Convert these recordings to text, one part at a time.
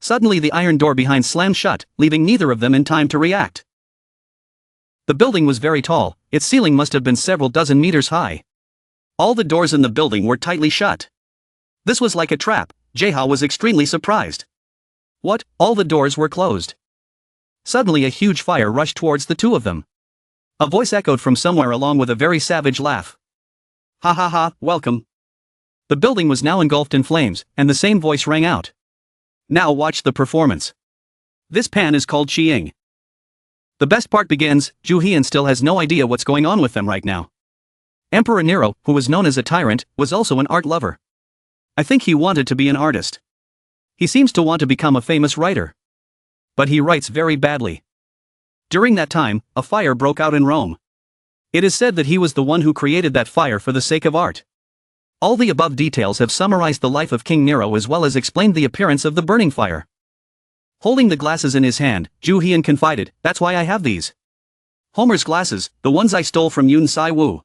Suddenly the iron door behind slammed shut, leaving neither of them in time to react. The building was very tall, its ceiling must have been several dozen meters high. All the doors in the building were tightly shut. This was like a trap. Jaeha was extremely surprised. What? All the doors were closed. Suddenly a huge fire rushed towards the two of them. A voice echoed from somewhere along with a very savage laugh. Ha ha ha, welcome. The building was now engulfed in flames, and the same voice rang out. Now watch the performance. This pan is called Qiying. The best part begins. Zhu Hian still has no idea what's going on with them right now. Emperor Nero, who was known as a tyrant, was also an art lover. I think he wanted to be an artist. He seems to want to become a famous writer. But he writes very badly. During that time, a fire broke out in Rome. It is said that he was the one who created that fire for the sake of art. All the above details have summarized the life of King Nero as well as explained the appearance of the burning fire. Holding the glasses in his hand, Zhu Hian confided, that's why I have these. Homer's glasses, the ones I stole from Yun Sai Wu.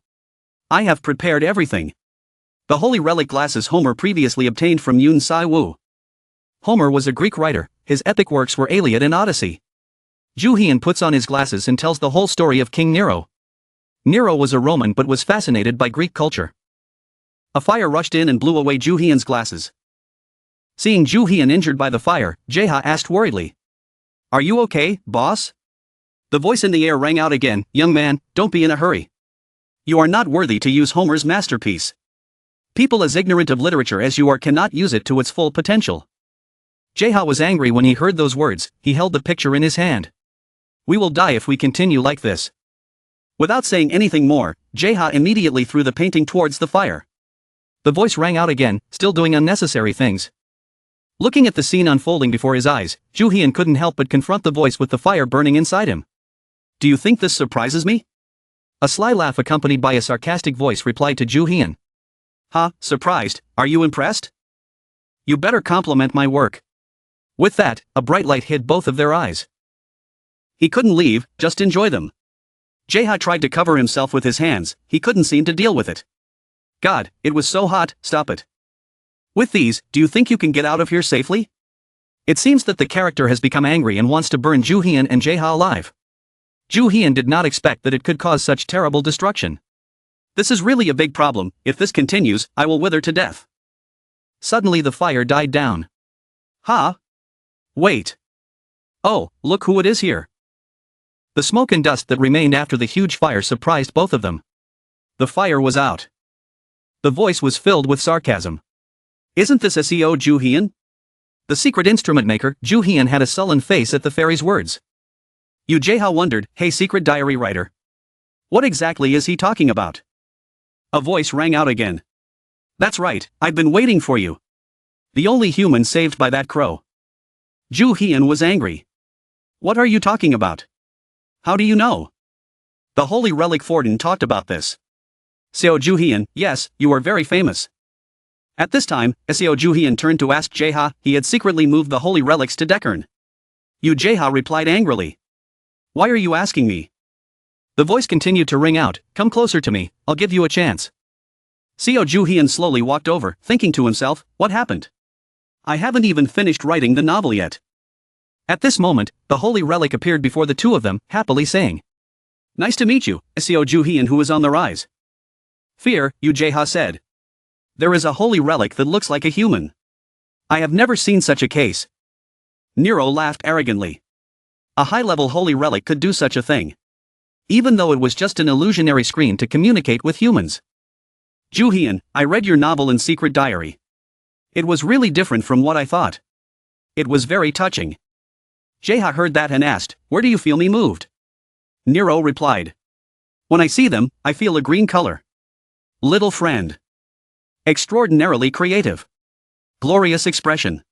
I have prepared everything. The holy relic glasses Homer previously obtained from Yun Sai Wu. Homer was a Greek writer, his epic works were Iliad and Odyssey. Zhu Hian puts on his glasses and tells the whole story of King Nero. Nero was a Roman but was fascinated by Greek culture. A fire rushed in and blew away Zhu Hian's glasses. Seeing Zhu Hian injured by the fire, Jaeha asked worriedly. Are you okay, boss? The voice in the air rang out again, young man, don't be in a hurry. You are not worthy to use Homer's masterpiece. People as ignorant of literature as you are cannot use it to its full potential. Jaeha was angry when he heard those words. He held the picture in his hand. We will die if we continue like this. Without saying anything more, Jaeha immediately threw the painting towards the fire. The voice rang out again, still doing unnecessary things. Looking at the scene unfolding before his eyes, Zhu Hian couldn't help but confront the voice with the fire burning inside him. Do you think this surprises me? A sly laugh accompanied by a sarcastic voice replied to Zhu Hian. Ha, surprised, are you impressed? You better compliment my work. With that, a bright light hid both of their eyes. He couldn't leave, just enjoy them. Jaeha tried to cover himself with his hands, he couldn't seem to deal with it. God, it was so hot, stop it. With these, do you think you can get out of here safely? It seems that the character has become angry and wants to burn Zhu Hian and Jaeha alive. Zhu Hian did not expect that it could cause such terrible destruction. This is really a big problem. If this continues, I will wither to death. Suddenly the fire died down. Ha! Wait. Oh, look who it is here. The smoke and dust that remained after the huge fire surprised both of them. The fire was out. The voice was filled with sarcasm. Isn't this SEO Zhu Hian? The secret instrument maker, Zhu Hian, had a sullen face at the fairy's words. Yu Jaeha wondered, hey secret diary writer. What exactly is he talking about? A voice rang out again. That's right, I've been waiting for you. The only human saved by that crow. Zhu Hian was angry. What are you talking about? How do you know? The holy relic Forden talked about this. Seo Zhu Hian, yes, you are very famous. At this time, Seo Zhu Hian turned to ask Jaeha, he had secretly moved the holy relics to Dekern. Yu Jaeha replied angrily. Why are you asking me? The voice continued to ring out, come closer to me, I'll give you a chance. Seo Zhu Hian slowly walked over, thinking to himself, what happened? I haven't even finished writing the novel yet. At this moment, the holy relic appeared before the two of them, happily saying. Nice to meet you, Seo Zhu Hian, who is on the rise. Fear, Yu Jaeha said. There is a holy relic that looks like a human. I have never seen such a case. Nero laughed arrogantly. A high-level holy relic could do such a thing. Even though it was just an illusionary screen to communicate with humans. Zhu Hian, I read your novel in secret diary. It was really different from what I thought. It was very touching. Jaeha heard that and asked, where do you feel me moved? Nero replied. When I see them, I feel a green color. Little friend. Extraordinarily creative. Glorious expression.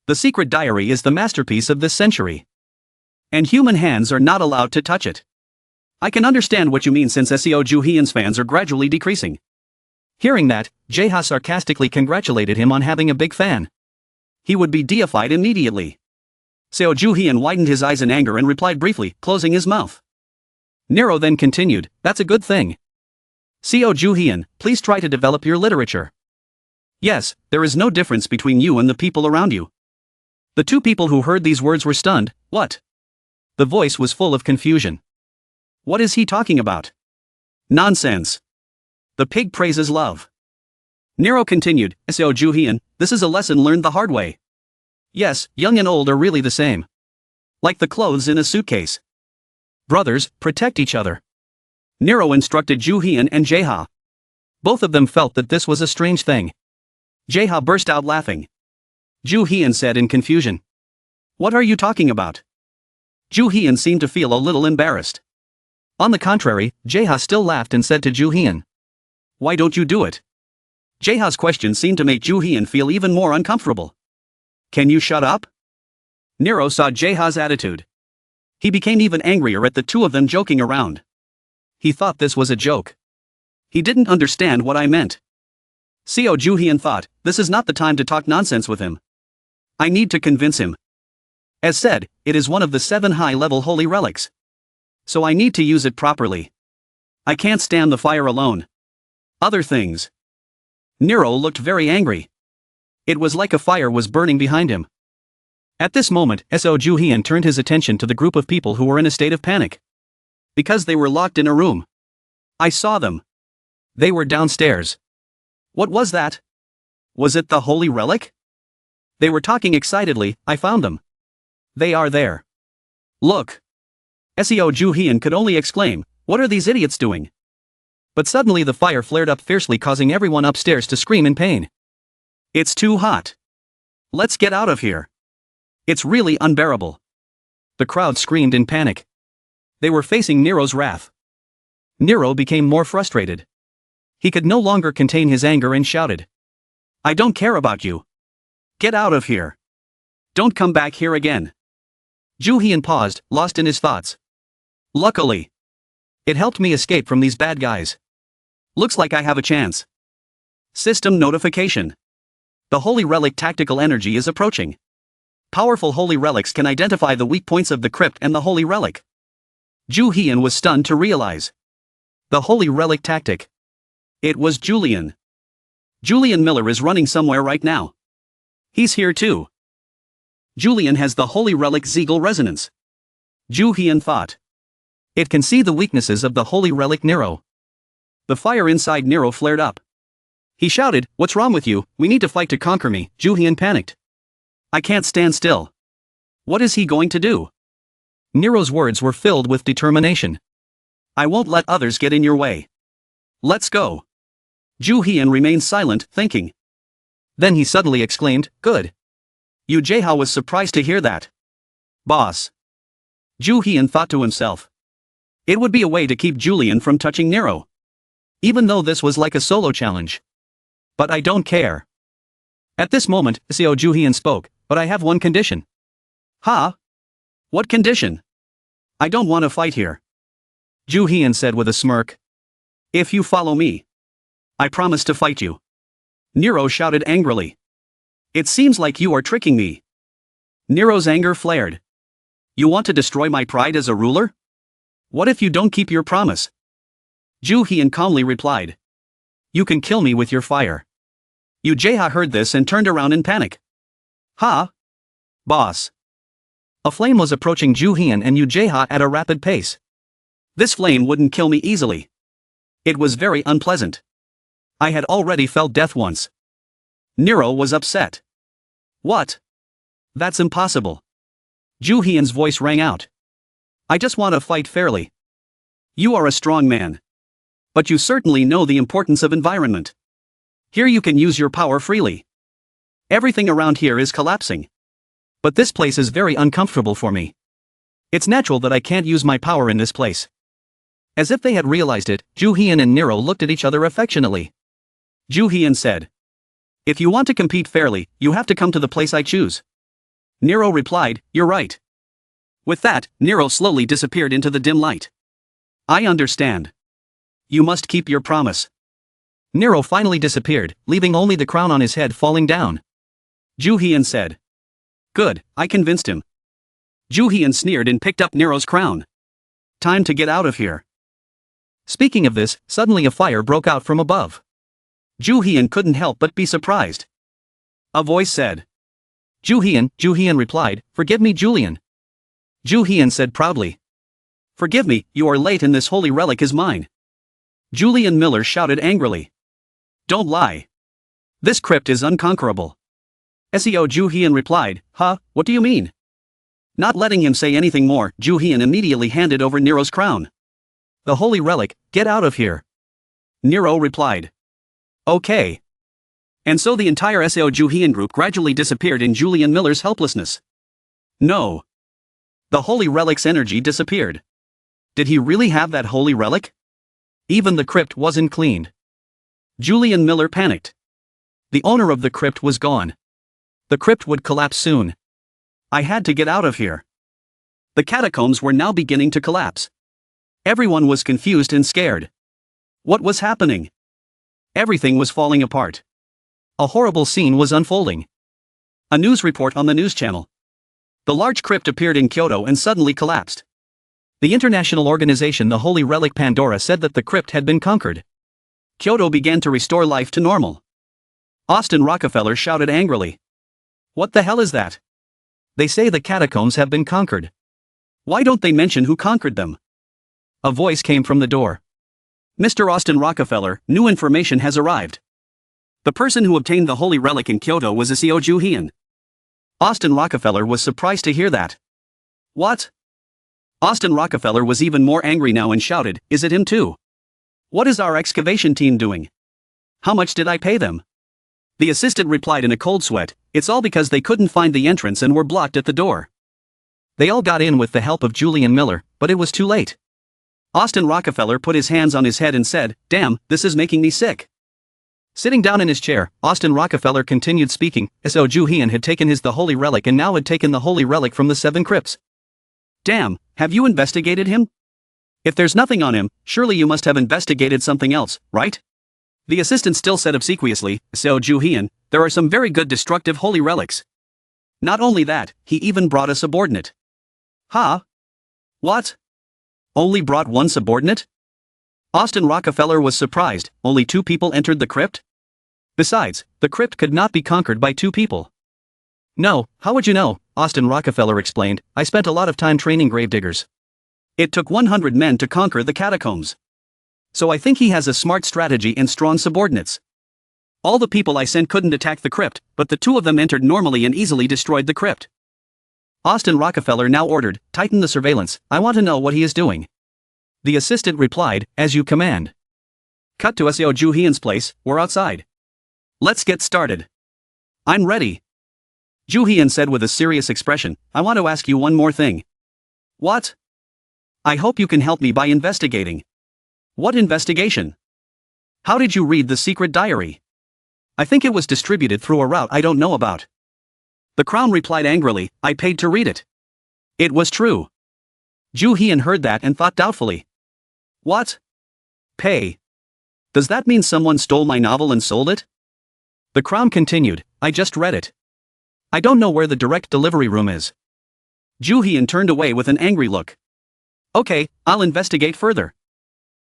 The secret diary is the masterpiece of this century. And human hands are not allowed to touch it. I can understand what you mean since SEO Zhu Hian's fans are gradually decreasing. Hearing that, Jaeha sarcastically congratulated him on having a big fan. He would be deified immediately. Seo Zhu Hian widened his eyes in anger and replied briefly, closing his mouth. Nero then continued, that's a good thing. Seo Zhu Hian, please try to develop your literature. Yes, there is no difference between you and the people around you. The two people who heard these words were stunned. What? The voice was full of confusion. What is he talking about? Nonsense. The pig praises love. Nero continued, So Juhian, this is a lesson learned the hard way. Yes, young and old are really the same. Like the clothes in a suitcase. Brothers, protect each other. Nero instructed Juhian and Jeha. Both of them felt that this was a strange thing. Jeha burst out laughing. Juhian said in confusion. What are you talking about? Juhian seemed to feel a little embarrassed. On the contrary, Jeha still laughed and said to Juhian. Why don't you do it? Jeha's question seemed to make Juhian feel even more uncomfortable. Can you shut up? Nero saw Jeha's attitude. He became even angrier at the two of them joking around. He thought this was a joke. He didn't understand what I meant. Seo Juhian thought, this is not the time to talk nonsense with him. I need to convince him. As said, it is one of the 7 high-level holy relics. So I need to use it properly. I can't stand the fire alone. Other things. Nero looked very angry. It was like a fire was burning behind him. At this moment, So Juhian turned his attention to the group of people who were in a state of panic. Because they were locked in a room. I saw them. They were downstairs. What was that? Was it the holy relic? They were talking excitedly. I found them. They are there. Look. Seo Juhian could only exclaim, what are these idiots doing? But suddenly the fire flared up fiercely, causing everyone upstairs to scream in pain. It's too hot. Let's get out of here. It's really unbearable. The crowd screamed in panic. They were facing Nero's wrath. Nero became more frustrated. He could no longer contain his anger and shouted. I don't care about you. Get out of here. Don't come back here again. Juhian paused, lost in his thoughts. Luckily. It helped me escape from these bad guys. Looks like I have a chance. System notification. The holy relic tactical energy is approaching. Powerful holy relics can identify the weak points of the crypt and the holy relic. Juhian was stunned to realize. The holy relic tactic. It was Julian. Julian Miller is running somewhere right now. He's here too. Julian has the holy relic Zegal resonance. Juhian thought. It can see the weaknesses of the holy relic Nero. The fire inside Nero flared up. He shouted, what's wrong with you? We need to fight to conquer me. Juhian panicked. I can't stand still. What is he going to do? Nero's words were filled with determination. I won't let others get in your way. Let's go. Juhian remained silent, thinking. Then he suddenly exclaimed, good. Jeha was surprised to hear that. Boss. Juhian thought to himself. It would be a way to keep Julian from touching Nero. Even though this was like a solo challenge. But I don't care. At this moment, Seo Juhian spoke, but I have one condition. Huh? What condition? I don't want to fight here. Juhian said with a smirk. If you follow me. I promise to fight you. Nero shouted angrily. It seems like you are tricking me. Nero's anger flared. You want to destroy my pride as a ruler? What if you don't keep your promise? Juhian calmly replied. You can kill me with your fire. Jeha heard this and turned around in panic. Huh? Boss. A flame was approaching Juhian and Jeha at a rapid pace. This flame wouldn't kill me easily. It was very unpleasant. I had already felt death once. Nero was upset. What? That's impossible. Juhian's voice rang out. I just want to fight fairly. You are a strong man. But you certainly know the importance of environment. Here you can use your power freely. Everything around here is collapsing. But this place is very uncomfortable for me. It's natural that I can't use my power in this place. As if they had realized it, Juhian and Nero looked at each other affectionately. Juhian said. If you want to compete fairly, you have to come to the place I choose. Nero replied, you're right. With that, Nero slowly disappeared into the dim light. I understand. You must keep your promise. Nero finally disappeared, leaving only the crown on his head falling down. Juhian said. Good, I convinced him. Juhian sneered and picked up Nero's crown. Time to get out of here. Speaking of this, suddenly a fire broke out from above. Juhian couldn't help but be surprised. A voice said. Ju Hian replied, "Forgive me, Julian." Ju Hian said proudly. "Forgive me, you are late and this holy relic is mine." Julian Miller shouted angrily. "Don't lie. This crypt is unconquerable." SEO Ju Hian replied, "Huh, what do you mean?" Not letting him say anything more, Ju Hian immediately handed over Nero's crown. "The holy relic, get out of here." Nero replied. "Okay." And so the entire SEO Ju Hian group gradually disappeared in Julian Miller's helplessness. No. The holy relic's energy disappeared. Did he really have that holy relic? Even the crypt wasn't cleaned. Julian Miller panicked. The owner of the crypt was gone. The crypt would collapse soon. I had to get out of here. The catacombs were now beginning to collapse. Everyone was confused and scared. What was happening? Everything was falling apart. A horrible scene was unfolding. A news report on the news channel. The large crypt appeared in Kyoto and suddenly collapsed. The international organization The Holy Relic Pandora said that the crypt had been conquered. Kyoto began to restore life to normal. Austin Rockefeller shouted angrily. "What the hell is that? They say the catacombs have been conquered. Why don't they mention who conquered them?" A voice came from the door. "Mr. Austin Rockefeller, new information has arrived. The person who obtained the holy relic in Kyoto was SEO Ju Hian." Austin Rockefeller was surprised to hear that. "What?" Austin Rockefeller was even more angry now and shouted, "Is it him too? What is our excavation team doing? How much did I pay them?" The assistant replied in a cold sweat, "It's all because they couldn't find the entrance and were blocked at the door." They all got in with the help of Julian Miller, but it was too late. Austin Rockefeller put his hands on his head and said, "Damn, this is making me sick." Sitting down in his chair, Austin Rockefeller continued speaking, SEO Ju Hian had taken the holy relic and now had taken the holy relic from the 7 crypts. "Damn, have you investigated him? If there's nothing on him, surely you must have investigated something else, right?" The assistant still said obsequiously, "SEO Ju Hian, there are some very good destructive holy relics. Not only that, he even brought a subordinate." "Huh? What? Only brought one subordinate?" Austin Rockefeller was surprised. Only 2 people entered the crypt? Besides, the crypt could not be conquered by 2 people. "No, how would you know?" Austin Rockefeller explained. "I spent a lot of time training gravediggers. It took 100 men to conquer the catacombs. So I think he has a smart strategy and strong subordinates. All the people I sent couldn't attack the crypt, but the 2 of them entered normally and easily destroyed the crypt." Austin Rockefeller now ordered, "Tighten the surveillance, I want to know what he is doing." The assistant replied, "As you command." Cut to SEO Ju Hian's place, we're outside. "Let's get started." "I'm ready." Ju Hian said with a serious expression, "I want to ask you one more thing." "What?" "I hope you can help me by investigating." "What investigation?" "How did you read the secret diary? I think it was distributed through a route I don't know about." The Crown replied angrily, "I paid to read it." It was true. Ju Hian heard that and thought doubtfully. "What? Pay? Does that mean someone stole my novel and sold it?" The Crown continued, "I just read it. I don't know where the direct delivery room is." Ju Hian turned away with an angry look. "Okay, I'll investigate further."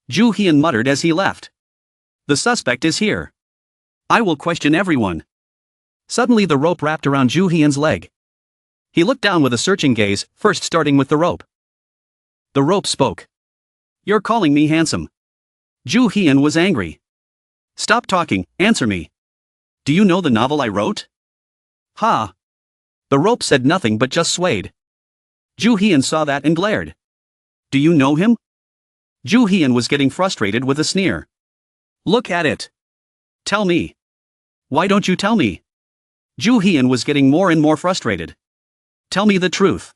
Ju Hian muttered as he left. "The suspect is here. I will question everyone." Suddenly the rope wrapped around Ju Hian's leg. He looked down with a searching gaze, first starting with the rope. The rope spoke. "You're calling me handsome." Ju Hian was angry. "Stop talking, answer me. Do you know the novel I wrote?" "Ha!" The rope said nothing but just swayed. Ju Hian saw that and glared. "Do you know him?" Ju Hian was getting frustrated with a sneer. "Look at it. Tell me. Why don't you tell me?" Ju Hian was getting more and more frustrated. "Tell me the truth."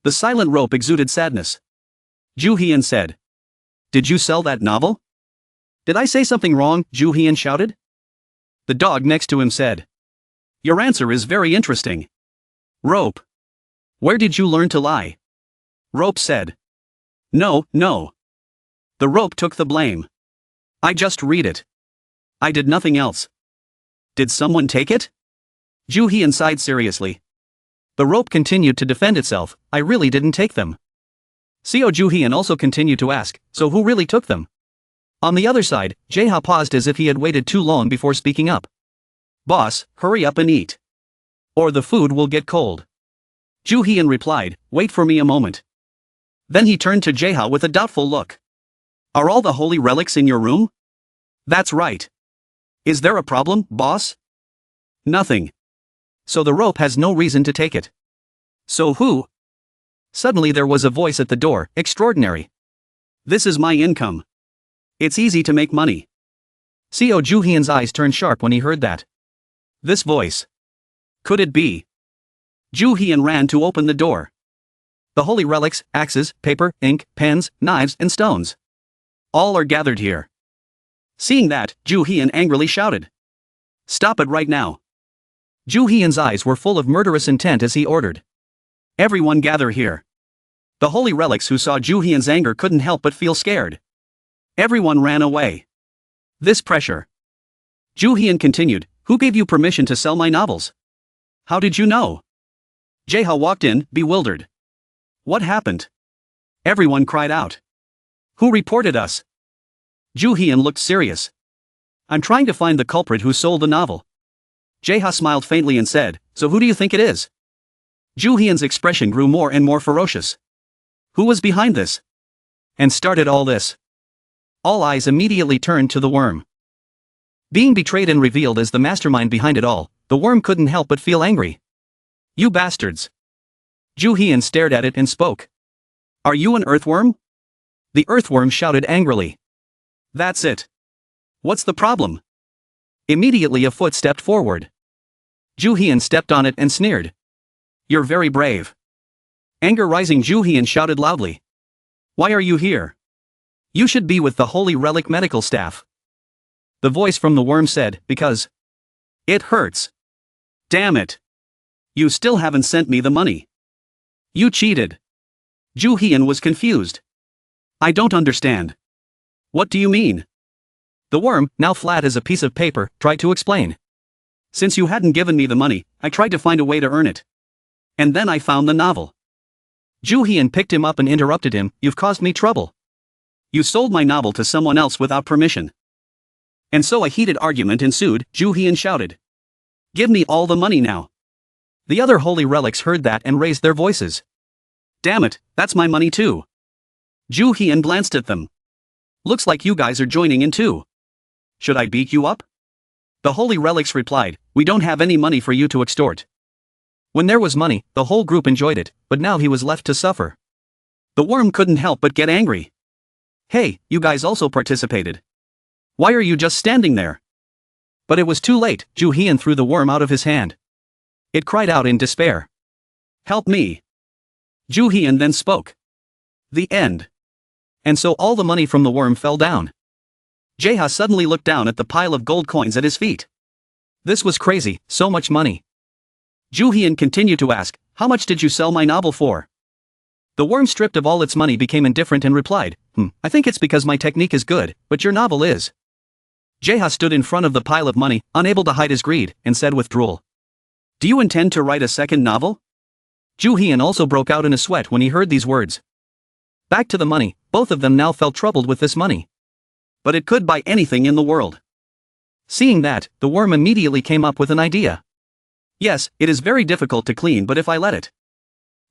The silent rope exuded sadness. Ju Hian said, "Did you sell that novel?" "Did I say something wrong?" Ju Hian shouted. The dog next to him said, "Your answer is very interesting. Rope. Where did you learn to lie?" Rope said, No. The rope took the blame. "I just read it. I did nothing else." "Did someone take it?" Ju Hian sighed seriously. The rope continued to defend itself, "I really didn't take them." SEO Ju Hian also continued to ask, "So who really took them?" On the other side, Jae-ha paused as if he had waited too long before speaking up. "Boss, hurry up and eat. Or the food will get cold. Ju Hian replied, wait for me a moment. Then he turned to Jaeha with a doubtful look. Are all the holy relics in your room? That's right. Is there a problem, boss? Nothing. So the rope has no reason to take it. So who? Suddenly there was a voice at the door, extraordinary. This is my income. It's easy to make money. Co Ju Hian's eyes turned sharp when he heard that. This voice. Could it be? Ju Hian ran to open the door. The holy relics, axes, paper, ink, pens, knives, and stones. All are gathered here. Seeing that, Ju Hian angrily shouted. Stop it right now. Ju Hian's eyes were full of murderous intent as he ordered. Everyone gather here. The holy relics who saw Ju Hian's anger couldn't help but feel scared. Everyone ran away. This pressure. Ju Hian continued, who gave you permission to sell my novels? How did you know? Jaeha walked in, bewildered. What happened? Everyone cried out. Who reported us? Ju Hian looked serious. I'm trying to find the culprit who sold the novel. Jaeha smiled faintly and said, so who do you think it is? Ju Hian's expression grew more and more ferocious. Who was behind this? And started all this? All eyes immediately turned to the worm. Being betrayed and revealed as the mastermind behind it all, the worm couldn't help but feel angry. You bastards. Ju Hian stared at it and spoke. Are you an earthworm? The earthworm shouted angrily. That's it. What's the problem? Immediately a foot stepped forward. Ju Hian stepped on it and sneered. You're very brave. Anger rising, Ju Hian shouted loudly. Why are you here? You should be with the Holy Relic medical staff. The voice from the worm said, because it hurts. Damn it. You still haven't sent me the money. You cheated. Ju Hian was confused. I don't understand. What do you mean? The worm, now flat as a piece of paper, tried to explain. Since you hadn't given me the money, I tried to find a way to earn it. And then I found the novel. Ju Hian picked him up and interrupted him, you've caused me trouble. You sold my novel to someone else without permission. And so a heated argument ensued, Ju Hian shouted. Give me all the money now. The other holy relics heard that and raised their voices. Damn it, that's my money too. Ju Hian glanced at them. Looks like you guys are joining in too. Should I beat you up? The holy relics replied, we don't have any money for you to extort. When there was money, the whole group enjoyed it, but now he was left to suffer. The worm couldn't help but get angry. Hey, you guys also participated. Why are you just standing there? But it was too late, Ju Hian threw the worm out of his hand. It cried out in despair. Help me. Ju Hian then spoke. The end. And so all the money from the worm fell down. Jaeha suddenly looked down at the pile of gold coins at his feet. This was crazy, so much money. Ju Hian continued to ask, how much did you sell my novel for? The worm, stripped of all its money, became indifferent and replied, I think it's because my technique is good, but your novel is. Jaeha stood in front of the pile of money, unable to hide his greed, and said with drool. Do you intend to write a second novel? Ju Hian also broke out in a sweat when he heard these words. Back to the money, both of them now felt troubled with this money. But it could buy anything in the world. Seeing that, the worm immediately came up with an idea. Yes, it is very difficult to clean, but if I let it.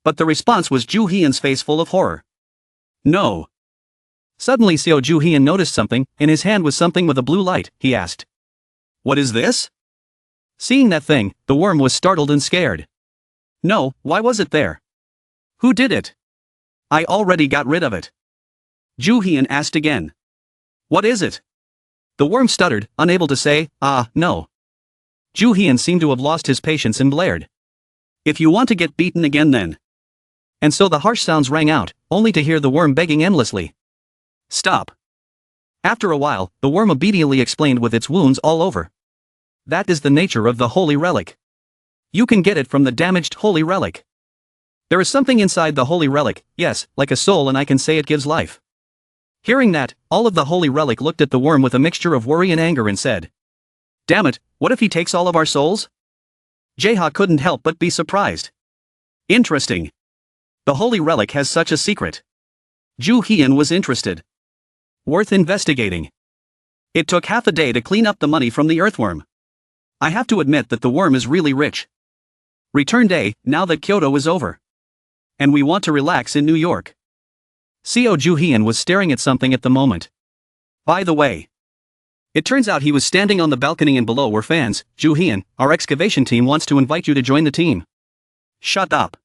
But the response was Ju Hian's face full of horror. No. Suddenly Seo Ju Hian noticed something, in his hand was something with a blue light, he asked. What is this? Seeing that thing, the worm was startled and scared. No, why was it there? Who did it? I already got rid of it. Ju Hian asked again. What is it? The worm stuttered, unable to say, no. Ju Hian seemed to have lost his patience and blared. If you want to get beaten again then. And so the harsh sounds rang out, only to hear the worm begging endlessly. Stop. After a while, the worm obediently explained with its wounds all over. That is the nature of the holy relic. You can get it from the damaged holy relic. There is something inside the holy relic, yes, like a soul, and I can say it gives life. Hearing that, all of the holy relic looked at the worm with a mixture of worry and anger and said, Damn it, what if he takes all of our souls? Jaeha couldn't help but be surprised. Interesting. The holy relic has such a secret. Ju Hian was interested. Worth investigating. It took half a day to clean up the money from the earthworm. I have to admit that the worm is really rich. Return day, now that Kyoto is over. And we want to relax in New York. Co Ju-hyun was staring at something at the moment. By the way. It turns out he was standing on the balcony and below were fans. Ju-hyun, our excavation team wants to invite you to join the team. Shut up.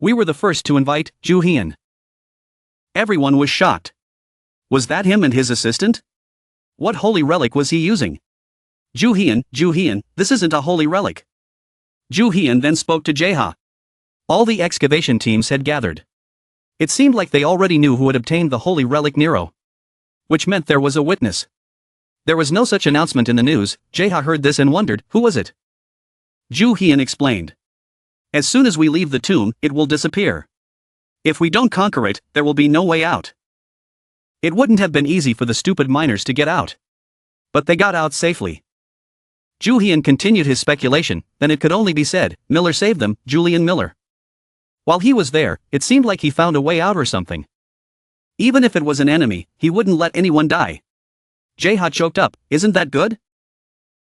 We were the first to invite Ju-hyun. Everyone was shocked. Was that him and his assistant? What holy relic was he using? Ju-hyun, this isn't a holy relic. Ju-hyun then spoke to Jae-ha. All the excavation teams had gathered. It seemed like they already knew who had obtained the holy relic Nero. Which meant there was a witness. There was no such announcement in the news. Jae-ha heard this and wondered, who was it? Ju-hyun explained. As soon as we leave the tomb, it will disappear. If we don't conquer it, there will be no way out. It wouldn't have been easy for the stupid miners to get out. But they got out safely. Ju-hyun continued his speculation, then it could only be said, Miller saved them, Julian Miller. While he was there, it seemed like he found a way out or something. Even if it was an enemy, he wouldn't let anyone die. Jae-ha choked up, isn't that good?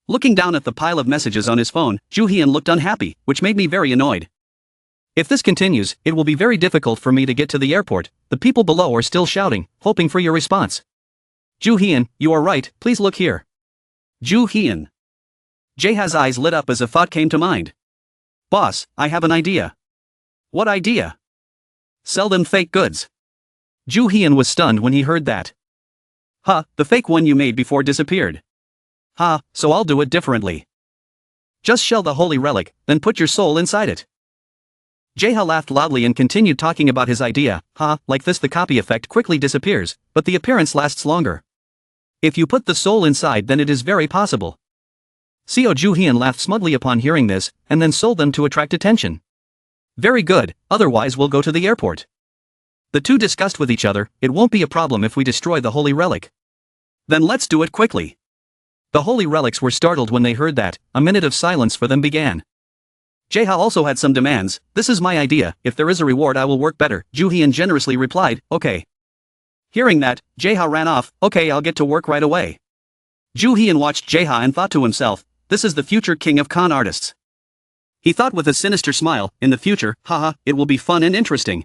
Looking down at the pile of messages on his phone, Ju-hyun looked unhappy, which made me very annoyed. If this continues, it will be very difficult for me to get to the airport. The people below are still shouting, hoping for your response. Ju-hyun, you are right, please look here. Ju-hyun. Jae-ha's eyes lit up as a thought came to mind. Boss, I have an idea. What idea? Sell them fake goods. Ju-hyun was stunned when he heard that. Huh, the fake one you made before disappeared. Ha, so I'll do it differently. Just shell the holy relic, then put your soul inside it. Jae-ha laughed loudly and continued talking about his idea. Like this the copy effect quickly disappears, but the appearance lasts longer. If you put the soul inside then it is very possible. Co Ju-hyun laughed smugly upon hearing this, and then sold them to attract attention. Very good, otherwise we'll go to the airport. The two discussed with each other, it won't be a problem if we destroy the holy relic. Then let's do it quickly. The holy relics were startled when they heard that. A minute of silence for them began. Jae-ha also had some demands. This is my idea, if there is a reward I will work better. Ju-hyun generously replied, okay. Hearing that, Jae-ha ran off, okay I'll get to work right away. Ju-hyun watched Jae-ha and thought to himself, this is the future king of con artists. He thought with a sinister smile, in the future, it will be fun and interesting.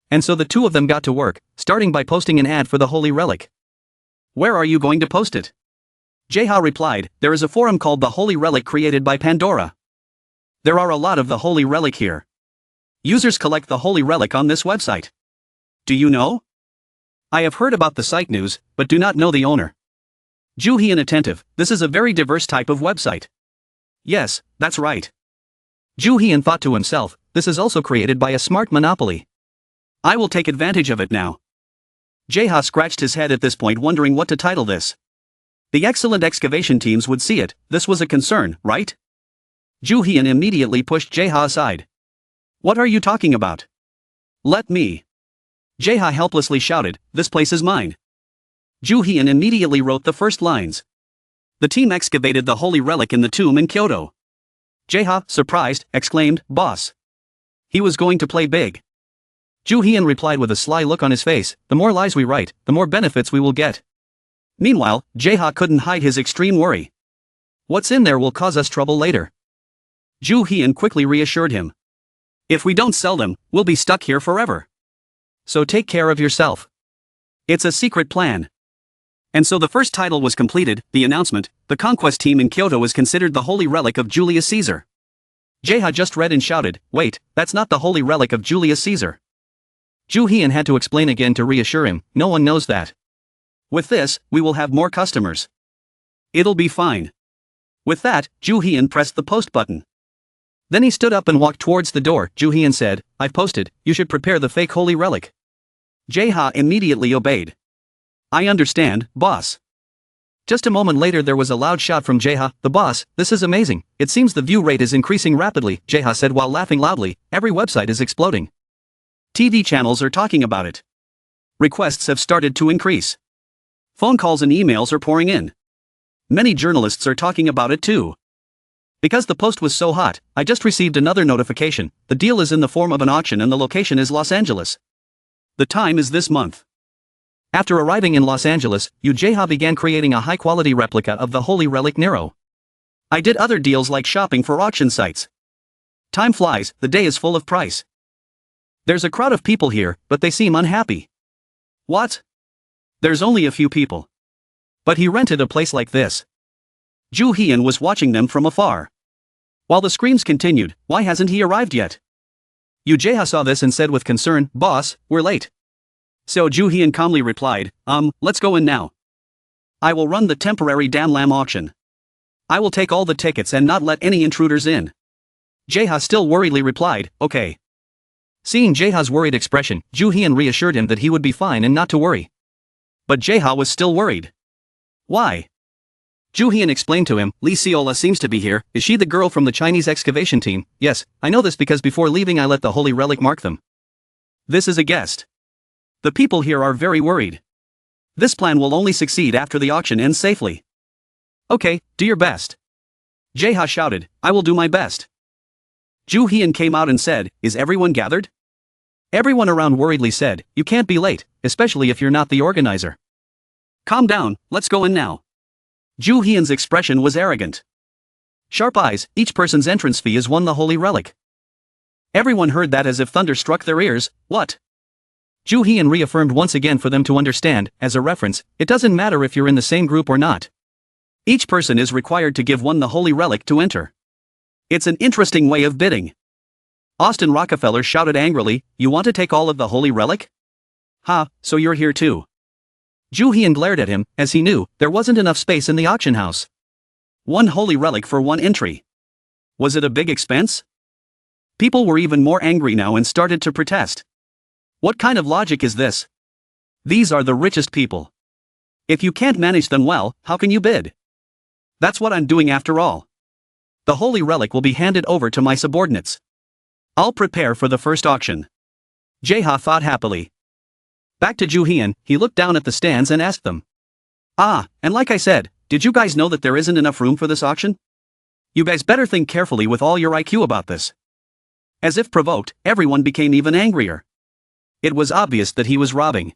And so the two of them got to work, starting by posting an ad for the holy relic. Where are you going to post it? Jae-ha replied, there is a forum called the Holy Relic created by Pandora. There are a lot of the holy relic here. Users collect the holy relic on this website. Do you know? I have heard about the site news, but do not know the owner. Ju-hyun attentive, this is a very diverse type of website. Yes, that's right. Ju-hyun thought to himself, this is also created by a smart monopoly. I will take advantage of it now. Jae-ha scratched his head at this point wondering what to title this. The excellent excavation teams would see it, this was a concern, right? Ju-hyun immediately pushed Jae-ha aside. What are you talking about? Let me. Jae-ha helplessly shouted, this place is mine. Ju-hyun immediately wrote the first lines. The team excavated the holy relic in the tomb in Kyoto. Jae-ha, surprised, exclaimed, boss. He was going to play big. Ju-hyun replied with a sly look on his face, the more lies we write, the more benefits we will get. Meanwhile, Jae-ha couldn't hide his extreme worry. What's in there will cause us trouble later. Ju-hyun quickly reassured him. If we don't sell them, we'll be stuck here forever. So take care of yourself. It's a secret plan. And so the first title was completed, the announcement, the conquest team in Kyoto is considered the holy relic of Julius Caesar. Jae-ha just read and shouted, wait, that's not the holy relic of Julius Caesar. Ju-hyun had to explain again to reassure him, no one knows that. With this, we will have more customers. It'll be fine. With that, Ju-hyun pressed the post button. Then he stood up and walked towards the door. Ju-hyun said, I've posted, you should prepare the fake holy relic. Jae-ha immediately obeyed. I understand, boss. Just a moment later there was a loud shout from Jae-ha, the boss, this is amazing, it seems the view rate is increasing rapidly, Jae-ha said while laughing loudly, every website is exploding. TV channels are talking about it. Requests have started to increase. Phone calls and emails are pouring in. Many journalists are talking about it too. Because the post was so hot, I just received another notification, the deal is in the form of an auction and the location is Los Angeles. The time is this month. After arriving in Los Angeles, Jae-ha began creating a high-quality replica of the holy relic Nero. I did other deals like shopping for auction sites. Time flies, the day is full of price. There's a crowd of people here, but they seem unhappy. What? There's only a few people. But he rented a place like this. Ju Hyun was watching them from afar. While the screams continued, why hasn't he arrived yet? Yu Jae-ha saw this and said with concern, "Boss, we're late." So Ju Hyun calmly replied, let's go in now. I will run the temporary Danlam auction. I will take all the tickets and not let any intruders in. Jae-ha still worriedly replied, okay. Seeing Jae-ha's worried expression, Ju Hyun reassured him that he would be fine and not to worry. But Jae-ha was still worried. Why? Ju Hyun explained to him, Lee Seola seems to be here. Is she the girl from the Chinese excavation team? Yes, I know this because before leaving I let the holy relic mark them. This is a guest. The people here are very worried. This plan will only succeed after the auction ends safely. Okay, do your best. Jae-ha shouted, I will do my best. Ju Hyun came out and said, is everyone gathered? Everyone around worriedly said, you can't be late, especially if you're not the organizer. Calm down, let's go in now. Ju Hyun's expression was arrogant. Sharp eyes, each person's entrance fee is the holy relic. Everyone heard that as if thunder struck their ears. What? Ju Hyun reaffirmed once again for them to understand, as a reference, it doesn't matter if you're in the same group or not. Each person is required to give the holy relic to enter. It's an interesting way of bidding. Austin Rockefeller shouted angrily, you want to take all of the holy relic? Ha, so you're here too. Ju Hyun glared at him, as he knew, there wasn't enough space in the auction house. One holy relic for one entry. Was it a big expense? People were even more angry now and started to protest. What kind of logic is this? These are the richest people. If you can't manage them well, how can you bid? That's what I'm doing after all. The holy relic will be handed over to my subordinates. I'll prepare for the first auction. Jae-ha thought happily. Back to Ju Hyun, he looked down at the stands and asked them. And like I said, did you guys know that there isn't enough room for this auction? You guys better think carefully with all your IQ about this. As if provoked, everyone became even angrier. It was obvious that he was robbing.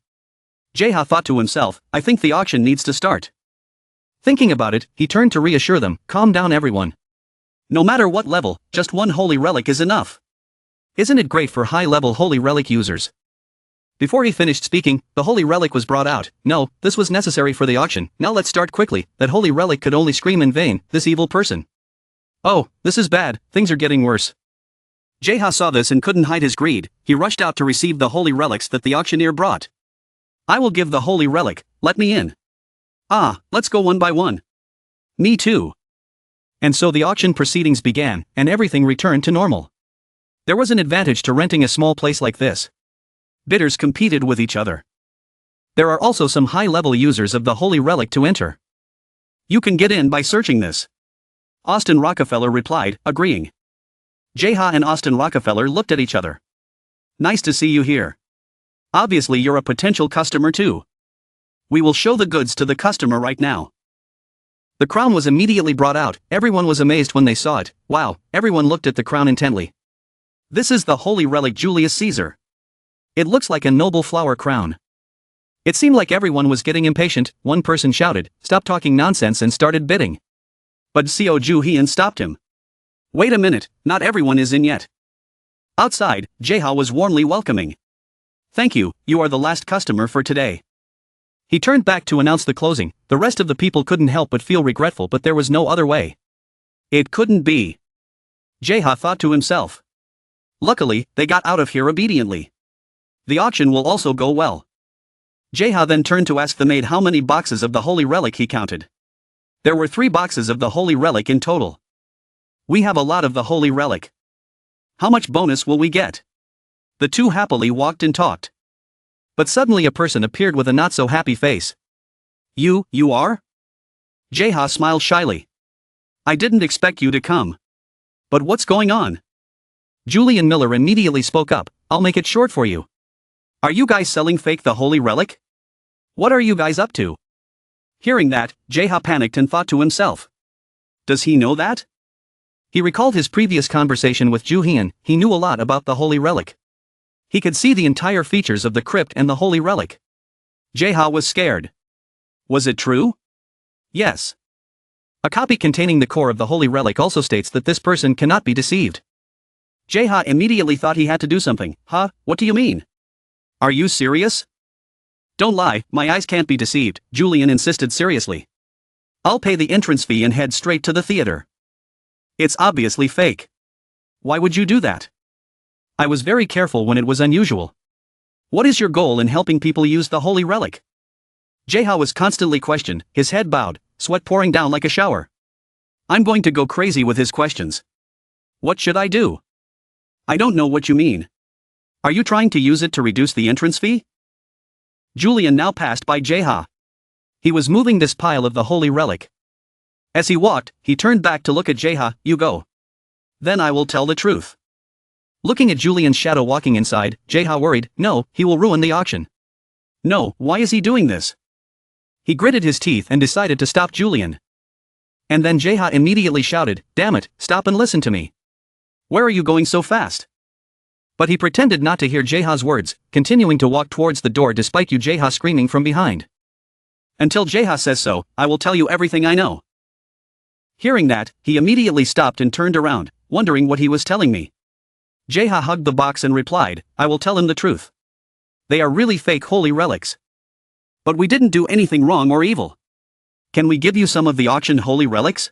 Jae-ha thought to himself, I think the auction needs to start. Thinking about it, he turned to reassure them, calm down everyone. No matter what level, just one holy relic is enough. Isn't it great for high-level holy relic users? Before he finished speaking, the holy relic was brought out. No, this was necessary for the auction. Now let's start quickly. That holy relic could only scream in vain, this evil person. Oh, this is bad, things are getting worse. Jae-ha saw this and couldn't hide his greed. He rushed out to receive the holy relics that the auctioneer brought. I will give the holy relic, let me in. Let's go one by one. Me too. And so the auction proceedings began, and everything returned to normal. There was an advantage to renting a small place like this. Bidders competed with each other. There are also some high-level users of the holy relic to enter. You can get in by searching this. Austin Rockefeller replied, agreeing. Jae-ha and Austin Rockefeller looked at each other. Nice to see you here. Obviously you're a potential customer too. We will show the goods to the customer right now. The crown was immediately brought out. Everyone was amazed when they saw it. Wow, everyone looked at the crown intently. This is the holy relic Julius Caesar. It looks like a noble flower crown. It seemed like everyone was getting impatient. One person shouted, stop talking nonsense, and started bidding. But Seo Ju Hyun stopped him. Wait a minute, not everyone is in yet. Outside, Jae-ha was warmly welcoming. Thank you, you are the last customer for today. He turned back to announce the closing. The rest of the people couldn't help but feel regretful, but there was no other way. It couldn't be. Jae-ha thought to himself. Luckily, they got out of here obediently. The auction will also go well. Jae-ha then turned to ask the maid how many boxes of the holy relic he counted. There were 3 boxes of the holy relic in total. We have a lot of the holy relic. How much bonus will we get? The two happily walked and talked. But suddenly a person appeared with a not-so-happy face. You are? Jae-ha smiled shyly. I didn't expect you to come. But what's going on? Julian Miller immediately spoke up, I'll make it short for you. Are you guys selling fake the holy relic? What are you guys up to? Hearing that, Jae-ha panicked and thought to himself. Does he know that? He recalled his previous conversation with Ju Hyun. He knew a lot about the holy relic. He could see the entire features of the crypt and the holy relic. Jae-ha was scared. Was it true? Yes. A copy containing the core of the holy relic also states that this person cannot be deceived. Jaeha immediately thought he had to do something. Huh, what do you mean? Are you serious? Don't lie, my eyes can't be deceived, Julian insisted seriously. I'll pay the entrance fee and head straight to the theater. It's obviously fake. Why would you do that? I was very careful when it was unusual. What is your goal in helping people use the holy relic? Jaeha was constantly questioned, his head bowed, sweat pouring down like a shower. I'm going to go crazy with his questions. What should I do? I don't know what you mean. Are you trying to use it to reduce the entrance fee? Julian now passed by Jaeha. He was moving this pile of the holy relic. As he walked, he turned back to look at Jaeha. You go. Then I will tell the truth. Looking at Julian's shadow walking inside, Jaeha worried, no, he will ruin the auction. No, why is he doing this? He gritted his teeth and decided to stop Julian. And then Jaeha immediately shouted, damn it, stop and listen to me. Where are you going so fast? But he pretended not to hear Jaeha's words, continuing to walk towards the door despite Jaeha screaming from behind. Until Jaeha says so, I will tell you everything I know. Hearing that, he immediately stopped and turned around, wondering what he was telling me. Jaeha hugged the box and replied, I will tell him the truth. They are really fake holy relics. But we didn't do anything wrong or evil. Can we give you some of the auctioned holy relics?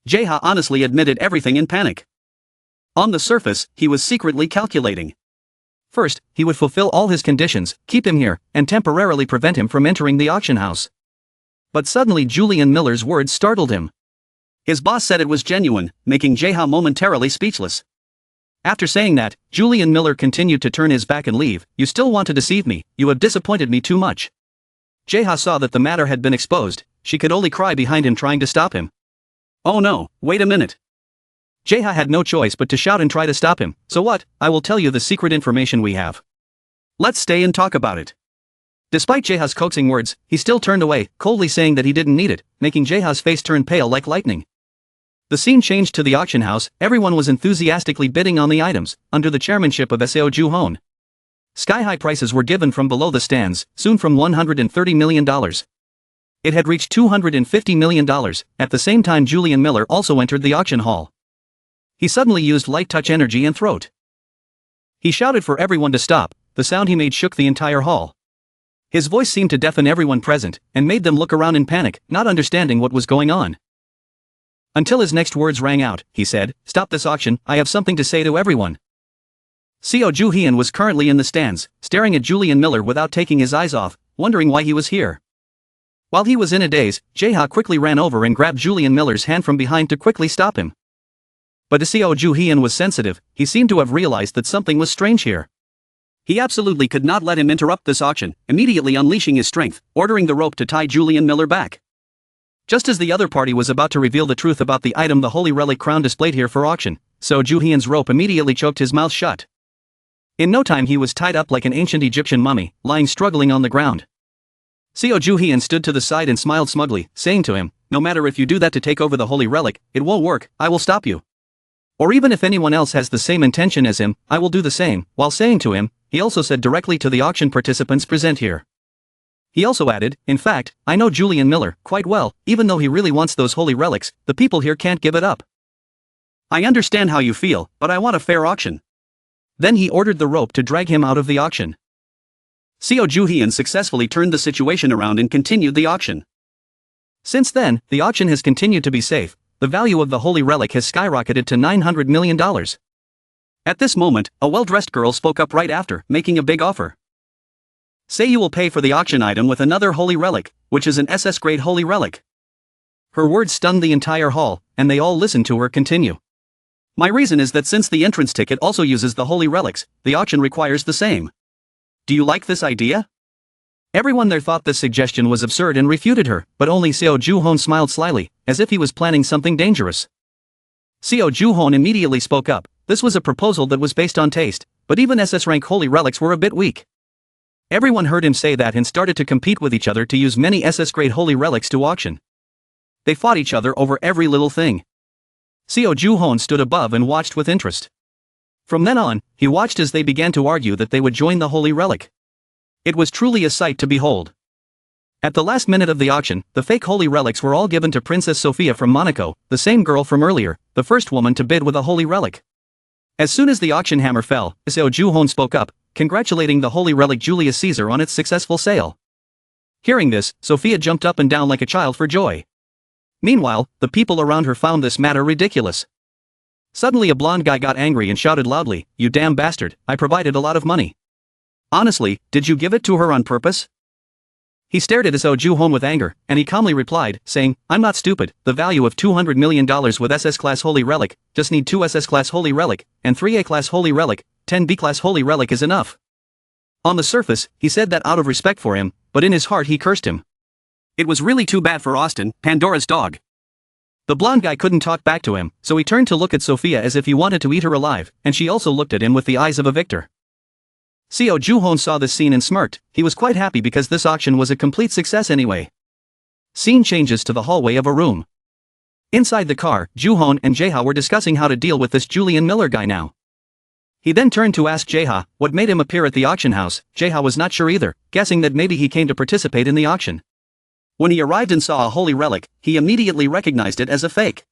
Jaeha honestly admitted everything in panic. On the surface, he was secretly calculating. First, he would fulfill all his conditions, keep him here, and temporarily prevent him from entering the auction house. But suddenly Julian Miller's words startled him. His boss said it was genuine, making Jaeha momentarily speechless. After saying that, Julian Miller continued to turn his back and leave. You still want to deceive me, you have disappointed me too much. Jaeha saw that the matter had been exposed, she could only cry behind him trying to stop him. Oh no, wait a minute. Jaeha had no choice but to shout and try to stop him. So what? I will tell you the secret information we have. Let's stay and talk about it. Despite Jaeha's coaxing words, he still turned away, coldly saying that he didn't need it, making Jaeha's face turn pale like lightning. The scene changed to the auction house. Everyone was enthusiastically bidding on the items, under the chairmanship of Seo Ju-hoon. Sky-high prices were given from below the stands, soon from $130 million. It had reached $250 million. At the same time Julian Miller also entered the auction hall. He suddenly used light touch energy and throat. He shouted for everyone to stop. The sound he made shook the entire hall. His voice seemed to deafen everyone present, and made them look around in panic, not understanding what was going on. Until his next words rang out, he said, stop this auction, I have something to say to everyone. Seo Ju-hyun was currently in the stands, staring at Julian Miller without taking his eyes off, wondering why he was here. While he was in a daze, Jaeha quickly ran over and grabbed Julian Miller's hand from behind to quickly stop him. But Seo Ju-hyun was sensitive, he seemed to have realized that something was strange here. He absolutely could not let him interrupt this auction, immediately unleashing his strength, ordering the rope to tie Julian Miller back. Just as the other party was about to reveal the truth about the item, the holy relic crown displayed here for auction, Seo Ju-hyun's rope immediately choked his mouth shut. In no time he was tied up like an ancient Egyptian mummy, lying struggling on the ground. Seo Ju-hyun stood to the side and smiled smugly, saying to him, no matter if you do that to take over the holy relic, it won't work, I will stop you. Or even if anyone else has the same intention as him, I will do the same. While saying to him, he also said directly to the auction participants present here. He also added, in fact, I know Julian Miller quite well, even though he really wants those holy relics, the people here can't give it up. I understand how you feel, but I want a fair auction. Then he ordered the rope to drag him out of the auction. Seo Ju-hyun successfully turned the situation around and continued the auction. Since then, the auction has continued to be safe. The value of the holy relic has skyrocketed to $900 million. At this moment, a well-dressed girl spoke up right after, making a big offer. Say you will pay for the auction item with another holy relic, which is an SS-grade holy relic. Her words stunned the entire hall, and they all listened to her continue. My reason is that since the entrance ticket also uses the holy relics, the auction requires the same. Do you like this idea? Everyone there thought this suggestion was absurd and refuted her, but only Seo Ju-hyun smiled slyly, as if he was planning something dangerous. Seo Ju-hyun immediately spoke up. This was a proposal that was based on taste, but even SS-rank holy relics were a bit weak. Everyone heard him say that and started to compete with each other to use many SS-grade holy relics to auction. They fought each other over every little thing. Seo Ju-hyun stood above and watched with interest. From then on, he watched as they began to argue that they would join the holy relic. It was truly a sight to behold. At the last minute of the auction, the fake holy relics were all given to Princess Sophia from Monaco, the same girl from earlier, the first woman to bid with a holy relic. As soon as the auction hammer fell, Seo Ju-hon spoke up, congratulating the holy relic Julius Caesar on its successful sale. Hearing this, Sophia jumped up and down like a child for joy. Meanwhile, the people around her found this matter ridiculous. Suddenly a blonde guy got angry and shouted loudly, "You damn bastard, I provided a lot of money. Honestly, did you give it to her on purpose?" He stared at Seo Ju-hon with anger, and he calmly replied, saying, "I'm not stupid, the value of $200 million with SS-class Holy Relic, just need 2 SS-class Holy Relic, and 3 A-class Holy Relic, 10 B-class Holy Relic is enough." On the surface, he said that out of respect for him, but in his heart he cursed him. It was really too bad for Austin, Pandora's dog. The blonde guy couldn't talk back to him, so he turned to look at Sophia as if he wanted to eat her alive, and she also looked at him with the eyes of a victor. Seo Ju-hon saw this scene and smirked. He was quite happy because this auction was a complete success anyway. Scene changes to the hallway of a room. Inside the car, Ju-hon and Jae-ha were discussing how to deal with this Julian Miller guy now. He then turned to ask Jae-ha what made him appear at the auction house. Jae-ha was not sure either, guessing that maybe he came to participate in the auction. When he arrived and saw a holy relic, he immediately recognized it as a fake.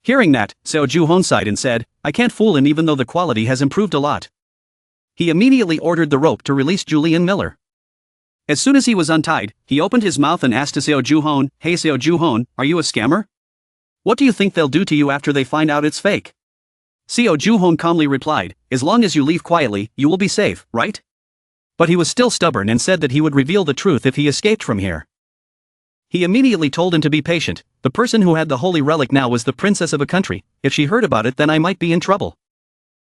Hearing that, Seo Ju-hon sighed and said, "I can't fool him even though the quality has improved a lot." He immediately ordered the rope to release Julian Miller. As soon as he was untied, he opened his mouth and asked Seo Ju-hon, "Hey Seo Ju-hon, are you a scammer? What do you think they'll do to you after they find out it's fake?" Seo Ju-hon calmly replied, "As long as you leave quietly, you will be safe, right?" But he was still stubborn and said that he would reveal the truth if he escaped from here. He immediately told him to be patient. The person who had the holy relic now was the princess of a country. If she heard about it, then I might be in trouble.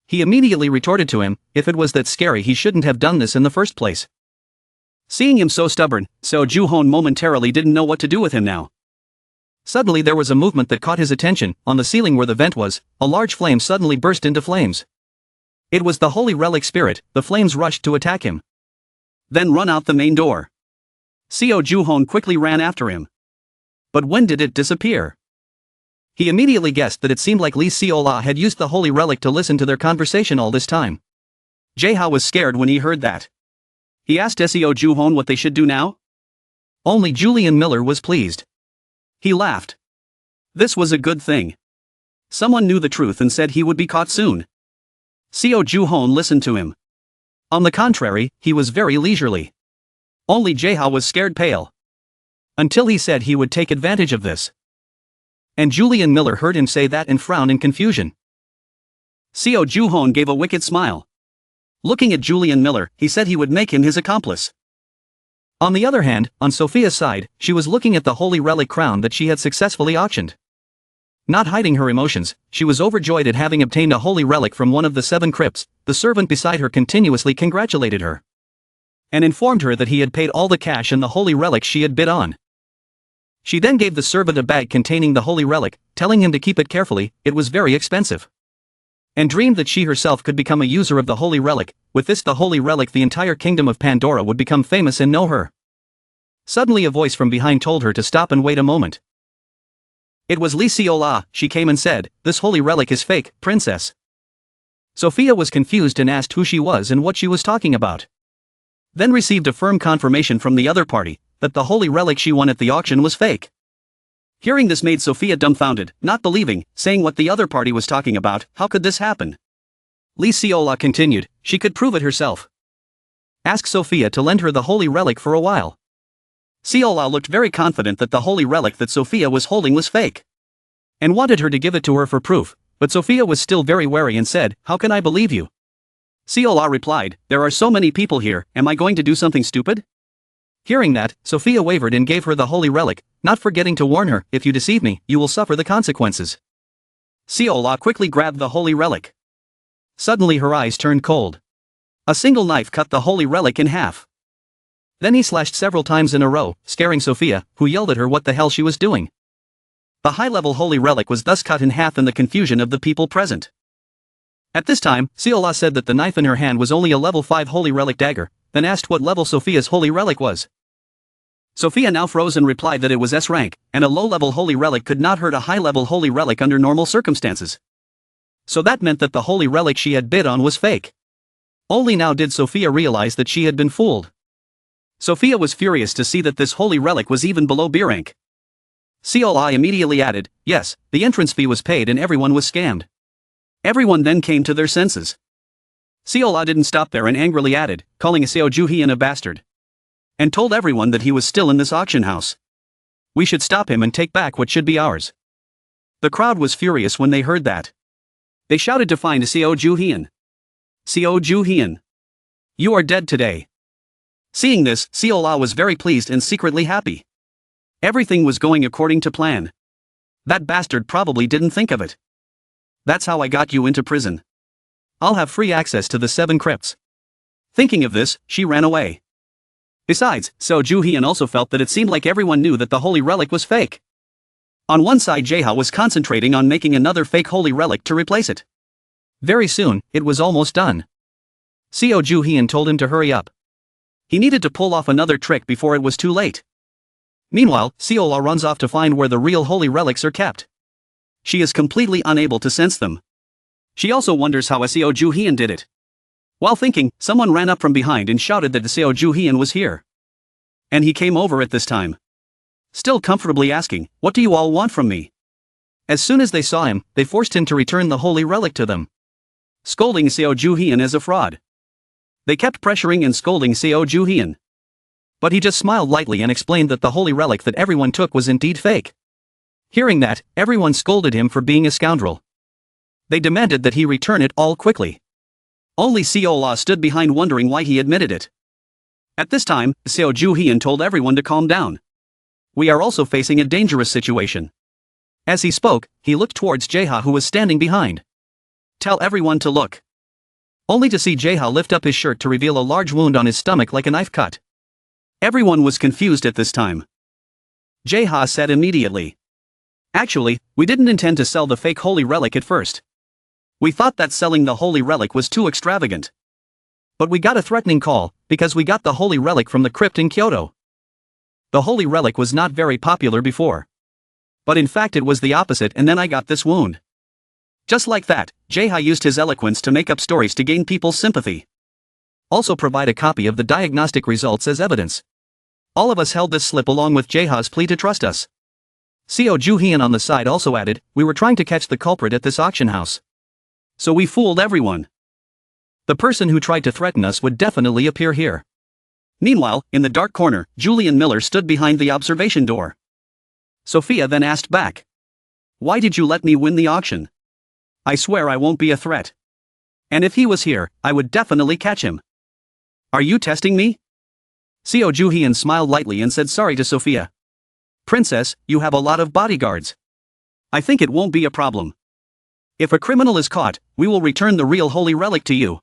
He immediately retorted to him, if it was that scary, he shouldn't have done this in the first place. Seeing him so stubborn, Seo Ju-hon momentarily didn't know what to do with him now. Suddenly there was a movement that caught his attention. On the ceiling where the vent was, a large flame suddenly burst into flames. It was the holy relic spirit. The flames rushed to attack him. Then run out the main door. Seo Ju-hon quickly ran after him. But when did it disappear? He immediately guessed that it seemed like Lee Seo-la had used the holy relic to listen to their conversation all this time. Jae-ha was scared when he heard that. He asked Seo Ju-hon what they should do now. Only Julian Miller was pleased. He laughed. This was a good thing. Someone knew the truth and said he would be caught soon. Seo Ju-hon listened to him. On the contrary, he was very leisurely. Only Jae-ha was scared pale. Until he said he would take advantage of this. And Julian Miller heard him say that and frowned in confusion. Seo Ju-hon gave a wicked smile. Looking at Julian Miller, he said he would make him his accomplice. On the other hand, on Sophia's side, she was looking at the holy relic crown that she had successfully auctioned. Not hiding her emotions, she was overjoyed at having obtained a holy relic from one of the 7 crypts. The servant beside her continuously congratulated her. And informed her that he had paid all the cash and the holy relic she had bid on. She then gave the servant a bag containing the holy relic, telling him to keep it carefully, it was very expensive. And dreamed that she herself could become a user of the holy relic. With this the holy relic, the entire kingdom of Pandora would become famous and know her. Suddenly a voice from behind told her to stop and wait a moment. It was Lee Seo-la. She came and said, "This holy relic is fake, princess." Sophia was confused and asked who she was and what she was talking about. Then received a firm confirmation from the other party, that the holy relic she won at the auction was fake. Hearing this made Sophia dumbfounded, not believing, saying what the other party was talking about. How could this happen? Lee Seo-la continued, she could prove it herself. Ask Sophia to lend her the holy relic for a while. Seo-la looked very confident that the holy relic that Sophia was holding was fake. And wanted her to give it to her for proof, but Sophia was still very wary and said, "How can I believe you?" Seo-la replied, "There are so many people here, am I going to do something stupid?" Hearing that, Sophia wavered and gave her the holy relic, not forgetting to warn her, "If you deceive me, you will suffer the consequences." Seo-la quickly grabbed the holy relic. Suddenly her eyes turned cold. A single knife cut the holy relic in half. Then he slashed several times in a row, scaring Sophia, who yelled at her what the hell she was doing. The high-level holy relic was thus cut in half in the confusion of the people present. At this time, Seo-la said that the knife in her hand was only a level 5 holy relic dagger, then asked what level Sophia's holy relic was. Sophia now froze and replied that it was S rank, and a low-level holy relic could not hurt a high-level holy relic under normal circumstances. So that meant that the holy relic she had bid on was fake. Only now did Sophia realize that she had been fooled. Sophia was furious to see that this holy relic was even below B rank. Seo-la immediately added, "Yes, the entrance fee was paid and everyone was scammed." Everyone then came to their senses. Seola didn't stop there and angrily added, calling Seo Juhyun a bastard. And told everyone that he was still in this auction house. We should stop him and take back what should be ours. The crowd was furious when they heard that. They shouted to find Seo Juhyun. Seo Juhyun. You are dead today. Seeing this, Seola was very pleased and secretly happy. Everything was going according to plan. That bastard probably didn't think of it. That's how I got you into prison. I'll have free access to the 7 crypts. Thinking of this, she ran away. Besides, Seo Juhyun also felt that it seemed like everyone knew that the holy relic was fake. On one side, Jaeha was concentrating on making another fake holy relic to replace it. Very soon, it was almost done. Seo Juhyun told him to hurry up. He needed to pull off another trick before it was too late. Meanwhile, Seola runs off to find where the real holy relics are kept. She is completely unable to sense them. She also wonders how Seo Juhyun did it. While thinking, someone ran up from behind and shouted that Seo Juhyun was here. And he came over at this time. Still comfortably asking, "What do you all want from me?" As soon as they saw him, they forced him to return the holy relic to them. Scolding Seo Juhyun as a fraud. They kept pressuring and scolding Seo Juhyun. But he just smiled lightly and explained that the holy relic that everyone took was indeed fake. Hearing that, everyone scolded him for being a scoundrel. They demanded that he return it all quickly. Only Seola stood behind wondering why he admitted it. At this time, Seo Juhyun told everyone to calm down. We are also facing a dangerous situation. As he spoke, he looked towards Jaeha who was standing behind. Tell everyone to look. Only to see Jaeha lift up his shirt to reveal a large wound on his stomach like a knife cut. Everyone was confused at this time. Jaeha said immediately. Actually, we didn't intend to sell the fake holy relic at first. We thought that selling the holy relic was too extravagant. But we got a threatening call, because we got the holy relic from the crypt in Kyoto. The holy relic was not very popular before. But in fact it was the opposite, and then I got this wound. Just like that, Jaeha used his eloquence to make up stories to gain people's sympathy. Also provide a copy of the diagnostic results as evidence. All of us held this slip along with Jaeha's plea to trust us. Seo Juhyun on the side also added, we were trying to catch the culprit at this auction house. So we fooled everyone. The person who tried to threaten us would definitely appear here. Meanwhile, in the dark corner, Julian Miller stood behind the observation door. Sophia then asked back. Why did you let me win the auction? I swear I won't be a threat. And if he was here, I would definitely catch him. Are you testing me? Seo Juhyun smiled lightly and said sorry to Sophia. Princess, you have a lot of bodyguards. I think it won't be a problem. If a criminal is caught, we will return the real holy relic to you.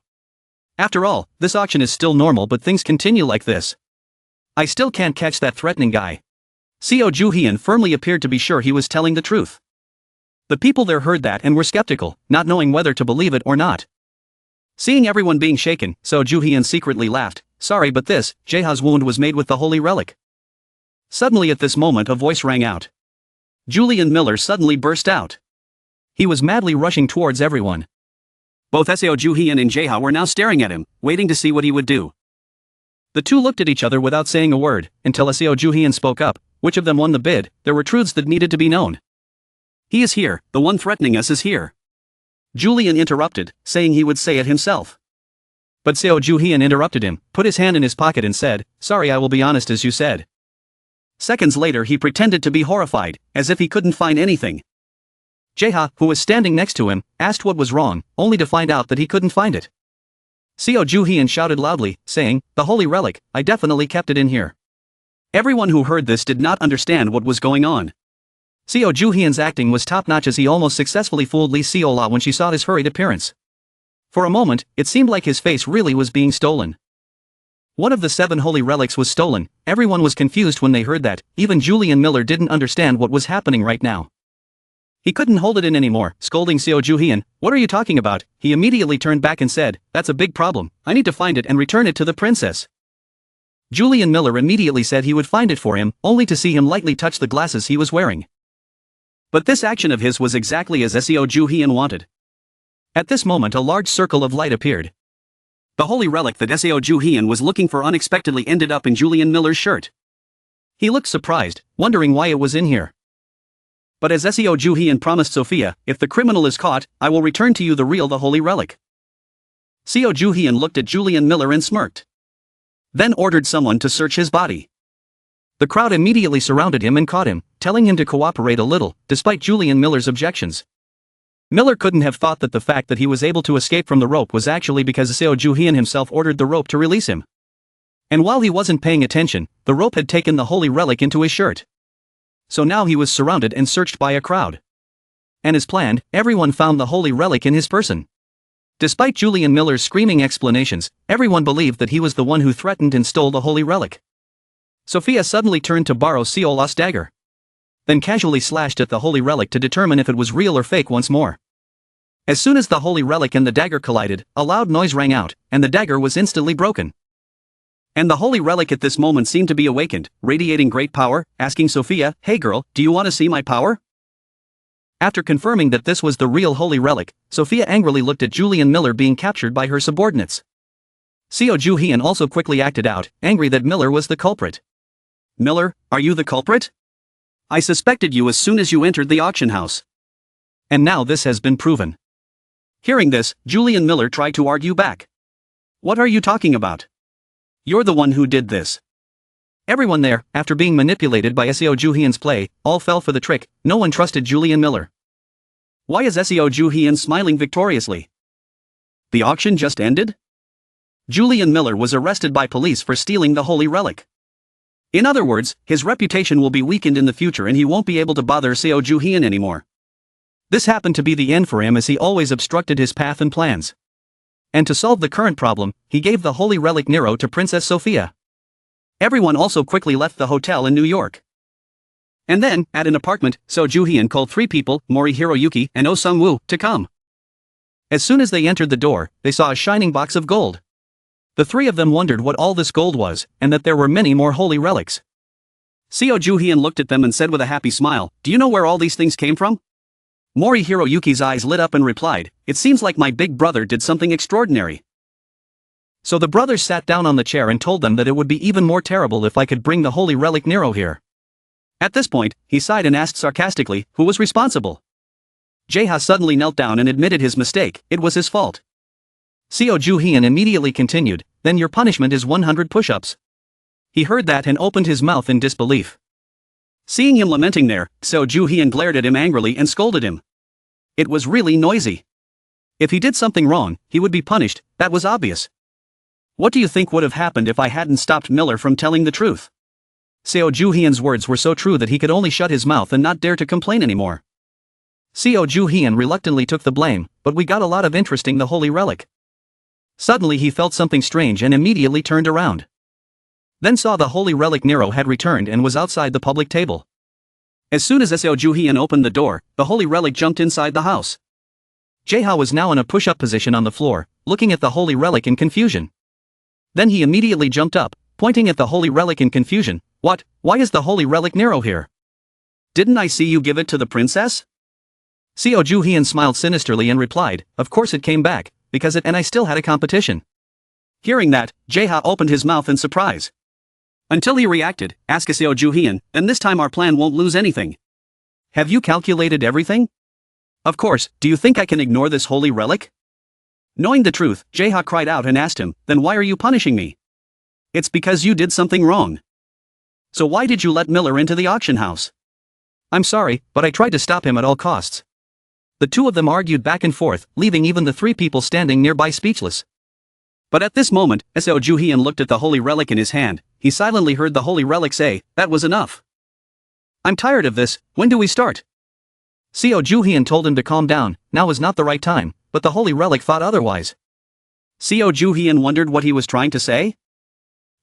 After all, this auction is still normal, but things continue like this. I still can't catch that threatening guy. Seo Juhyun firmly appeared to be sure he was telling the truth. The people there heard that and were skeptical, not knowing whether to believe it or not. Seeing everyone being shaken, Seo Juhyun secretly laughed. Sorry, but this, Jaeha's wound was made with the holy relic. Suddenly at this moment a voice rang out. Julian Miller suddenly burst out. He was madly rushing towards everyone. Both Seo Juhyun and Jaeha were now staring at him, waiting to see what he would do. The two looked at each other without saying a word, until Seo Juhyun spoke up. Which of them won the bid? There were truths that needed to be known. He is here, the one threatening us is here. Julian interrupted, saying he would say it himself. But Seo Juhyun interrupted him, put his hand in his pocket and said, sorry, I will be honest as you said. Seconds later he pretended to be horrified, as if he couldn't find anything. Jaeha, who was standing next to him, asked what was wrong, only to find out that he couldn't find it. Seo Juhyun shouted loudly, saying, the holy relic, I definitely kept it in here. Everyone who heard this did not understand what was going on. Seo Juhyun's acting was top-notch as he almost successfully fooled Lee Seola when she saw his hurried appearance. For a moment, it seemed like his face really was being stolen. One of the 7 holy relics was stolen. Everyone was confused when they heard that. Even Julian Miller didn't understand what was happening right now. He couldn't hold it in anymore, scolding Seo Juhyun. What are you talking about? He immediately turned back and said, that's a big problem. I need to find it and return it to the princess. Julian Miller immediately said he would find it for him, only to see him lightly touch the glasses he was wearing. But this action of his was exactly as Seo Juhyun wanted. At this moment a large circle of light appeared. The holy relic that Seo Juhyun was looking for unexpectedly ended up in Julian Miller's shirt. He looked surprised, wondering why it was in here. But as Seo Juhian promised Sophia, if the criminal is caught, I will return to you the holy relic. Seo Juhian looked at Julian Miller and smirked. Then ordered someone to search his body. The crowd immediately surrounded him and caught him, telling him to cooperate a little, despite Julian Miller's objections. Miller couldn't have thought that the fact that he was able to escape from the rope was actually because Seo Juhian himself ordered the rope to release him. And while he wasn't paying attention, the rope had taken the holy relic into his shirt. So now he was surrounded and searched by a crowd. And as planned, everyone found the holy relic in his person. Despite Julian Miller's screaming explanations, everyone believed that he was the one who threatened and stole the holy relic. Sophia suddenly turned to borrow Seola's dagger. Then casually slashed at the holy relic to determine if it was real or fake once more. As soon as the holy relic and the dagger collided, a loud noise rang out, and the dagger was instantly broken. And the holy relic at this moment seemed to be awakened, radiating great power, asking Sophia, "Hey girl, do you want to see my power?" After confirming that this was the real holy relic, Sophia angrily looked at Julian Miller being captured by her subordinates. Seo Juhian also quickly acted out, angry that Miller was the culprit. "Miller, are you the culprit? I suspected you as soon as you entered the auction house. And now this has been proven." Hearing this, Julian Miller tried to argue back. "What are you talking about? You're the one who did this." Everyone there, after being manipulated by Seo Juhian's play, all fell for the trick. No one trusted Julian Miller. Why is Seo Juhian smiling victoriously? The auction just ended? Julian Miller was arrested by police for stealing the holy relic. In other words, his reputation will be weakened in the future and he won't be able to bother Seo Juhian anymore. This happened to be the end for him as he always obstructed his path and plans. And to solve the current problem, he gave the holy relic Nero to Princess Sophia. Everyone also quickly left the hotel in New York. And then, at an apartment, Seo Juhian called 3 people, Mori Hiroyuki and Oh Sung-woo, to come. As soon as they entered the door, they saw a shining box of gold. The 3 of them wondered what all this gold was, and that there were many more holy relics. Seo Juhian looked at them and said with a happy smile, "Do you know where all these things came from?" Mori Hiroyuki's eyes lit up and replied, "It seems like my big brother did something extraordinary." So the brothers sat down on the chair and told them that it would be even more terrible if I could bring the holy relic Nero here. At this point, he sighed and asked sarcastically, who was responsible? Jaeha suddenly knelt down and admitted his mistake, it was his fault. Seo Juhian immediately continued, "Then your punishment is 100 push-ups." He heard that and opened his mouth in disbelief. Seeing him lamenting there, Seo Juhian glared at him angrily and scolded him. It was really noisy. If he did something wrong, he would be punished, that was obvious. What do you think would have happened if I hadn't stopped Miller from telling the truth? Seo Juhian's words were so true that he could only shut his mouth and not dare to complain anymore. Seo Juhian reluctantly took the blame, but we got a lot of interesting the holy relic. Suddenly he felt something strange and immediately turned around. Then saw the holy relic Nero had returned and was outside the public table. As soon as Seo Juhian opened the door, the holy relic jumped inside the house. Jaeha was now in a push-up position on the floor, looking at the holy relic in confusion. Then he immediately jumped up, pointing at the holy relic in confusion. "What? Why is the holy relic Nero here? Didn't I see you give it to the princess?" Seo Juhian smiled sinisterly and replied, "Of course it came back, because it and I still had a competition." Hearing that, Jaeha opened his mouth in surprise. Until he reacted, asked Seo Juhian, "And this time our plan won't lose anything. Have you calculated everything? Of course, do you think I can ignore this holy relic?" Knowing the truth, Jaeha cried out and asked him, "Then why are you punishing me?" "It's because you did something wrong." "So why did you let Miller into the auction house?" "I'm sorry, but I tried to stop him at all costs." The 2 of them argued back and forth, leaving even the 3 people standing nearby speechless. But at this moment, Seo Juhian looked at the holy relic in his hand. He silently heard the holy relic say, "That was enough. I'm tired of this, when do we start?" Seo Juhian told him to calm down, now was not the right time, but the holy relic thought otherwise. Seo Juhian wondered what he was trying to say.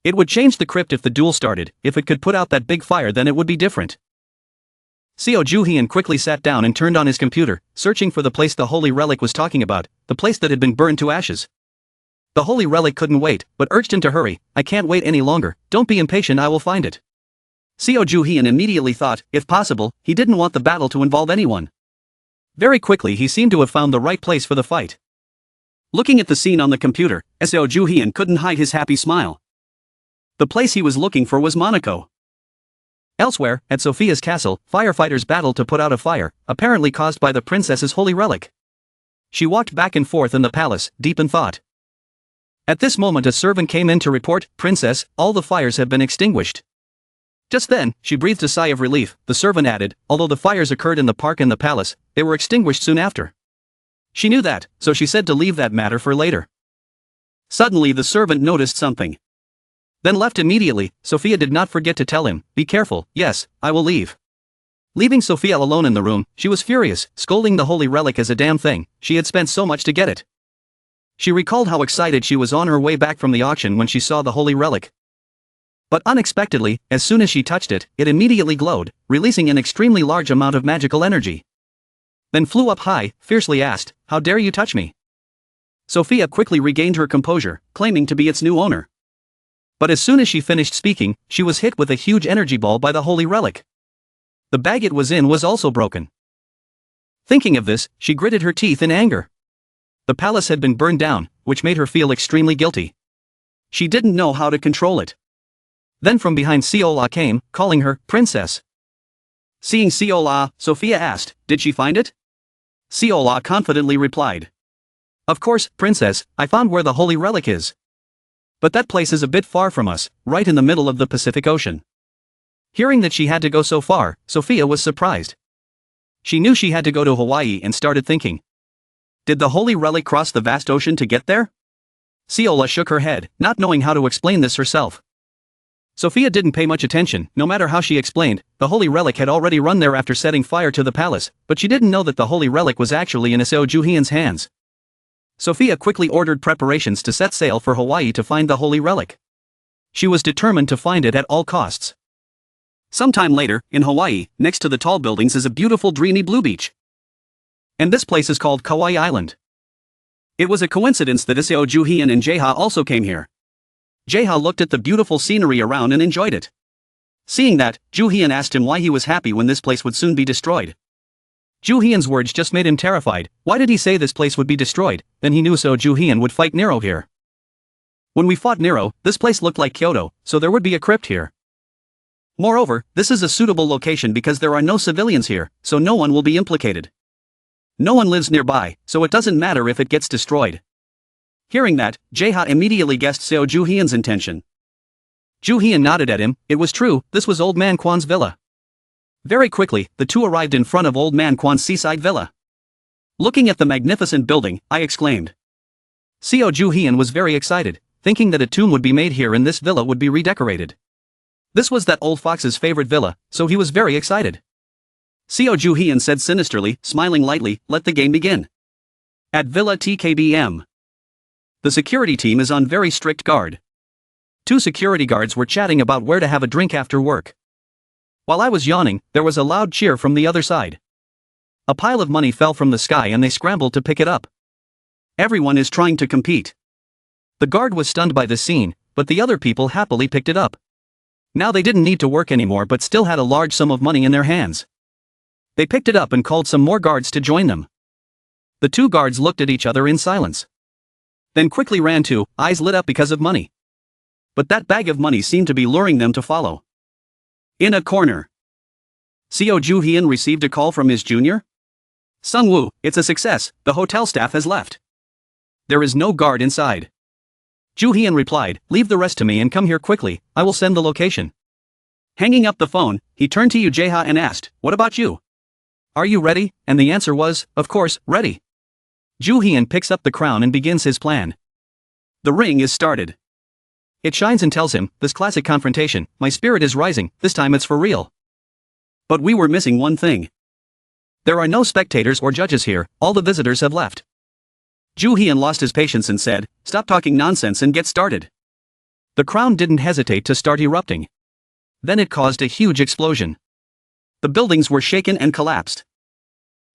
It would change the crypt if the duel started, if it could put out that big fire then it would be different. Seo Juhian quickly sat down and turned on his computer, searching for the place the holy relic was talking about, the place that had been burned to ashes. The holy relic couldn't wait, but urged him to hurry. "I can't wait any longer, don't be impatient, I will find it." Seo Juhian immediately thought, if possible, he didn't want the battle to involve anyone. Very quickly he seemed to have found the right place for the fight. Looking at the scene on the computer, Seo Juhian couldn't hide his happy smile. The place he was looking for was Monaco. Elsewhere, at Sophia's castle, firefighters battled to put out a fire, apparently caused by the princess's holy relic. She walked back and forth in the palace, deep in thought. At this moment a servant came in to report, "Princess, all the fires have been extinguished." Just then, she breathed a sigh of relief. The servant added, "Although the fires occurred in the park and the palace, they were extinguished soon after." She knew that, so she said to leave that matter for later. Suddenly the servant noticed something. Then left immediately. Sophia did not forget to tell him, "Be careful, yes, I will leave." Leaving Sophia alone in the room, she was furious, scolding the holy relic as a damn thing. She had spent so much to get it. She recalled how excited she was on her way back from the auction when she saw the holy relic. But unexpectedly, as soon as she touched it, it immediately glowed, releasing an extremely large amount of magical energy. Then flew up high, fiercely asked, "How dare you touch me?" Sophia quickly regained her composure, claiming to be its new owner. But as soon as she finished speaking, she was hit with a huge energy ball by the holy relic. The bag it was in was also broken. Thinking of this, she gritted her teeth in anger. The palace had been burned down, which made her feel extremely guilty. She didn't know how to control it. Then from behind Siola came, calling her, "Princess." Seeing Siola, Sophia asked, "Did she find it?" Siola confidently replied, "Of course, Princess, I found where the holy relic is. But that place is a bit far from us, right in the middle of the Pacific Ocean." Hearing that she had to go so far, Sophia was surprised. She knew she had to go to Hawaii and started thinking. Did the holy relic cross the vast ocean to get there? Siola shook her head, not knowing how to explain this herself. Sophia didn't pay much attention. No matter how she explained, the holy relic had already run there after setting fire to the palace, but she didn't know that the holy relic was actually in Seo Juhian's hands. Sophia quickly ordered preparations to set sail for Hawaii to find the holy relic. She was determined to find it at all costs. Sometime later, in Hawaii, next to the tall buildings is a beautiful dreamy blue beach. And this place is called Kauai Island. It was a coincidence that Seo Juhian and Jeha also came here. Jeha looked at the beautiful scenery around and enjoyed it. Seeing that, Juhian asked him why he was happy when this place would soon be destroyed. Juhian's words just made him terrified. Why did he say this place would be destroyed? Then he knew Seo Juhian would fight Nero here. When we fought Nero, this place looked like Kyoto, so there would be a crypt here. Moreover, this is a suitable location because there are no civilians here, so no one will be implicated. No one lives nearby, so it doesn't matter if it gets destroyed. Hearing that, Jeha immediately guessed Seo Juhian's intention. Juhian nodded at him. It was true, this was Old Man Kwan's villa. Very quickly, the two arrived in front of Old Man Kwan's seaside villa. Looking at the magnificent building, I exclaimed. Seo Juhian was very excited, thinking that a tomb would be made here and this villa would be redecorated. This was that old fox's favorite villa, so he was very excited. Seo Juhian said sinisterly, smiling lightly, "Let the game begin." At Villa TKBM. The security team is on very strict guard. Two security guards were chatting about where to have a drink after work. While I was yawning, there was a loud cheer from the other side. A pile of money fell from the sky and they scrambled to pick it up. Everyone is trying to compete. The guard was stunned by the scene, but the other people happily picked it up. Now they didn't need to work anymore but still had a large sum of money in their hands. They picked it up and called some more guards to join them. The two guards looked at each other in silence. Then quickly ran too, eyes lit up because of money. But that bag of money seemed to be luring them to follow. In a corner. Seo Juhian received a call from his junior. "Sungwoo, it's a success, the hotel staff has left. There is no guard inside." Juhian replied, "Leave the rest to me and come here quickly, I will send the location." Hanging up the phone, he turned to Yu Jeha and asked, "What about you? Are you ready?" And the answer was, "Of course, ready." Juhian picks up the crown and begins his plan. The ring is started. It shines and tells him, "This classic confrontation, my spirit is rising, this time it's for real." But we were missing one thing. There are no spectators or judges here, all the visitors have left. Juhian lost his patience and said, "Stop talking nonsense and get started." The crown didn't hesitate to start erupting. Then it caused a huge explosion. The buildings were shaken and collapsed.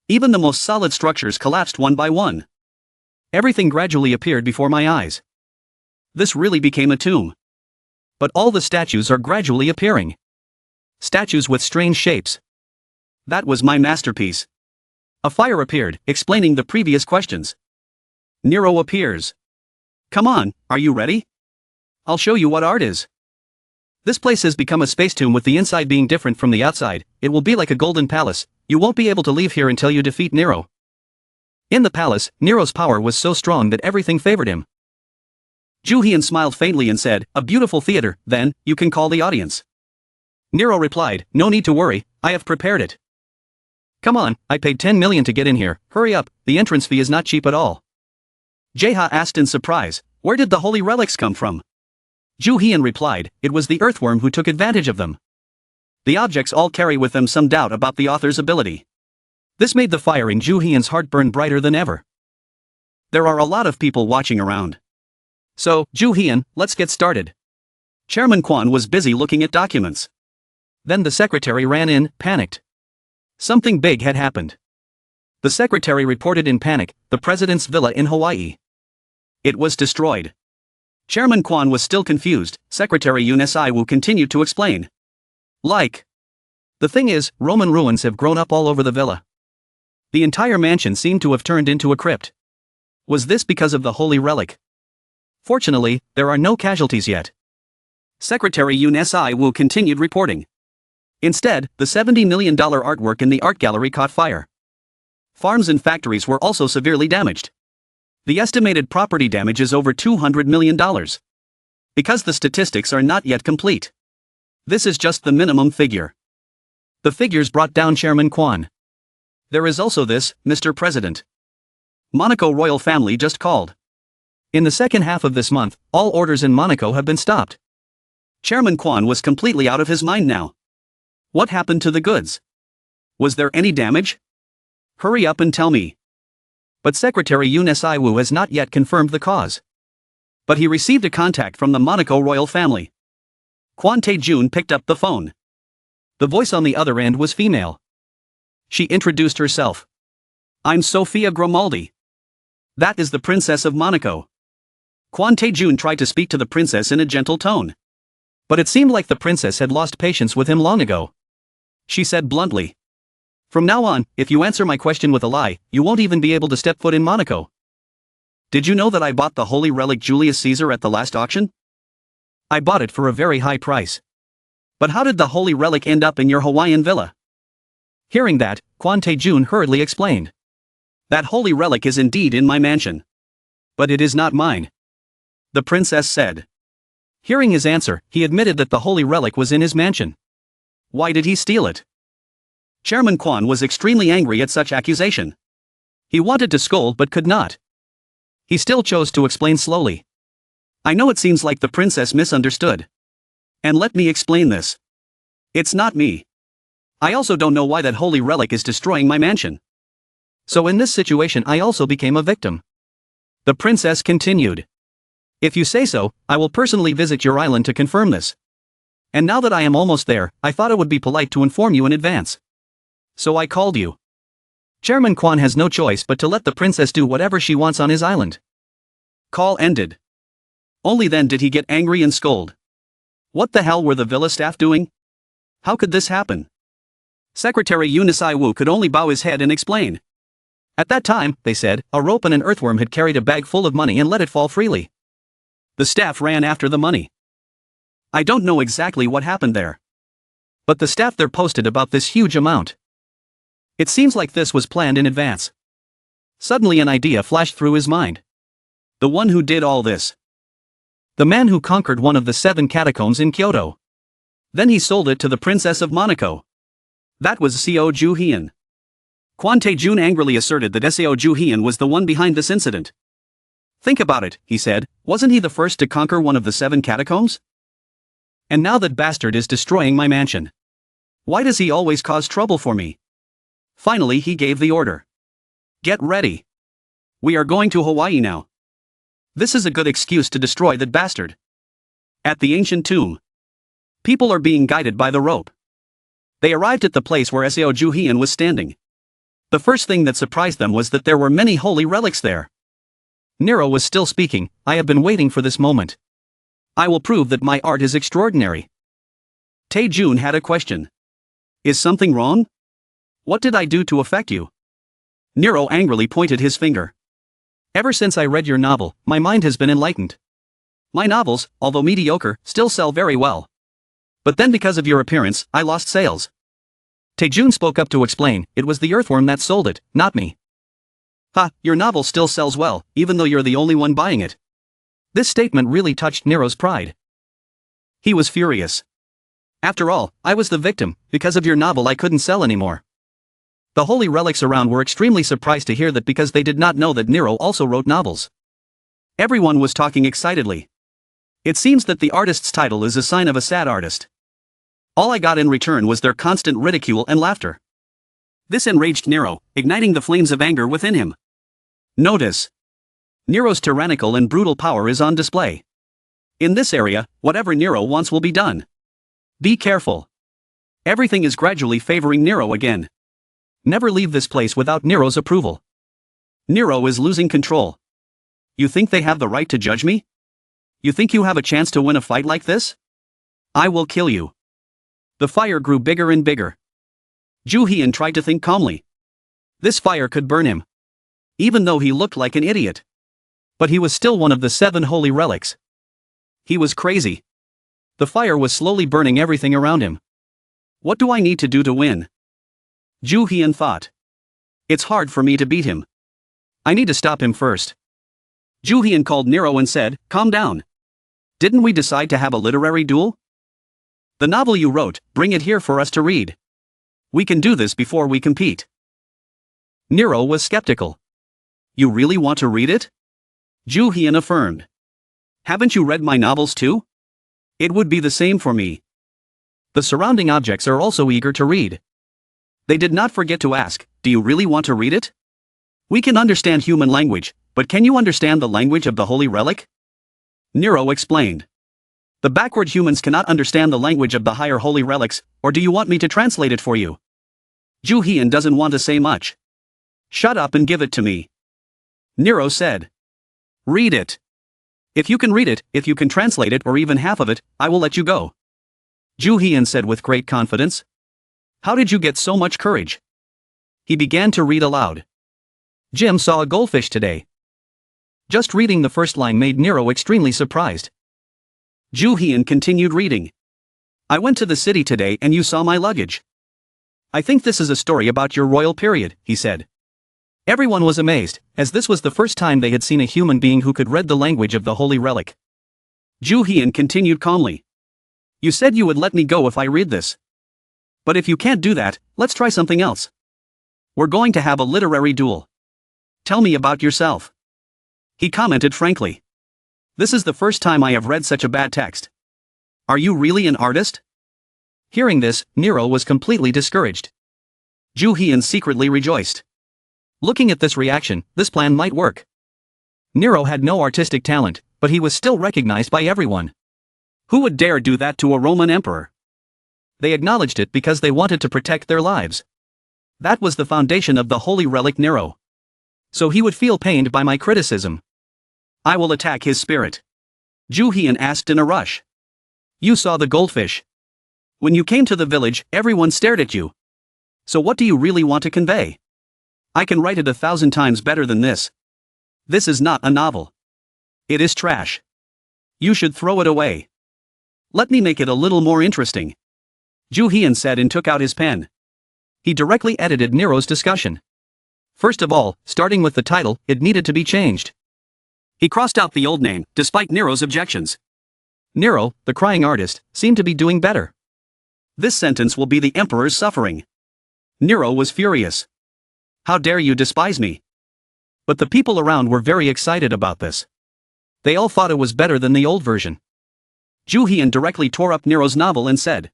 Even the most solid structures collapsed one by one. Everything gradually appeared before my eyes. This really became a tomb. But all the statues are gradually appearing. Statues with strange shapes. That was my masterpiece. A fire appeared, explaining the previous questions. Nero appears. "Come on, are you ready? I'll show you what art is." This place has become a space tomb with the inside being different from the outside. It will be like a golden palace. You won't be able to leave here until you defeat Nero. In the palace, Nero's power was so strong that everything favored him. Ju Hian smiled faintly and said, "A beautiful theater, then, you can call the audience." Nero replied, "No need to worry, I have prepared it. Come on, I paid 10 million to get in here, hurry up, the entrance fee is not cheap at all." Jaeha asked in surprise, "Where did the holy relics come from?" Ju Hian replied, "It was the earthworm who took advantage of them. The objects all carry with them some doubt about the author's ability." This made the fire in Ju Hian's heart burn brighter than ever. There are a lot of people watching around. So, Ju Hian, let's get started. Chairman Quan was busy looking at documents. Then the secretary ran in, panicked. Something big had happened. The secretary reported in panic, the president's villa in Hawaii. It was destroyed. Chairman Quan was still confused. Secretary Yoon Siwoo continued to explain. The thing is, Roman ruins have grown up all over the villa. The entire mansion seemed to have turned into a crypt. Was this because of the holy relic? Fortunately, there are no casualties yet. Secretary Yoon Siwoo continued reporting. Instead, the $70 million artwork in the art gallery caught fire. Farms and factories were also severely damaged. The estimated property damage is over $200 million. Because the statistics are not yet complete. This is just the minimum figure. The figures brought down Chairman Quan. There is also this, Mr. President. Monaco royal family just called. In the second half of this month, all orders in Monaco have been stopped. Chairman Quan was completely out of his mind now. What happened to the goods? Was there any damage? Hurry up and tell me. But Secretary Yoon Siwoo has not yet confirmed the cause. But he received a contact from the Monaco royal family. Kwon Tae-jun picked up the phone. The voice on the other end was female. She introduced herself. "I'm Sophia Grimaldi. That is the Princess of Monaco." Kwon Tae-jun tried to speak to the princess in a gentle tone. But it seemed like the princess had lost patience with him long ago. She said bluntly, "From now on, if you answer my question with a lie, you won't even be able to step foot in Monaco. Did you know that I bought the holy relic Julius Caesar at the last auction? I bought it for a very high price. But how did the holy relic end up in your Hawaiian villa?" Hearing that, Kwon Tae-jun hurriedly explained. "That holy relic is indeed in my mansion. But it is not mine," the princess said. Hearing his answer, he admitted that the holy relic was in his mansion. Why did he steal it? Chairman Quan was extremely angry at such accusation. He wanted to scold but could not. He still chose to explain slowly. "I know it seems like the princess misunderstood. And let me explain this. It's not me. I also don't know why that holy relic is destroying my mansion. So in this situation I also became a victim." The princess continued. "If you say so, I will personally visit your island to confirm this. And now that I am almost there, I thought it would be polite to inform you in advance. So I called you." Chairman Quan has no choice but to let the princess do whatever she wants on his island. Call ended. Only then did he get angry and scold. What the hell were the villa staff doing? How could this happen? Secretary Yoon Siwoo could only bow his head and explain. At that time, they said, a rope and an earthworm had carried a bag full of money and let it fall freely. The staff ran after the money. I don't know exactly what happened there. But the staff there posted about this huge amount. It seems like this was planned in advance. Suddenly an idea flashed through his mind. The one who did all this. The man who conquered one of the 7 catacombs in Kyoto. Then he sold it to the Princess of Monaco. That was Seo Ju Hian. Kwon Tae-jun angrily asserted that Seo Ju Hian was the one behind this incident. Think about it, he said, wasn't he the first to conquer one of the 7 catacombs? And now that bastard is destroying my mansion. Why does he always cause trouble for me? Finally he gave the order. Get ready. We are going to Hawaii now. This is a good excuse to destroy that bastard. At the ancient tomb. People are being guided by the rope. They arrived at the place where Seo Ju Hian was standing. The first thing that surprised them was that there were many holy relics there. Nero was still speaking. I have been waiting for this moment. I will prove that my art is extraordinary. Tae-jun had a question. Is something wrong? What did I do to affect you? Nero angrily pointed his finger. Ever since I read your novel, my mind has been enlightened. My novels, although mediocre, still sell very well. But then because of your appearance, I lost sales. Taejun spoke up to explain, it was the earthworm that sold it, not me. Ha, your novel still sells well, even though you're the only one buying it. This statement really touched Nero's pride. He was furious. After all, I was the victim, because of your novel I couldn't sell anymore. The holy relics around were extremely surprised to hear that because they did not know that Nero also wrote novels. Everyone was talking excitedly. It seems that the artist's title is a sign of a sad artist. All I got in return was their constant ridicule and laughter. This enraged Nero, igniting the flames of anger within him. Notice. Nero's tyrannical and brutal power is on display. In this area, whatever Nero wants will be done. Be careful. Everything is gradually favoring Nero again. Never leave this place without Nero's approval. Nero is losing control. You think they have the right to judge me? You think you have a chance to win a fight like this? I will kill you. The fire grew bigger and bigger. Ju Hyun tried to think calmly. This fire could burn him. Even though he looked like an idiot. But he was still one of the 7 holy relics. He was crazy. The fire was slowly burning everything around him. What do I need to do to win? Ju Hyun thought. It's hard for me to beat him. I need to stop him first. Ju Hyun called Nero and said, calm down. Didn't we decide to have a literary duel? The novel you wrote, bring it here for us to read. We can do this before we compete. Nero was skeptical. You really want to read it? Ju Hyun affirmed. Haven't you read my novels too? It would be the same for me. The surrounding objects are also eager to read. They did not forget to ask, do you really want to read it? We can understand human language, but can you understand the language of the holy relic? Nero explained. The backward humans cannot understand the language of the higher holy relics, or do you want me to translate it for you? Ju Hyun doesn't want to say much. Shut up and give it to me. Nero said. Read it. If you can read it, if you can translate it or even half of it, I will let you go. Ju Hyun said with great confidence. How did you get so much courage? He began to read aloud. Jim saw a goldfish today. Just reading the first line made Nero extremely surprised. Ju Hyun continued reading. I went to the city today and you saw my luggage. I think this is a story about your royal period, he said. Everyone was amazed, as this was the first time they had seen a human being who could read the language of the holy relic. Ju Hyun continued calmly. You said you would let me go if I read this. But if you can't do that, let's try something else. We're going to have a literary duel. Tell me about yourself. He commented frankly. This is the first time I have read such a bad text. Are you really an artist? Hearing this, Nero was completely discouraged. Ju Hyun secretly rejoiced. Looking at this reaction, this plan might work. Nero had no artistic talent, but he was still recognized by everyone. Who would dare do that to a Roman emperor? They acknowledged it because they wanted to protect their lives. That was the foundation of the holy relic Nero. So he would feel pained by my criticism. I will attack his spirit. Ju Hyun asked in a rush. You saw the goldfish. When you came to the village, everyone stared at you. So what do you really want to convey? I can write it 1,000 times better than this. This is not a novel. It is trash. You should throw it away. Let me make it a little more interesting. Ju Hyun said and took out his pen. He directly edited Nero's discussion. First of all, starting with the title, it needed to be changed. He crossed out the old name, despite Nero's objections. Nero, the crying artist, seemed to be doing better. This sentence will be the emperor's suffering. Nero was furious. How dare you despise me? But the people around were very excited about this. They all thought it was better than the old version. Ju Hyun directly tore up Nero's novel and said,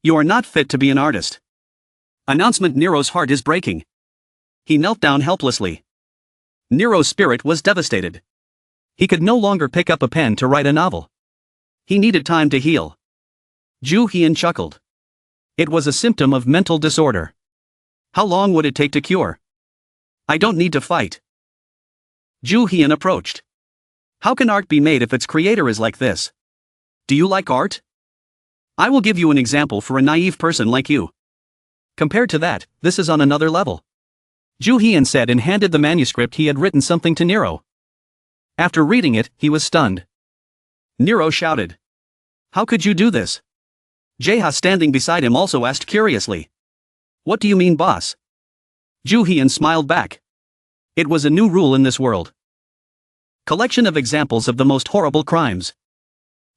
You are not fit to be an artist. Announcement. Nero's heart is breaking. He knelt down helplessly. Nero's spirit was devastated. He could no longer pick up a pen to write a novel. He needed time to heal. Ju Hyun chuckled. It was a symptom of mental disorder. How long would it take to cure? I don't need to fight. Ju Hyun approached. How can art be made if its creator is like this? Do you like art? I will give you an example for a naive person like you. Compared to that, this is on another level. Ju Hyun said and handed the manuscript he had written something to Nero. After reading it, he was stunned. Nero shouted. How could you do this? Jaeha standing beside him also asked curiously. What do you mean, boss? Ju Hyun smiled back. It was a new rule in this world. Collection of examples of the most horrible crimes.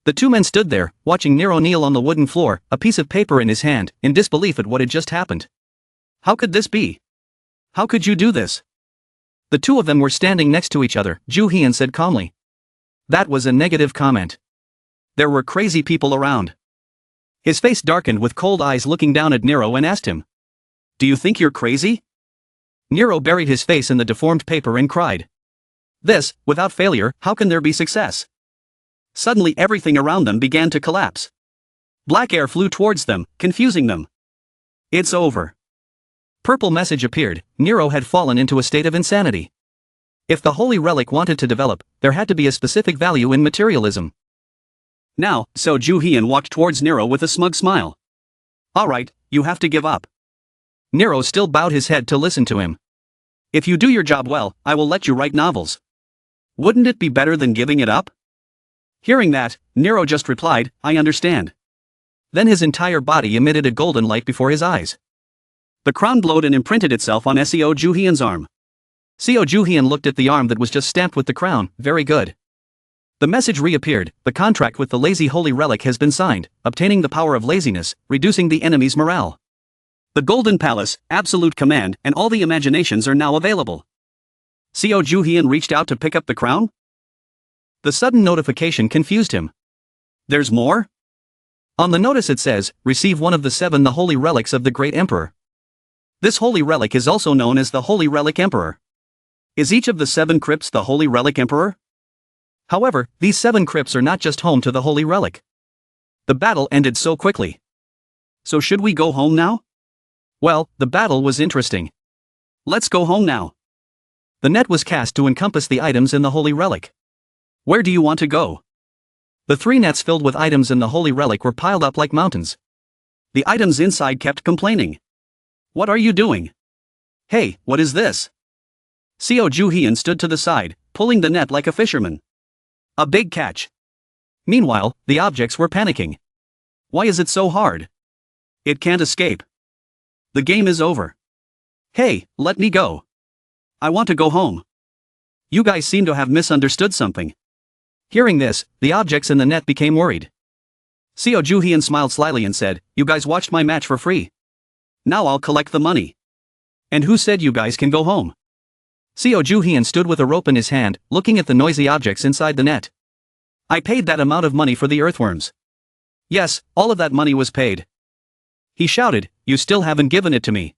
The two men stood there, watching Nero kneel on the wooden floor, a piece of paper in his hand, in disbelief at what had just happened. How could this be? How could you do this? The two of them were standing next to each other, Ju Hyun said calmly. That was a negative comment. There were crazy people around. His face darkened with cold eyes looking down at Nero and asked him. Do you think you're crazy? Nero buried his face in the deformed paper and cried. This, without failure, how can there be success? Suddenly everything around them began to collapse. Black air flew towards them, confusing them. It's over. Purple message appeared, Nero had fallen into a state of insanity. If the holy relic wanted to develop, there had to be a specific value in materialism. Now, so Ju Hyun walked towards Nero with a smug smile. Alright, you have to give up. Nero still bowed his head to listen to him. If you do your job well, I will let you write novels. Wouldn't it be better than giving it up? Hearing that, Nero just replied, I understand. Then his entire body emitted a golden light before his eyes. The crown glowed and imprinted itself on Seo Ju Hyun's arm. Seo Ju Hyun looked at the arm that was just stamped with the crown, very good. The message reappeared, the contract with the lazy holy relic has been signed, obtaining the power of laziness, reducing the enemy's morale. The Golden Palace, absolute command, and all the imaginations are now available. Seo Ju Hyun reached out to pick up the crown? The sudden notification confused him. There's more? On the notice it says, receive one of the 7 the holy relics of the great emperor. This holy relic is also known as the Holy Relic Emperor. Is each of the 7 crypts the Holy Relic Emperor? However, these 7 crypts are not just home to the holy relic. The battle ended so quickly. So should we go home now? Well, the battle was interesting. Let's go home now. The net was cast to encompass the items in the holy relic. Where do you want to go? The 3 nets filled with items in the holy relic were piled up like mountains. The items inside kept complaining. What are you doing? Hey, what is this? Seo Ju Hyun stood to the side, pulling the net like a fisherman. A big catch. Meanwhile, the objects were panicking. Why is it so hard? It can't escape. The game is over. Hey, let me go. I want to go home. You guys seem to have misunderstood something. Hearing this, the objects in the net became worried. Seo Ju Hyun smiled slyly and said, you guys watched my match for free. Now I'll collect the money. And who said you guys can go home? Seo Ju Hyun stood with a rope in his hand, looking at the noisy objects inside the net. I paid that amount of money for the earthworms. Yes, all of that money was paid. He shouted, you still haven't given it to me.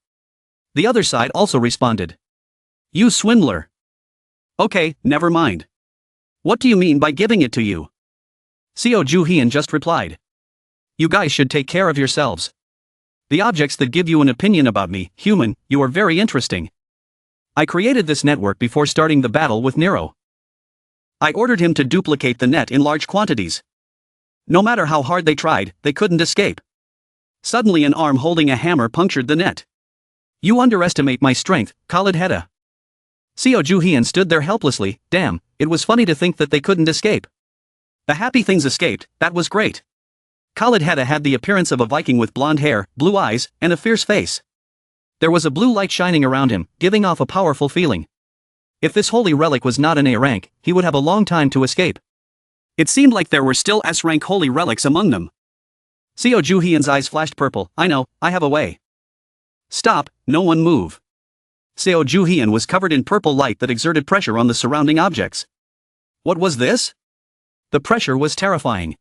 The other side also responded. You swindler. Okay, never mind. What do you mean by giving it to you? Seo Ju Hyun just replied. You guys should take care of yourselves. The objects that give you an opinion about me, human, you are very interesting. I created this network before starting the battle with Nero. I ordered him to duplicate the net in large quantities. No matter how hard they tried, they couldn't escape. Suddenly an arm holding a hammer punctured the net. You underestimate my strength, Khalid Hedda. Seo Ju Hyun stood there helplessly, damn, it was funny to think that they couldn't escape. The happy things escaped, that was great. Khalid Hedda had the appearance of a Viking with blonde hair, blue eyes, and a fierce face. There was a blue light shining around him, giving off a powerful feeling. If this holy relic was not an A rank, he would have a long time to escape. It seemed like there were still S rank holy relics among them. Seo Ju Hyun's eyes flashed purple. I know, I have a way. Stop, no one move. Seo Ju Hyun was covered in purple light that exerted pressure on the surrounding objects. What was this? The pressure was terrifying.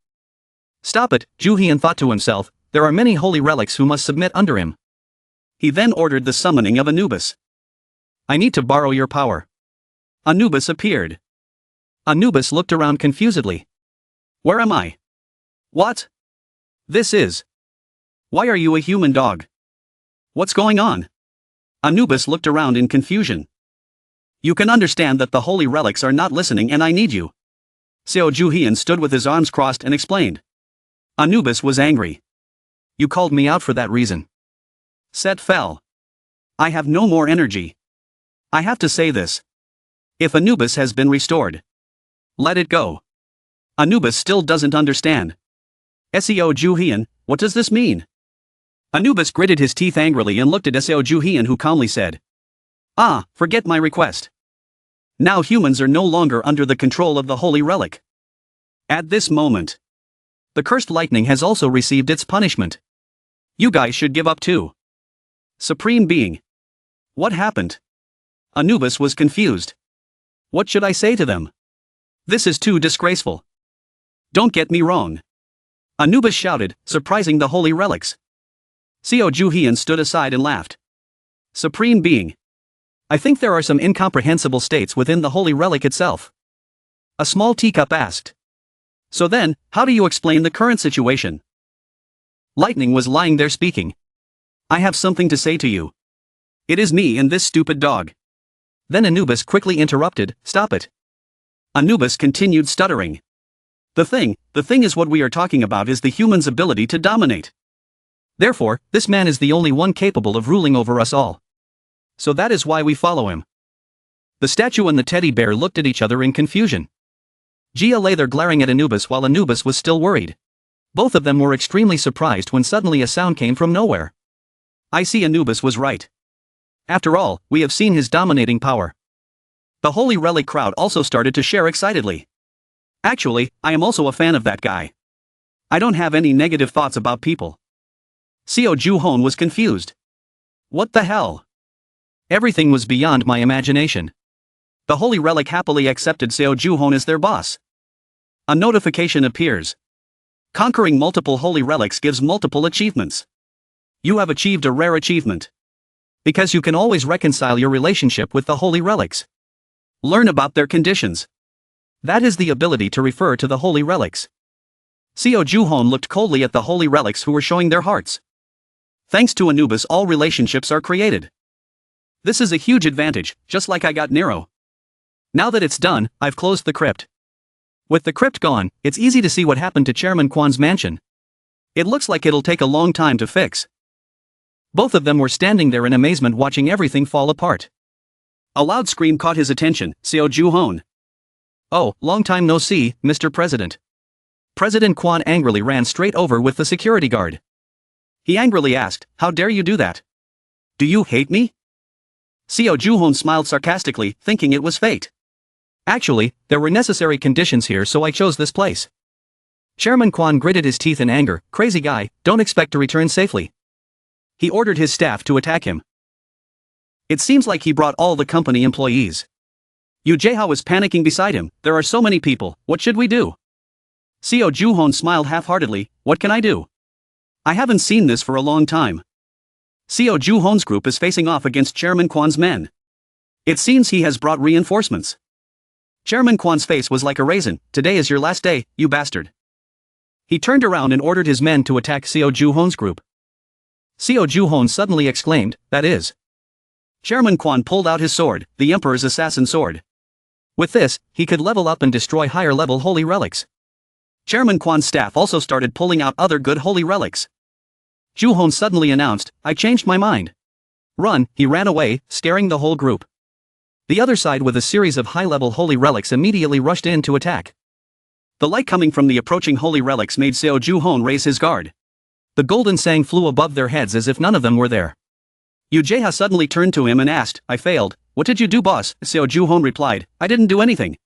Stop it, Ju Hyun thought to himself, there are many holy relics who must submit under him. He then ordered the summoning of Anubis. I need to borrow your power. Anubis appeared. Anubis looked around confusedly. Where am I? What? This is. Why are you a human dog? What's going on? Anubis looked around in confusion. You can understand that the holy relics are not listening and I need you. Seo Ju Hyun stood with his arms crossed and explained. Anubis was angry. You called me out for that reason. Set fell. I have no more energy. I have to say this. If Anubis has been restored, let it go. Anubis still doesn't understand. Seo Ju Hyun, What does this mean? Anubis gritted his teeth angrily and looked at Seo Juhian, who calmly said, "Ah, forget my request. Now humans are no longer under the control of the holy relic. At this moment, the cursed lightning has also received its punishment. You guys should give up too." Supreme Being. What happened? Anubis was confused. What should I say to them? This is too disgraceful. Don't get me wrong. Anubis shouted, surprising the holy relics. Seo Juhian stood aside and laughed. Supreme Being. I think there are some incomprehensible states within the holy relic itself. A small teacup asked. So then, how do you explain the current situation? Lightning was lying there speaking. I have something to say to you. It is me and this stupid dog. Then Anubis quickly interrupted, stop it. Anubis continued stuttering. The thing is what we are talking about is the human's ability to dominate. Therefore, this man is the only one capable of ruling over us all. So that is why we follow him. The statue and the teddy bear looked at each other in confusion. Gia lay there glaring at Anubis while Anubis was still worried. Both of them were extremely surprised when suddenly a sound came from nowhere. I see, Anubis was right. After all, we have seen his dominating power. The Holy Relic crowd also started to share excitedly. Actually, I am also a fan of that guy. I don't have any negative thoughts about people. Seo Juhon was confused. What the hell? Everything was beyond my imagination. The Holy Relic happily accepted Seo Juhon as their boss. A notification appears. Conquering multiple Holy Relics gives multiple achievements. You have achieved a rare achievement. Because you can always reconcile your relationship with the Holy Relics. Learn about their conditions. That is the ability to refer to the Holy Relics. Seo Juhon looked coldly at the Holy Relics who were showing their hearts. Thanks to Anubis, all relationships are created. This is a huge advantage, just like I got Nero. Now that it's done, I've closed the crypt. With the crypt gone, it's easy to see what happened to Chairman Kwan's mansion. It looks like it'll take a long time to fix. Both of them were standing there in amazement watching everything fall apart. A loud scream caught his attention, Seo Juhon. Oh, long time no see, Mr. President. President Kwan angrily ran straight over with the security guard. He angrily asked, how dare you do that? Do you hate me? Seo Juhon smiled sarcastically, thinking it was fate. Actually, there were necessary conditions here, so I chose this place. Chairman Kwan gritted his teeth in anger, crazy guy, don't expect to return safely. He ordered his staff to attack him. It seems like he brought all the company employees. Yu Jaehao was panicking beside him, there are so many people, what should we do? Seo Juhon smiled half-heartedly, what can I do? I haven't seen this for a long time. Seo Juhon's group is facing off against Chairman Kwan's men. It seems he has brought reinforcements. Chairman Kwan's face was like a raisin, today is your last day, you bastard. He turned around and ordered his men to attack Seo Juhon's group. Seo Juhon suddenly exclaimed, that is. Chairman Kwan pulled out his sword, the Emperor's assassin sword. With this, he could level up and destroy higher-level holy relics. Chairman Kwan's staff also started pulling out other good holy relics. Juhon suddenly announced, I changed my mind. Run, he ran away, scaring the whole group. The other side with a series of high-level holy relics immediately rushed in to attack. The light coming from the approaching holy relics made Seo Juhon raise his guard. The golden sang flew above their heads as if none of them were there. Yu Jaehao suddenly turned to him and asked, I failed, what did you do, boss? Seo Juhon replied, I didn't do anything.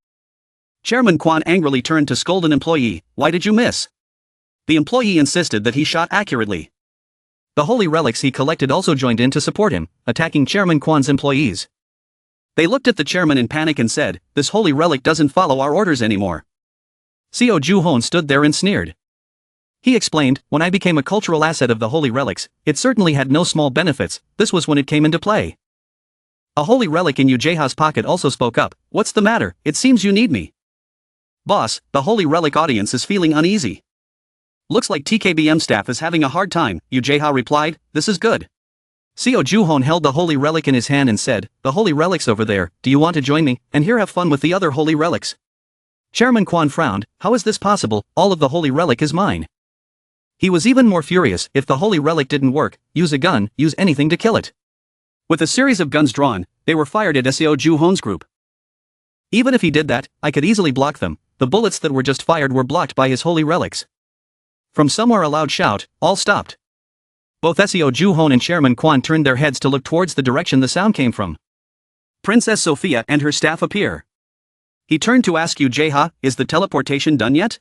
Chairman Kwan angrily turned to scold an employee, why did you miss? The employee insisted that he shot accurately. The holy relics he collected also joined in to support him, attacking Chairman Kwan's employees. They looked at the chairman in panic and said, this holy relic doesn't follow our orders anymore. Seo Juhon stood there and sneered. He explained, when I became a cultural asset of the holy relics, it certainly had no small benefits, this was when it came into play. A holy relic in Yu Jaehao's pocket also spoke up, what's the matter, it seems you need me. Boss, the holy relic audience is feeling uneasy. Looks like TKBM staff is having a hard time, Yu Jaehao replied, this is good. Seo Juhon held the holy relic in his hand and said, the holy relic's over there, do you want to join me, and here have fun with the other holy relics? Chairman Kwan frowned, how is this possible, all of the holy relic is mine. He was even more furious, if the holy relic didn't work, use a gun, use anything to kill it. With a series of guns drawn, they were fired at Seo Juhon's group. Even if he did that, I could easily block them, the bullets that were just fired were blocked by his holy relics. From somewhere a loud shout, all stopped. Both Seo Ju-hon and Chairman Kwon turned their heads to look towards the direction the sound came from. Princess Sophia and her staff appear. He turned to ask Yu Jae-ha, is the teleportation done yet?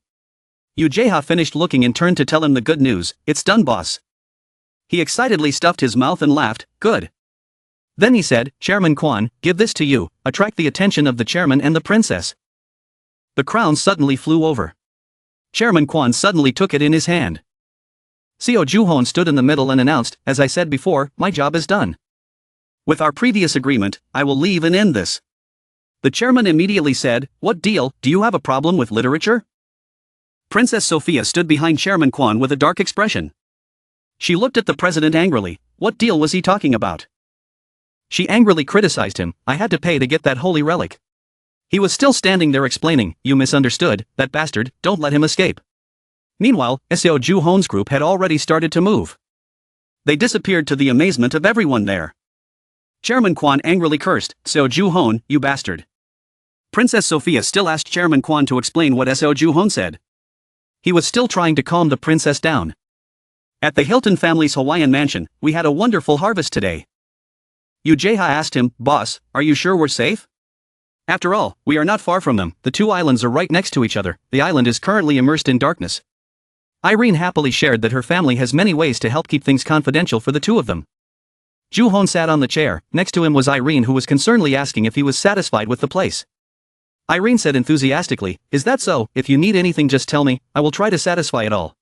Yu Jae-ha finished looking and turned to tell him the good news, it's done boss. He excitedly stuffed his mouth and laughed, good. Then he said, Chairman Kwon, give this to you, attract the attention of the chairman and the princess. The crown suddenly flew over. Chairman Kwon suddenly took it in his hand. Seo Ju-hon stood in the middle and announced, as I said before, my job is done. With our previous agreement, I will leave and end this. The chairman immediately said, what deal, do you have a problem with literature? Princess Sophia stood behind Chairman Kwon with a dark expression. She looked at the president angrily, what deal was he talking about? She angrily criticized him, I had to pay to get that holy relic. He was still standing there explaining, you misunderstood, that bastard, don't let him escape. Meanwhile, Seo Ju-hon's group had already started to move. They disappeared to the amazement of everyone there. Chairman Kwon angrily cursed, Seo Ju-hon, you bastard. Princess Sophia still asked Chairman Kwon to explain what Seo Ju-hon said. He was still trying to calm the princess down. At the Hilton family's Hawaiian mansion, we had a wonderful harvest today. Yu Jae-ha asked him, boss, are you sure we're safe? After all, we are not far from them, the two islands are right next to each other, the island is currently immersed in darkness. Irene happily shared that her family has many ways to help keep things confidential for the two of them. Ju-hon sat on the chair, next to him was Irene who was concernedly asking if he was satisfied with the place. Irene said enthusiastically, is that so, if you need anything just tell me, I will try to satisfy it all.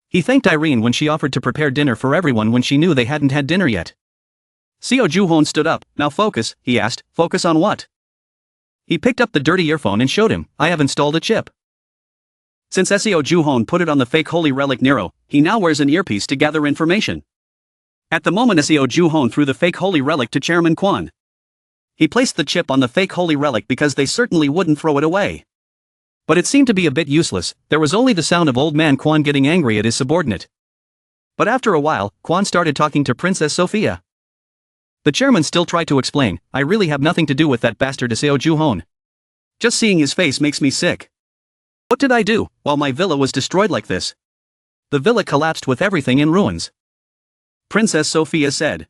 He thanked Irene when she offered to prepare dinner for everyone when she knew they hadn't had dinner yet. Seo Ju-hon stood up, now focus, he asked, focus on what? He picked up the dirty earphone and showed him, I have installed a chip. Since Seo Ju-hon put it on the fake holy relic Nero, he now wears an earpiece to gather information. At the moment Seo Ju-hon threw the fake holy relic to Chairman Kwon. He placed the chip on the fake holy relic because they certainly wouldn't throw it away. But it seemed to be a bit useless, there was only the sound of old man Kwon getting angry at his subordinate. But after a while, Kwon started talking to Princess Sophia. The chairman still tried to explain, I really have nothing to do with that bastard Seo Ju-hon. Just seeing his face makes me sick. What did I do, while my villa was destroyed like this? The villa collapsed with everything in ruins. Princess Sophia said.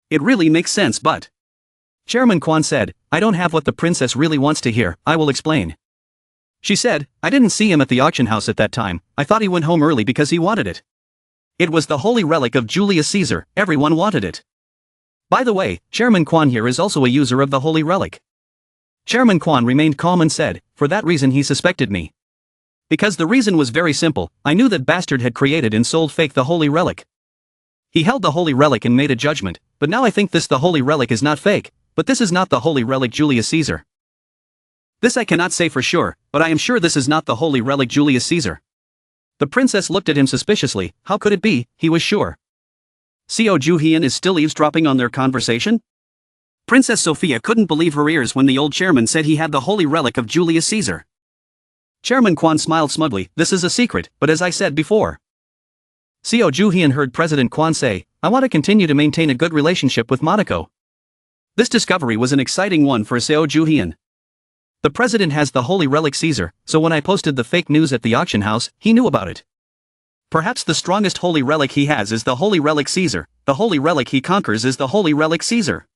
It really makes sense but... Chairman Kwon said, I don't have what the princess really wants to hear, I will explain. She said, I didn't see him at the auction house at that time, I thought he went home early because he wanted it. It was the holy relic of Julius Caesar, everyone wanted it. By the way, Chairman Kwon here is also a user of the holy relic. Chairman Kwon remained calm and said, for that reason he suspected me. Because the reason was very simple, I knew that bastard had created and sold fake the holy relic. He held the holy relic and made a judgment, but now I think this the holy relic is not fake, but this is not the holy relic Julius Caesar. This I cannot say for sure, but I am sure this is not the holy relic Julius Caesar. The princess looked at him suspiciously, how could it be, he was sure. Seo Ju-hyun is still eavesdropping on their conversation? Princess Sophia couldn't believe her ears when the old chairman said he had the holy relic of Julius Caesar. Chairman Kwon smiled smugly, this is a secret, but as I said before. Seo Ju-hyun heard President Kwon say, I want to continue to maintain a good relationship with Monaco. This discovery was an exciting one for Seo Ju-hyun. The president has the holy relic Caesar, so when I posted the fake news at the auction house, he knew about it. Perhaps the strongest holy relic he has is the holy relic Caesar, the holy relic he conquers is the holy relic Caesar.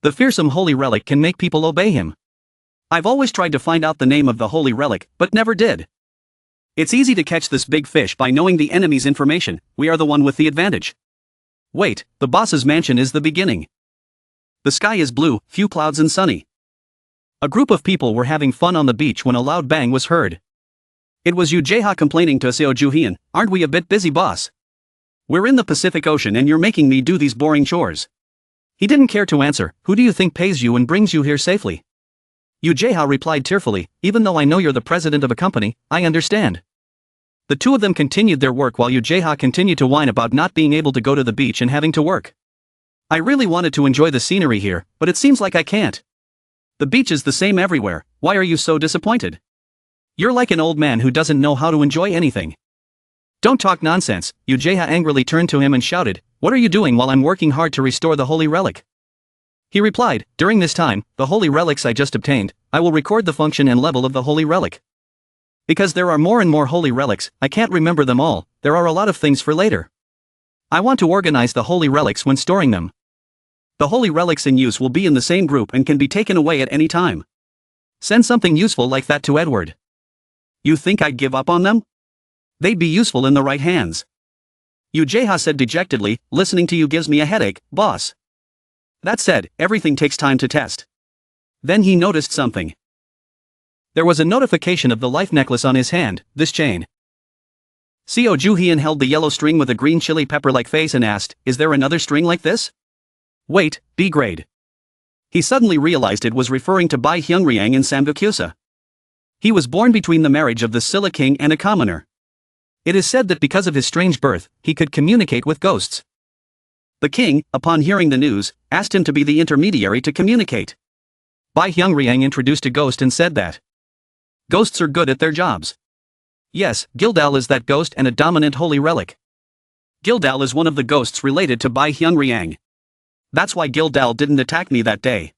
The fearsome holy relic can make people obey him. I've always tried to find out the name of the holy relic, but never did. It's easy to catch this big fish by knowing the enemy's information, we are the one with the advantage. Wait, the boss's mansion is the beginning. The sky is blue, few clouds and sunny. A group of people were having fun on the beach when a loud bang was heard. It was Yu Jae-ha complaining to Seo Ju-hyun, aren't we a bit busy boss? We're in the Pacific Ocean and you're making me do these boring chores. He didn't care to answer, who do you think pays you and brings you here safely? Yu Jae-ha replied tearfully, even though I know you're the president of a company, I understand. The two of them continued their work while Yu Jae-ha continued to whine about not being able to go to the beach and having to work. I really wanted to enjoy the scenery here, but it seems like I can't. The beach is the same everywhere, why are you so disappointed? You're like an old man who doesn't know how to enjoy anything. Don't talk nonsense, Yu Jae-ha angrily turned to him and shouted, what are you doing while I'm working hard to restore the holy relic? He replied, during this time, the holy relics I just obtained, I will record the function and level of the holy relic. Because there are more and more holy relics, I can't remember them all, there are a lot of things for later. I want to organize the holy relics when storing them. The holy relics in use will be in the same group and can be taken away at any time. Send something useful like that to Edward. You think I'd give up on them? They'd be useful in the right hands. Ujeha said dejectedly, listening to you gives me a headache, boss. That said, everything takes time to test. Then he noticed something. There was a notification of the life necklace on his hand, this chain. Seo Juhian held the yellow string with a green chili pepper-like face and asked, is there another string like this? Wait, B grade. He suddenly realized it was referring to Bai Hyunryang in Samgukyosa. He was born between the marriage of the Silla king and a commoner. It is said that because of his strange birth, he could communicate with ghosts. The king, upon hearing the news, asked him to be the intermediary to communicate. Bai Hyunryang introduced a ghost and said that ghosts are good at their jobs. Yes, Gildal is that ghost and a dominant holy relic. Gildal is one of the ghosts related to Bai Hyunryang. That's why Gildal didn't attack me that day.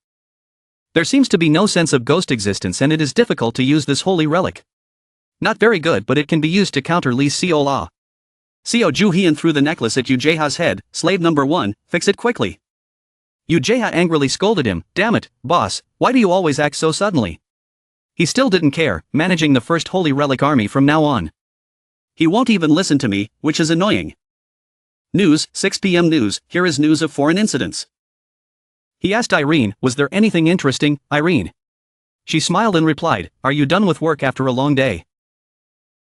There seems to be no sense of ghost existence and it is difficult to use this holy relic. Not very good, but it can be used to counter Li Xiao. Seo Juhian threw the necklace at Ujeha's head, slave number 1, fix it quickly. Ujeha angrily scolded him, damn it, boss, why do you always act so suddenly? He still didn't care, managing the first holy relic army from now on. He won't even listen to me, which is annoying. News, 6 p.m. news, here is news of foreign incidents. He asked Irene, was there anything interesting, Irene? She smiled and replied, are you done with work after a long day?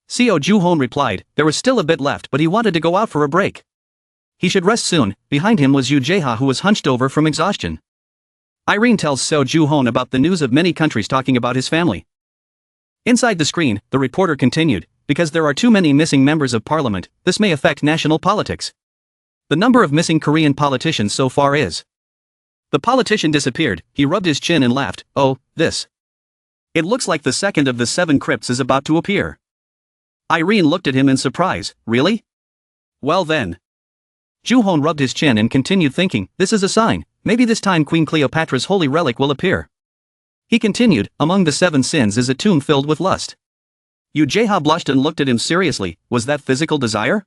Seo Juhon replied, there was still a bit left but he wanted to go out for a break. He should rest soon. Behind him was Ujeha who was hunched over from exhaustion. Irene tells Seo Juhon about the news of many countries talking about his family. Inside the screen, the reporter continued, because there are too many missing members of parliament, this may affect national politics. The number of missing Korean politicians so far is. The politician disappeared, he rubbed his chin and laughed, oh, this. It looks like the second of the 7 crypts is about to appear. Irene looked at him in surprise, really? Well then. Juhon rubbed his chin and continued thinking, this is a sign, maybe this time Queen Cleopatra's holy relic will appear. He continued, among the 7 sins is a tomb filled with lust. Ujeha blushed and looked at him seriously, was that physical desire?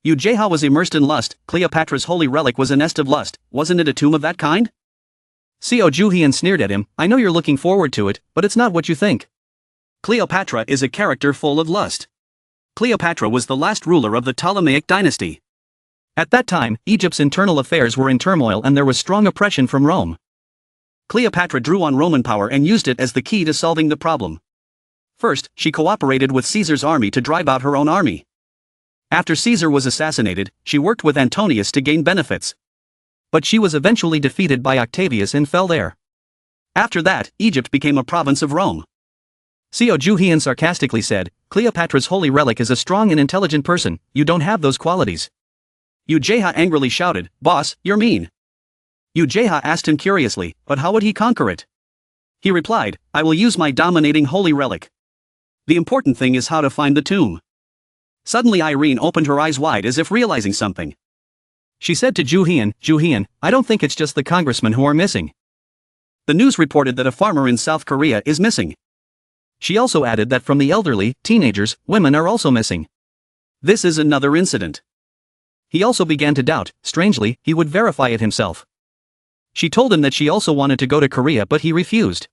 Ujeha was immersed in lust, Cleopatra's holy relic was a nest of lust, wasn't it a tomb of that kind? Seo Juhian sneered at him, I know you're looking forward to it, but it's not what you think. Cleopatra is a character full of lust. Cleopatra was the last ruler of the Ptolemaic dynasty. At that time, Egypt's internal affairs were in turmoil and there was strong oppression from Rome. Cleopatra drew on Roman power and used it as the key to solving the problem. First, she cooperated with Caesar's army to drive out her own army. After Caesar was assassinated, she worked with Antonius to gain benefits. But she was eventually defeated by Octavius and fell there. After that, Egypt became a province of Rome. Seo Juhian sarcastically said, Cleopatra's holy relic is a strong and intelligent person, you don't have those qualities. Ujeha angrily shouted, boss, you're mean. Ujeha asked him curiously, but how would he conquer it? He replied, I will use my dominating holy relic. The important thing is how to find the tomb. Suddenly Irene opened her eyes wide as if realizing something. She said to Juhian, I don't think it's just the congressmen who are missing. The news reported that a farmer in South Korea is missing. She also added that from the elderly, teenagers, women are also missing. This is another incident. He also began to doubt, strangely, he would verify it himself. She told him that she also wanted to go to Korea but he refused.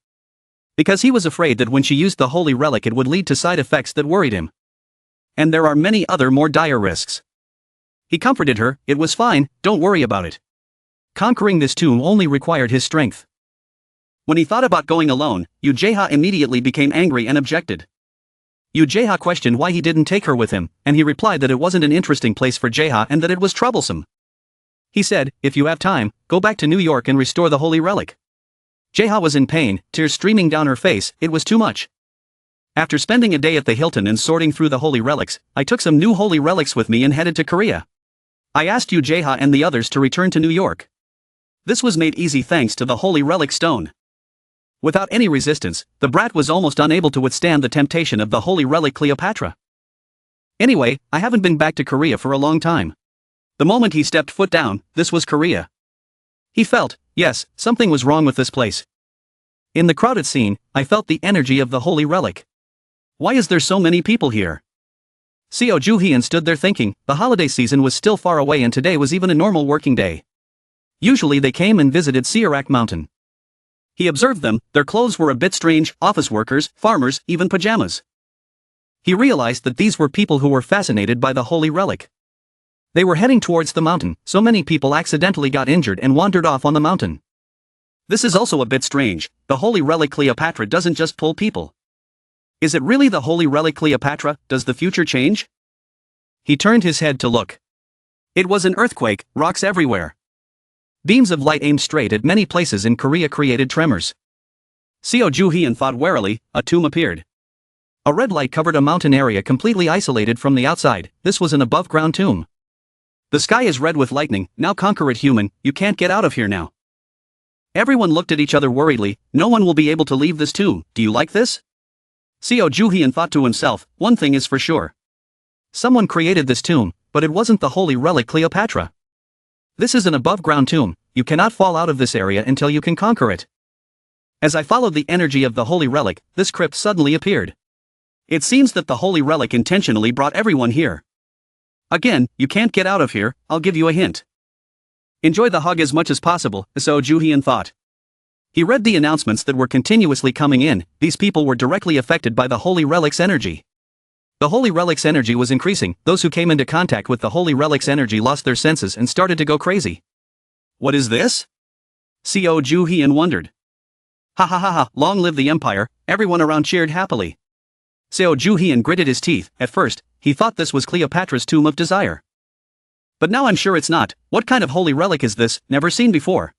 Because he was afraid that when she used the holy relic it would lead to side effects that worried him. And there are many other more dire risks. He comforted her, it was fine, don't worry about it. Conquering this tomb only required his strength. When he thought about going alone, Ujeha immediately became angry and objected. Ujeha questioned why he didn't take her with him, and he replied that it wasn't an interesting place for Jeha and that it was troublesome. He said, if you have time, go back to New York and restore the holy relic. Jeha was in pain, tears streaming down her face, it was too much. After spending a day at the Hilton and sorting through the holy relics, I took some new holy relics with me and headed to Korea. I asked Ujeha and the others to return to New York. This was made easy thanks to the holy relic stone. Without any resistance, the brat was almost unable to withstand the temptation of the holy relic Cleopatra. Anyway, I haven't been back to Korea for a long time. The moment he stepped foot down, this was Korea. He felt, yes, something was wrong with this place. In the crowded scene, I felt the energy of the holy relic. Why is there so many people here? Seo Juhian stood there thinking, the holiday season was still far away and today was even a normal working day. Usually they came and visited Siarak Mountain. He observed them, their clothes were a bit strange, office workers, farmers, even pajamas. He realized that these were people who were fascinated by the holy relic. They were heading towards the mountain, so many people accidentally got injured and wandered off on the mountain. This is also a bit strange, the holy relic Cleopatra doesn't just pull people. Is it really the holy relic Cleopatra? Does the future change? He turned his head to look. It was an earthquake, rocks everywhere. Beams of light aimed straight at many places in Korea created tremors. Seo Juhian thought warily, a tomb appeared. A red light covered a mountain area completely isolated from the outside. This was an above-ground tomb. The sky is red with lightning, now conquer it human, you can't get out of here now. Everyone looked at each other worriedly, no one will be able to leave this tomb, do you like this? Seo Juhian thought to himself, one thing is for sure. Someone created this tomb, but it wasn't the holy relic Cleopatra. This is an above-ground tomb, you cannot fall out of this area until you can conquer it. As I followed the energy of the holy relic, this crypt suddenly appeared. It seems that the holy relic intentionally brought everyone here. Again, you can't get out of here, I'll give you a hint. Enjoy the hug as much as possible, Seo Juhian thought. He read the announcements that were continuously coming in, these people were directly affected by the holy relic's energy. The holy relic's energy was increasing, those who came into contact with the holy relic's energy lost their senses and started to go crazy. What is this? Seo Juhian wondered. Ha ha ha ha, long live the empire, everyone around cheered happily. Seo Juhian gritted his teeth, at first, he thought this was Cleopatra's tomb of desire. But now I'm sure it's not, what kind of holy relic is this, never seen before?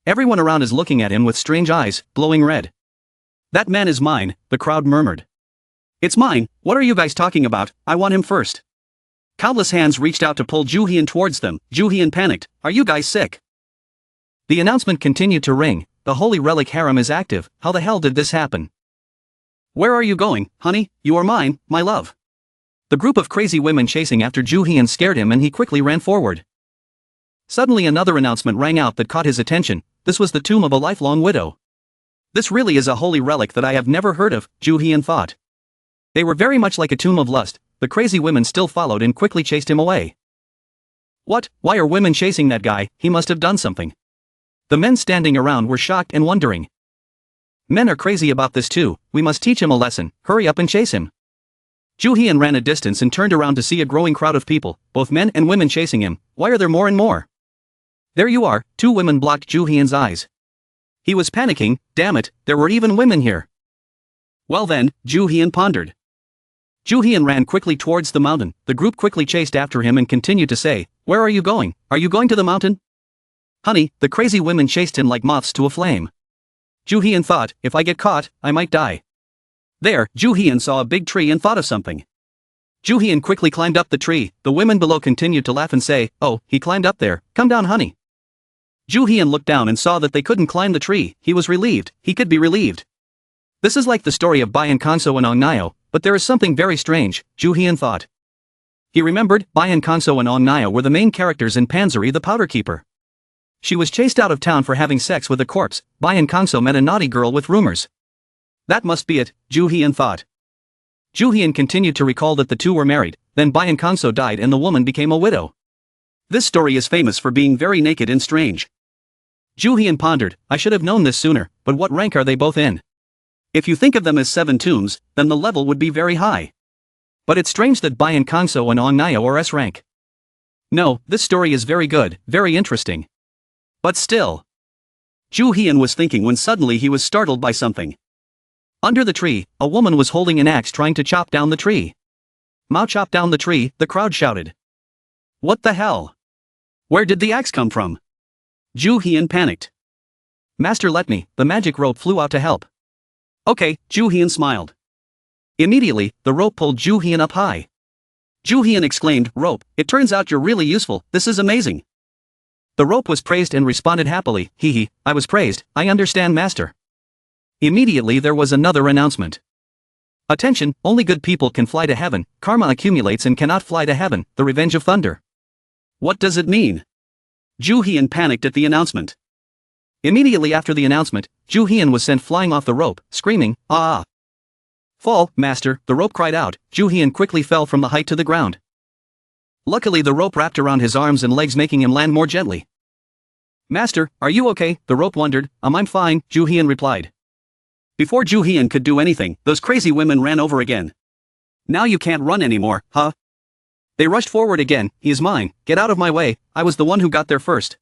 Everyone around is looking at him with strange eyes, glowing red. That man is mine, the crowd murmured. It's mine, what are you guys talking about, I want him first. Countless hands reached out to pull Juhian towards them, Juhian panicked, are you guys sick? The announcement continued to ring, the holy relic harem is active, how the hell did this happen? Where are you going, honey, you are mine, my love. The group of crazy women chasing after Juhian scared him and he quickly ran forward. Suddenly another announcement rang out that caught his attention, this was the tomb of a lifelong widow. This really is a holy relic that I have never heard of, Juhian thought. They were very much like a tomb of lust, the crazy women still followed and quickly chased him away. What, why are women chasing that guy, he must have done something. The men standing around were shocked and wondering. Men are crazy about this too, we must teach him a lesson, hurry up and chase him. Juhian ran a distance and turned around to see a growing crowd of people, both men and women chasing him, why are there more and more? There you are, two women blocked Juhian's eyes. He was panicking, damn it, there were even women here. Well then, Juhian pondered. Juhian ran quickly towards the mountain, the group quickly chased after him and continued to say, where are you going to the mountain? Honey, the crazy women chased him like moths to a flame. Juhian thought, if I get caught, I might die. There, Juhian saw a big tree and thought of something. Juhian quickly climbed up the tree, the women below continued to laugh and say, oh, he climbed up there, come down honey. Juhian looked down and saw that they couldn't climb the tree, he was relieved, he could be relieved. This is like the story of Bayan Kanso and Ong Nio, but there is something very strange, Juhian thought. He remembered, Bayan Kanso and Ong Nio were the main characters in Panzuri the Powder Keeper. She was chased out of town for having sex with a corpse, Bayan Kanso met a naughty girl with rumors. That must be it, Juhian thought. Juhian continued to recall that the two were married, then Bayan Kanso died and the woman became a widow. This story is famous for being very naked and strange. Juhian pondered, I should have known this sooner, but what rank are they both in? If you think of them as 7 tombs, then the level would be very high. But it's strange that Bayan Kanso and Ong Nio are S rank. No, this story is very good, very interesting. But still. Juhian was thinking when suddenly he was startled by something. Under the tree, a woman was holding an axe trying to chop down the tree. Mao chop down the tree, the crowd shouted. What the hell? Where did the axe come from? Juhian panicked. Master let me, the magic rope flew out to help. Okay, Juhian smiled. Immediately, the rope pulled Juhian up high. Juhian exclaimed, rope, it turns out you're really useful, this is amazing. The rope was praised and responded happily, hee hee, I was praised, I understand master. Immediately there was another announcement. Attention, only good people can fly to heaven, karma accumulates and cannot fly to heaven, the revenge of thunder. What does it mean? Juhian panicked at the announcement. Immediately after the announcement, Juhian was sent flying off the rope, screaming, ah! Fall, master, the rope cried out. Ju-hyun quickly fell from the height to the ground. Luckily the rope wrapped around his arms and legs, making him land more gently. Master, are you okay? The rope wondered. I'm fine, Ju-hyun replied. Before Ju-hyun could do anything, those crazy women ran over again. Now you can't run anymore, huh? They rushed forward again. He is mine, get out of my way, I was the one who got there first.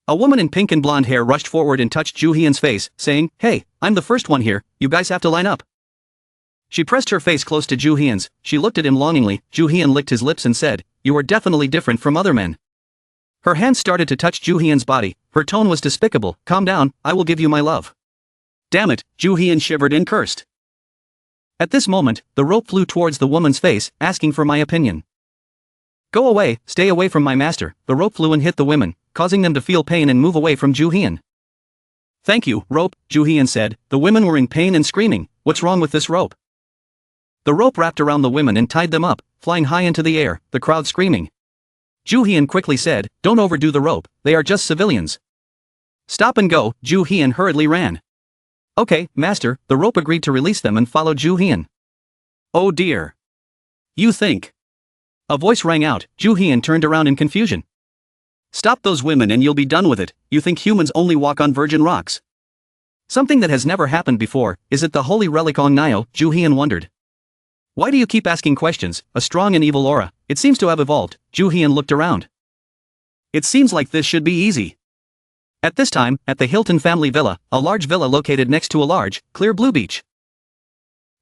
A woman in pink and blonde hair rushed forward and touched Ju-hyun's face, saying, hey, I'm the first one here, you guys have to line up. She pressed her face close to Ju-hyun's, she looked at him longingly. Ju-hyun licked his lips and said, you are definitely different from other men. Her hands started to touch Ju-hyun's body, her tone was despicable. Calm down, I will give you my love. Damn it, Ju-hyun shivered and cursed. At this moment, the rope flew towards the woman's face, asking for my opinion. Go away, stay away from my master. The rope flew and hit the women, causing them to feel pain and move away from Ju-hyun. Thank you, rope, Ju-hyun said. The women were in pain and screaming, what's wrong with this rope? The rope wrapped around the women and tied them up, flying high into the air, the crowd screaming. Ju-hyun quickly said, don't overdo the rope, they are just civilians. Stop and go, Ju-hyun hurriedly ran. Okay, master, the rope agreed to release them and followed Ju-hyun. Oh dear. You think. A voice rang out. Ju-hyun turned around in confusion. Stop those women and you'll be done with it. You think humans only walk on virgin rocks? Something that has never happened before. Is it the holy relic on Nio? Ju-hyun wondered. Why do you keep asking questions? A strong and evil aura. It seems to have evolved. Ju-hyun looked around. It seems like this should be easy. At this time, at the Hilton family villa, a large villa located next to a large, clear blue beach.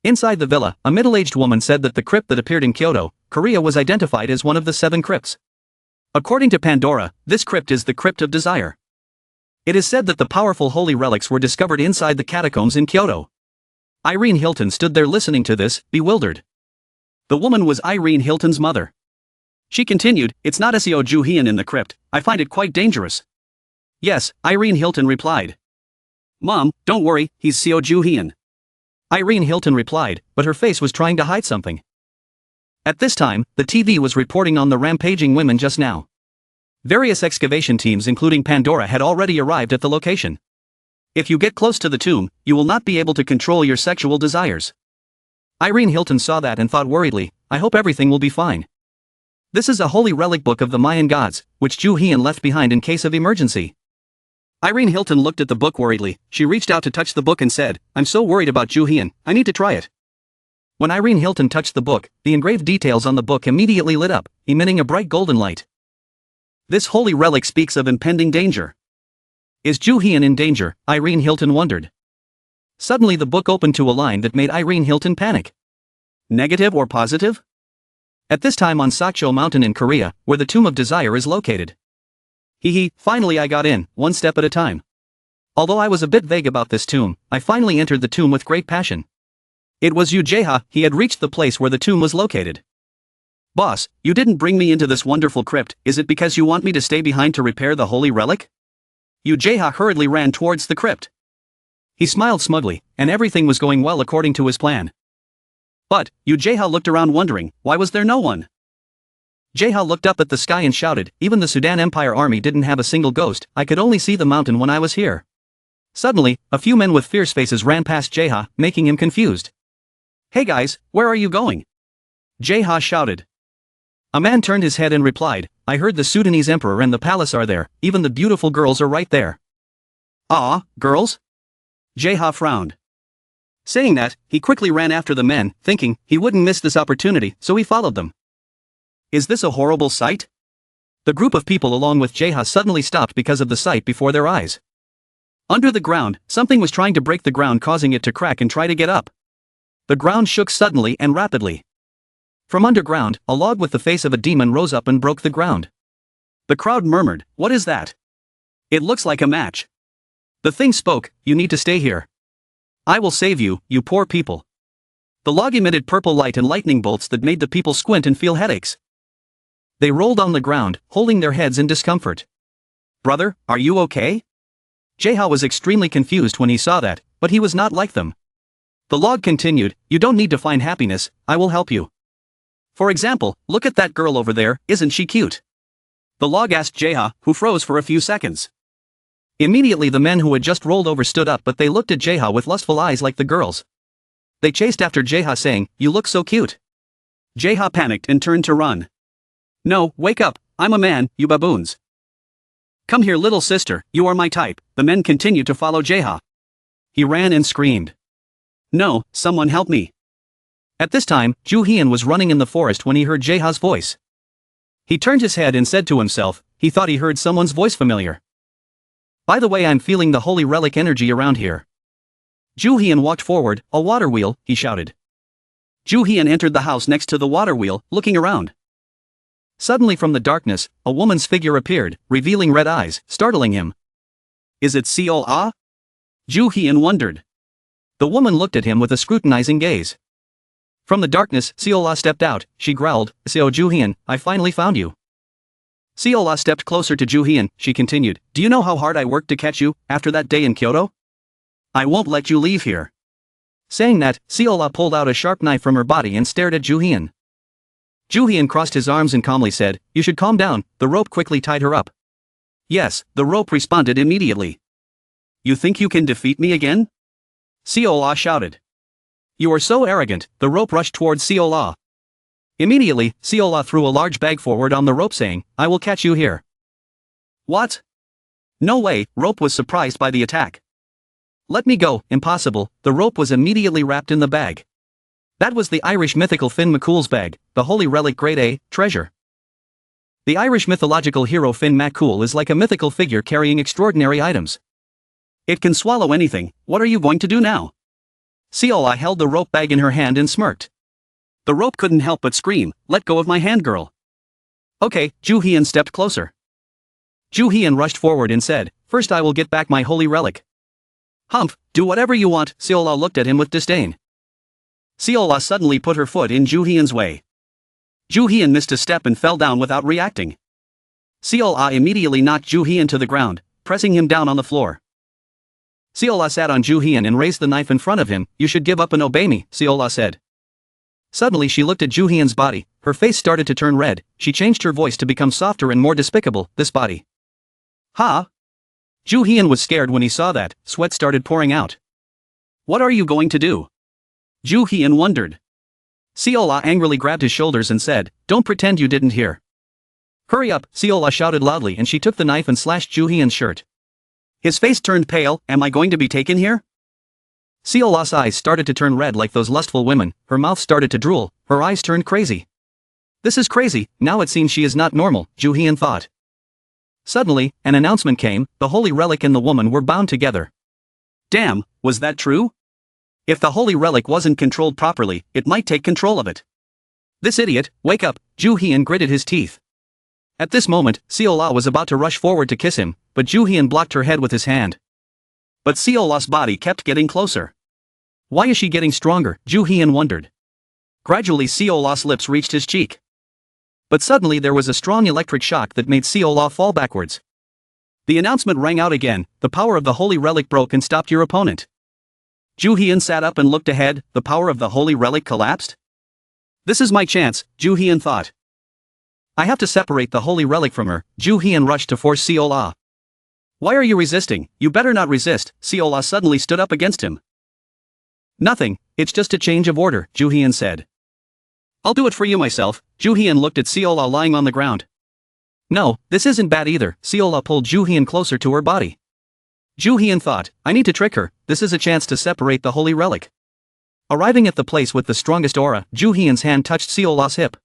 Inside the villa, a middle-aged woman said that the crypt that appeared in Kyoto, Korea was identified as one of the 7 crypts. According to Pandora, this crypt is the Crypt of Desire. It is said that the powerful holy relics were discovered inside the catacombs in Kyoto. Irene Hilton stood there listening to this, bewildered. The woman was Irene Hilton's mother. She continued, it's not Seo Ju-hyun in the crypt, I find it quite dangerous. Yes, Irene Hilton replied. Mom, don't worry, he's Seo Ju-hyun. Irene Hilton replied, but her face was trying to hide something. At this time, the TV was reporting on the rampaging women just now. Various excavation teams including Pandora had already arrived at the location. If you get close to the tomb, you will not be able to control your sexual desires. Irene Hilton saw that and thought worriedly, I hope everything will be fine. This is a holy relic book of the Mayan gods, which Ju-hyun left behind in case of emergency. Irene Hilton looked at the book worriedly. She reached out to touch the book and said, I'm so worried about Ju-hyun, I need to try it. When Irene Hilton touched the book, the engraved details on the book immediately lit up, emitting a bright golden light. This holy relic speaks of impending danger. Is Ju-hyun in danger? Irene Hilton wondered. Suddenly the book opened to a line that made Irene Hilton panic. Negative or positive? At this time on Sakcho Mountain in Korea, where the Tomb of Desire is located. Finally I got in, one step at a time. Although I was a bit vague about this tomb, I finally entered the tomb with great passion. It was Yu Jae-ha, he had reached the place where the tomb was located. Boss, you didn't bring me into this wonderful crypt, is it because you want me to stay behind to repair the holy relic? Yu Jae-ha hurriedly ran towards the crypt. He smiled smugly, and everything was going well according to his plan. But, Yu Jae-ha looked around wondering, why was there no one? Jae-ha looked up at the sky and shouted, even the Sudan Empire army didn't have a single ghost, I could only see the mountain when I was here. Suddenly, a few men with fierce faces ran past Jae-ha, making him confused. Hey guys, where are you going? Jae-ha shouted. A man turned his head and replied, I heard the Sudanese emperor and the palace are there, even the beautiful girls are right there. Ah, girls? Jae-ha frowned. Saying that, he quickly ran after the men, thinking he wouldn't miss this opportunity, so he followed them. Is this a horrible sight? The group of people along with Jae-ha suddenly stopped because of the sight before their eyes. Under the ground, something was trying to break the ground, causing it to crack and try to get up. The ground shook suddenly and rapidly. From underground, a log with the face of a demon rose up and broke the ground. The crowd murmured, what is that? It looks like a match. The thing spoke, you need to stay here. I will save you, you poor people. The log emitted purple light and lightning bolts that made the people squint and feel headaches. They rolled on the ground, holding their heads in discomfort. Brother, are you okay? Jae-ha was extremely confused when he saw that, but he was not like them. The log continued, you don't need to find happiness, I will help you. For example, look at that girl over there, isn't she cute? The log asked Jae-ha, who froze for a few seconds. Immediately the men who had just rolled over stood up, but they looked at Jae-ha with lustful eyes like the girls. They chased after Jaeha saying, "You look so cute." Jaeha panicked and turned to run. "No, wake up, I'm a man, you baboons. Come here little sister, you are my type." The men continued to follow Jaeha. He ran and screamed. "No, someone help me." At this time, Ju Hyun was running in the forest when he heard Jaeha's voice. He turned his head and said to himself, he thought he heard someone's voice familiar. "By the way, I'm feeling the holy relic energy around here." Ju Hyun walked forward. "A water wheel," he shouted. Ju Hyun entered the house next to the water wheel, looking around. Suddenly from the darkness, a woman's figure appeared, revealing red eyes, startling him. "Is it Seol-ah?" Ju Hyun wondered. The woman looked at him with a scrutinizing gaze. From the darkness, Seol-ah stepped out. She growled, "Seo Ju Hyun, I finally found you." Seol-ah stepped closer to Ju Hyun. She continued, "Do you know how hard I worked to catch you, after that day in Kyoto? I won't let you leave here." Saying that, Seol-ah pulled out a sharp knife from her body and stared at Ju Hyun. Ju Hyun crossed his arms and calmly said, "You should calm down." The rope quickly tied her up. "Yes," the rope responded immediately. "You think you can defeat me again?" Seol-ah shouted. "You are so arrogant." The rope rushed towards Seol-ah. Immediately, Seol-ah threw a large bag forward on the rope saying, "I will catch you here." "What? No way." Rope was surprised by the attack. "Let me go." Impossible. The rope was immediately wrapped in the bag. That was the Irish mythical Finn McCool's bag, the holy relic grade A, treasure. The Irish mythological hero Finn McCool is like a mythical figure carrying extraordinary items. It can swallow anything. What are you going to do now? Seol-ah held the rope bag in her hand and smirked. The rope couldn't help but scream, "Let go of my hand, girl." "Okay." Ju Hyun stepped closer. Ju Hyun rushed forward and said, "First I will get back my holy relic." "Humph, do whatever you want." Seol-ah looked at him with disdain. Seol-ah suddenly put her foot in Ju Hyun's way. Ju Hyun missed a step and fell down without reacting. Seol-ah immediately knocked Ju Hyun to the ground, pressing him down on the floor. Seol-ah sat on Ju Hyun and raised the knife in front of him. "You should give up and obey me," Seol-ah said. Suddenly she looked at Ju Hyun's body. Her face started to turn red. She changed her voice to become softer and more despicable. "This body." "Huh?" Ju Hyun was scared when he saw that. Sweat started pouring out. "What are you going to do?" Ju Hyun wondered. Seol-ah angrily grabbed his shoulders and said, "Don't pretend you didn't hear." "Hurry up," Seol-ah shouted loudly, and she took the knife and slashed Ju Hyun's shirt. His face turned pale. "Am I going to be taken here?" Seol-ah's eyes started to turn red like those lustful women. Her mouth started to drool. Her eyes turned crazy. "This is crazy. Now it seems she is not normal," Ju Hyun thought. Suddenly, an announcement came. The holy relic and the woman were bound together. Damn, was that true? If the holy relic wasn't controlled properly, it might take control of it. "This idiot, wake up!" Ju Hyun gritted his teeth. At this moment, Seol-ah was about to rush forward to kiss him, but Ju Hyun blocked her head with his hand. But Seol-ah's body kept getting closer. Why is she getting stronger? Ju Hyun wondered. Gradually Seol-ah's lips reached his cheek. But suddenly there was a strong electric shock that made Seol-ah fall backwards. The announcement rang out again. "The power of the holy relic broke and stopped your opponent." Ju Hyun sat up and looked ahead. The power of the holy relic collapsed? "This is my chance," Ju Hyun thought. "I have to separate the holy relic from her." Ju Hyun rushed to force Seol-ah. "Why are you resisting?" "You better not resist." Seol-ah suddenly stood up against him. "Nothing, it's just a change of order," Ju Hyun said. "I'll do it for you myself." Ju Hyun looked at Seol-ah lying on the ground. "No, this isn't bad either." Seol-ah pulled Ju Hyun closer to her body. Ju Hyun thought, "I need to trick her. This is a chance to separate the holy relic." Arriving at the place with the strongest aura, Ju Hyun's hand touched Seol-ah's hip.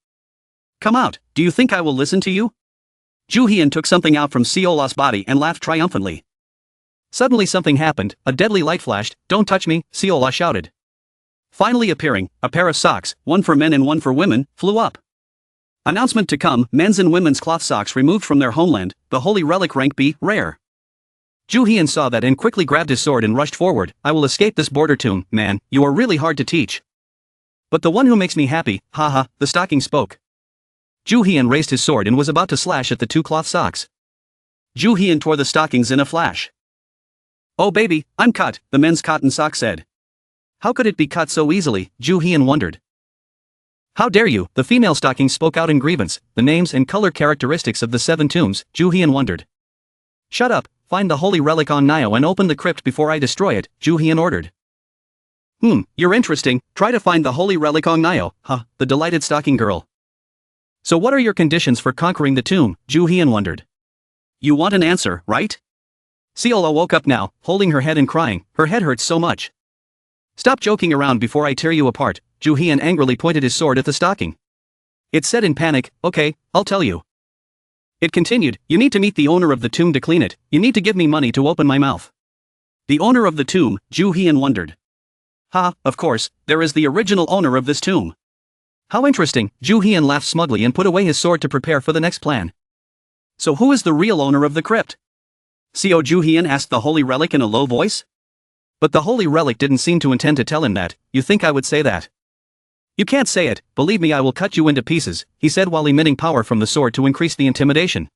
"Come out, do you think I will listen to you?" Ju Hyun took something out from Seol-ah's body and laughed triumphantly. Suddenly something happened. A deadly light flashed. "Don't touch me," Seol-ah shouted. Finally appearing, a pair of socks, one for men and one for women, flew up. Announcement to come: men's and women's cloth socks removed from their homeland, the holy relic rank B, rare. Ju Hyun saw that and quickly grabbed his sword and rushed forward. "I will escape this border tomb, man, you are really hard to teach." "But the one who makes me happy, haha," the stocking spoke. Ju Hyun raised his sword and was about to slash at the two cloth socks. Ju Hyun tore the stockings in a flash. "Oh baby, I'm cut," the men's cotton sock said. How could it be cut so easily? Ju Hyun wondered. "How dare you?" The female stocking spoke out in grievance. "The names and color characteristics of the 7 tombs," Ju Hyun wondered. "Shut up, find the holy relic on Nio and open the crypt before I destroy it," Ju Hyun ordered. You're interesting, try to find the holy relic on Nio, huh, the delighted stocking girl. So what are your conditions for conquering the tomb, Ju Hian wondered. You want an answer, right? Seola woke up now, holding her head and crying, her head hurts so much. Stop joking around before I tear you apart, Ju Hian angrily pointed his sword at the stocking. It said in panic, okay, I'll tell you. It continued, you need to meet the owner of the tomb to clean it, you need to give me money to open my mouth. The owner of the tomb, Ju Hian wondered. Ha, of course, there is the original owner of this tomb. How interesting, Ju Hian laughed smugly and put away his sword to prepare for the next plan. So who is the real owner of the crypt? Seo Ju Hian asked the holy relic in a low voice. But the holy relic didn't seem to intend to tell him that. You think I would say that? You can't say it, believe me I will cut you into pieces, he said while emitting power from the sword to increase the intimidation.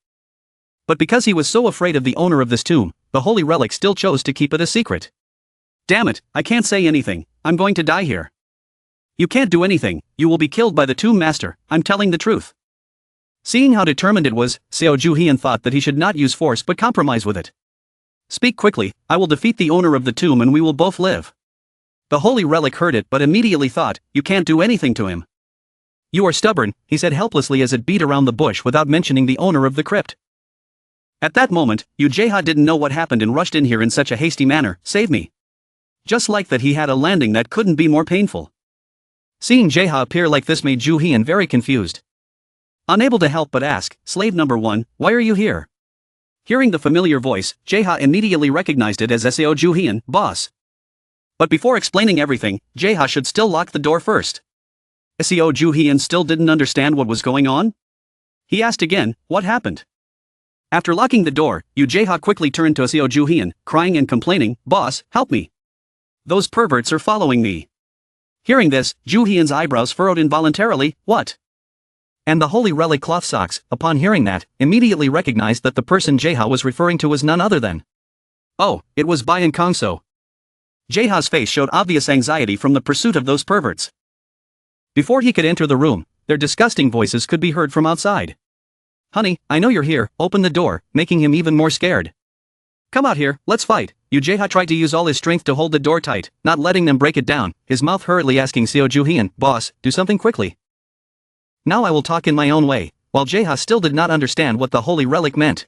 But because he was so afraid of the owner of this tomb, the holy relic still chose to keep it a secret. Damn it, I can't say anything, I'm going to die here. You can't do anything, you will be killed by the tomb master, I'm telling the truth. Seeing how determined it was, Seo Ju Hian thought that he should not use force but compromise with it. Speak quickly, I will defeat the owner of the tomb and we will both live. The holy relic heard it but immediately thought, you can't do anything to him. You are stubborn, he said helplessly as it beat around the bush without mentioning the owner of the crypt. At that moment, Yu Jaeha didn't know what happened and rushed in here in such a hasty manner, save me. Just like that he had a landing that couldn't be more painful. Seeing Jaeha appear like this made Ju Hian very confused. Unable to help but ask, slave number 1, why are you here? Hearing the familiar voice, Jaeha immediately recognized it as Seo Ju Hian, boss. But before explaining everything, Jaeha should still lock the door first. Seo Ju Hian still didn't understand what was going on? He asked again, what happened? After locking the door, Yu Jaeha quickly turned to Seo Ju Hian, crying and complaining, boss, help me. Those perverts are following me. Hearing this, Ju Hian's eyebrows furrowed involuntarily, what? And the holy relic cloth socks, upon hearing that, immediately recognized that the person Jaeha was referring to was none other than. Oh, it was Bayan Kongso. Jaeha's face showed obvious anxiety from the pursuit of those perverts. Before he could enter the room, their disgusting voices could be heard from outside. Honey, I know you're here, open the door, making him even more scared. Come out here, let's fight. Yu Jaeha tried to use all his strength to hold the door tight, not letting them break it down, his mouth hurriedly asking Seo Ju Hian, boss, do something quickly. Now I will talk in my own way, while Jaeha still did not understand what the holy relic meant.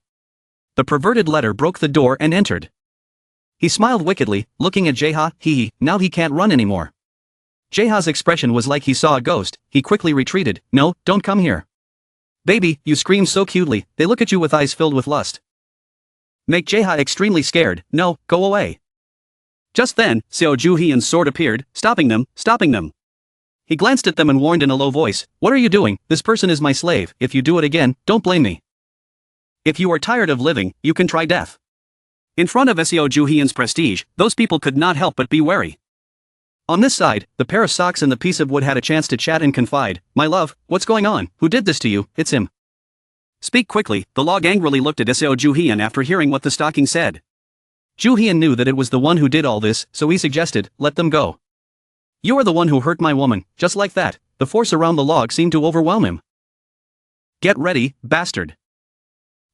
The perverted letter broke the door and entered. He smiled wickedly, looking at Jaeha, now he can't run anymore. Jaeha's expression was like he saw a ghost, he quickly retreated, no, don't come here. Baby, you scream so cutely, they look at you with eyes filled with lust. Make Jaeha extremely scared, no, go away. Just then, Seo Ju Hian's sword appeared, stopping them. He glanced at them and warned in a low voice, what are you doing, this person is my slave, if you do it again, don't blame me. If you are tired of living, you can try death. In front of Seo Ju Hian's prestige, those people could not help but be wary. On this side, the pair of socks and the piece of wood had a chance to chat and confide, my love, what's going on, who did this to you, it's him. Speak quickly, the log angrily looked at Seo Ju Hian after hearing what the stocking said. Ju Hian knew that it was the one who did all this, so he suggested, let them go. You are the one who hurt my woman, just like that, the force around the log seemed to overwhelm him. Get ready, bastard.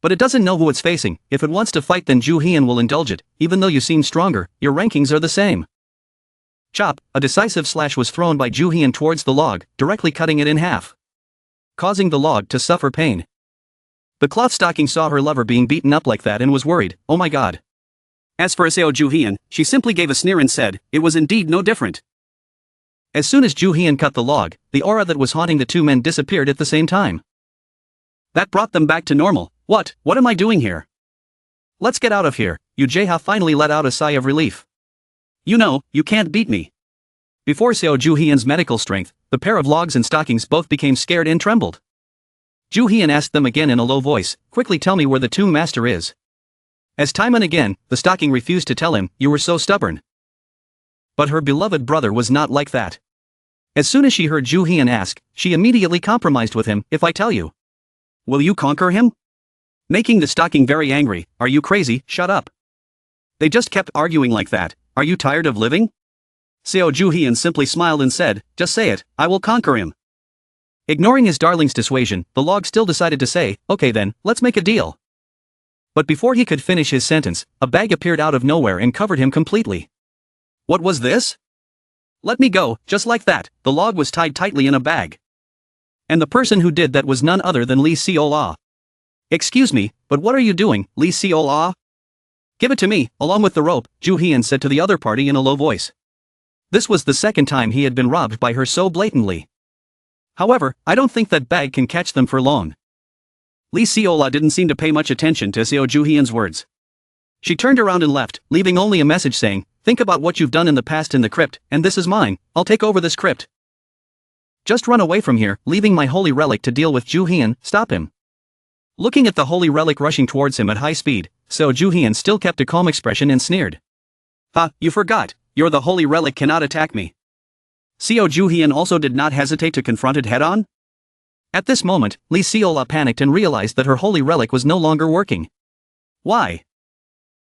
But it doesn't know who it's facing, if it wants to fight then Ju Hian will indulge it, even though you seem stronger, your rankings are the same. Chop, a decisive slash was thrown by Ju Hian towards the log, directly cutting it in half. Causing the log to suffer pain. The cloth stocking saw her lover being beaten up like that and was worried, oh my god. As for Seo Ju Hian, she simply gave a sneer and said, it was indeed no different. As soon as Ju Hian cut the log, the aura that was haunting the two men disappeared at the same time. That brought them back to normal. What am I doing here? Let's get out of here, Yu Jaeha finally let out a sigh of relief. You know, you can't beat me. Before Seo Ju Hian's medical strength, the pair of logs and stockings both became scared and trembled. Ju Hian asked them again in a low voice, quickly tell me where the tomb master is. As time and again, the stocking refused to tell him, you were so stubborn. But her beloved brother was not like that. As soon as she heard Ju Hian ask, she immediately compromised with him, if I tell you. Will you conquer him? Making the stocking very angry, are you crazy, shut up. They just kept arguing like that, are you tired of living? Seo Ju Hian simply smiled and said, just say it, I will conquer him. Ignoring his darling's dissuasion, the log still decided to say, okay then, let's make a deal. But before he could finish his sentence, a bag appeared out of nowhere and covered him completely. What was this? Let me go, just like that. The log was tied tightly in a bag. And the person who did that was none other than Lee Seola. Excuse me, but what are you doing, Lee Seola? Give it to me, along with the rope, Ju Hyun said to the other party in a low voice. This was the second time he had been robbed by her so blatantly. However, I don't think that bag can catch them for long. Lee Seola didn't seem to pay much attention to Seo Ju Hyun's words. She turned around and left, leaving only a message saying, think about what you've done in the past in the crypt, and this is mine, I'll take over this crypt. Just run away from here, leaving my holy relic to deal with Ju Hyun, stop him. Looking at the holy relic rushing towards him at high speed, Seo Ju Hyun still kept a calm expression and sneered. Ha, you forgot, you're the holy relic cannot attack me. Seo Ju Hyun also did not hesitate to confront it head-on. At this moment, Lee Seola panicked and realized that her holy relic was no longer working. Why?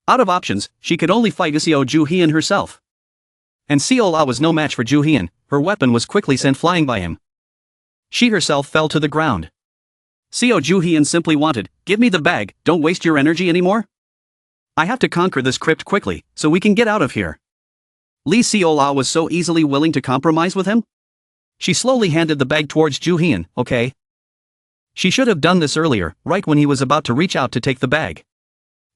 Out of options, she could only fight Seo Ju Hyun herself. And Seola was no match for Ju Hyun, her weapon was quickly sent flying by him. She herself fell to the ground. Seo Ju Hyun simply wanted, give me the bag, don't waste your energy anymore. I have to conquer this crypt quickly, so we can get out of here. Lee Seola was so easily willing to compromise with him? She slowly handed the bag towards Ju Hyun, okay. She should have done this earlier, right when he was about to reach out to take the bag.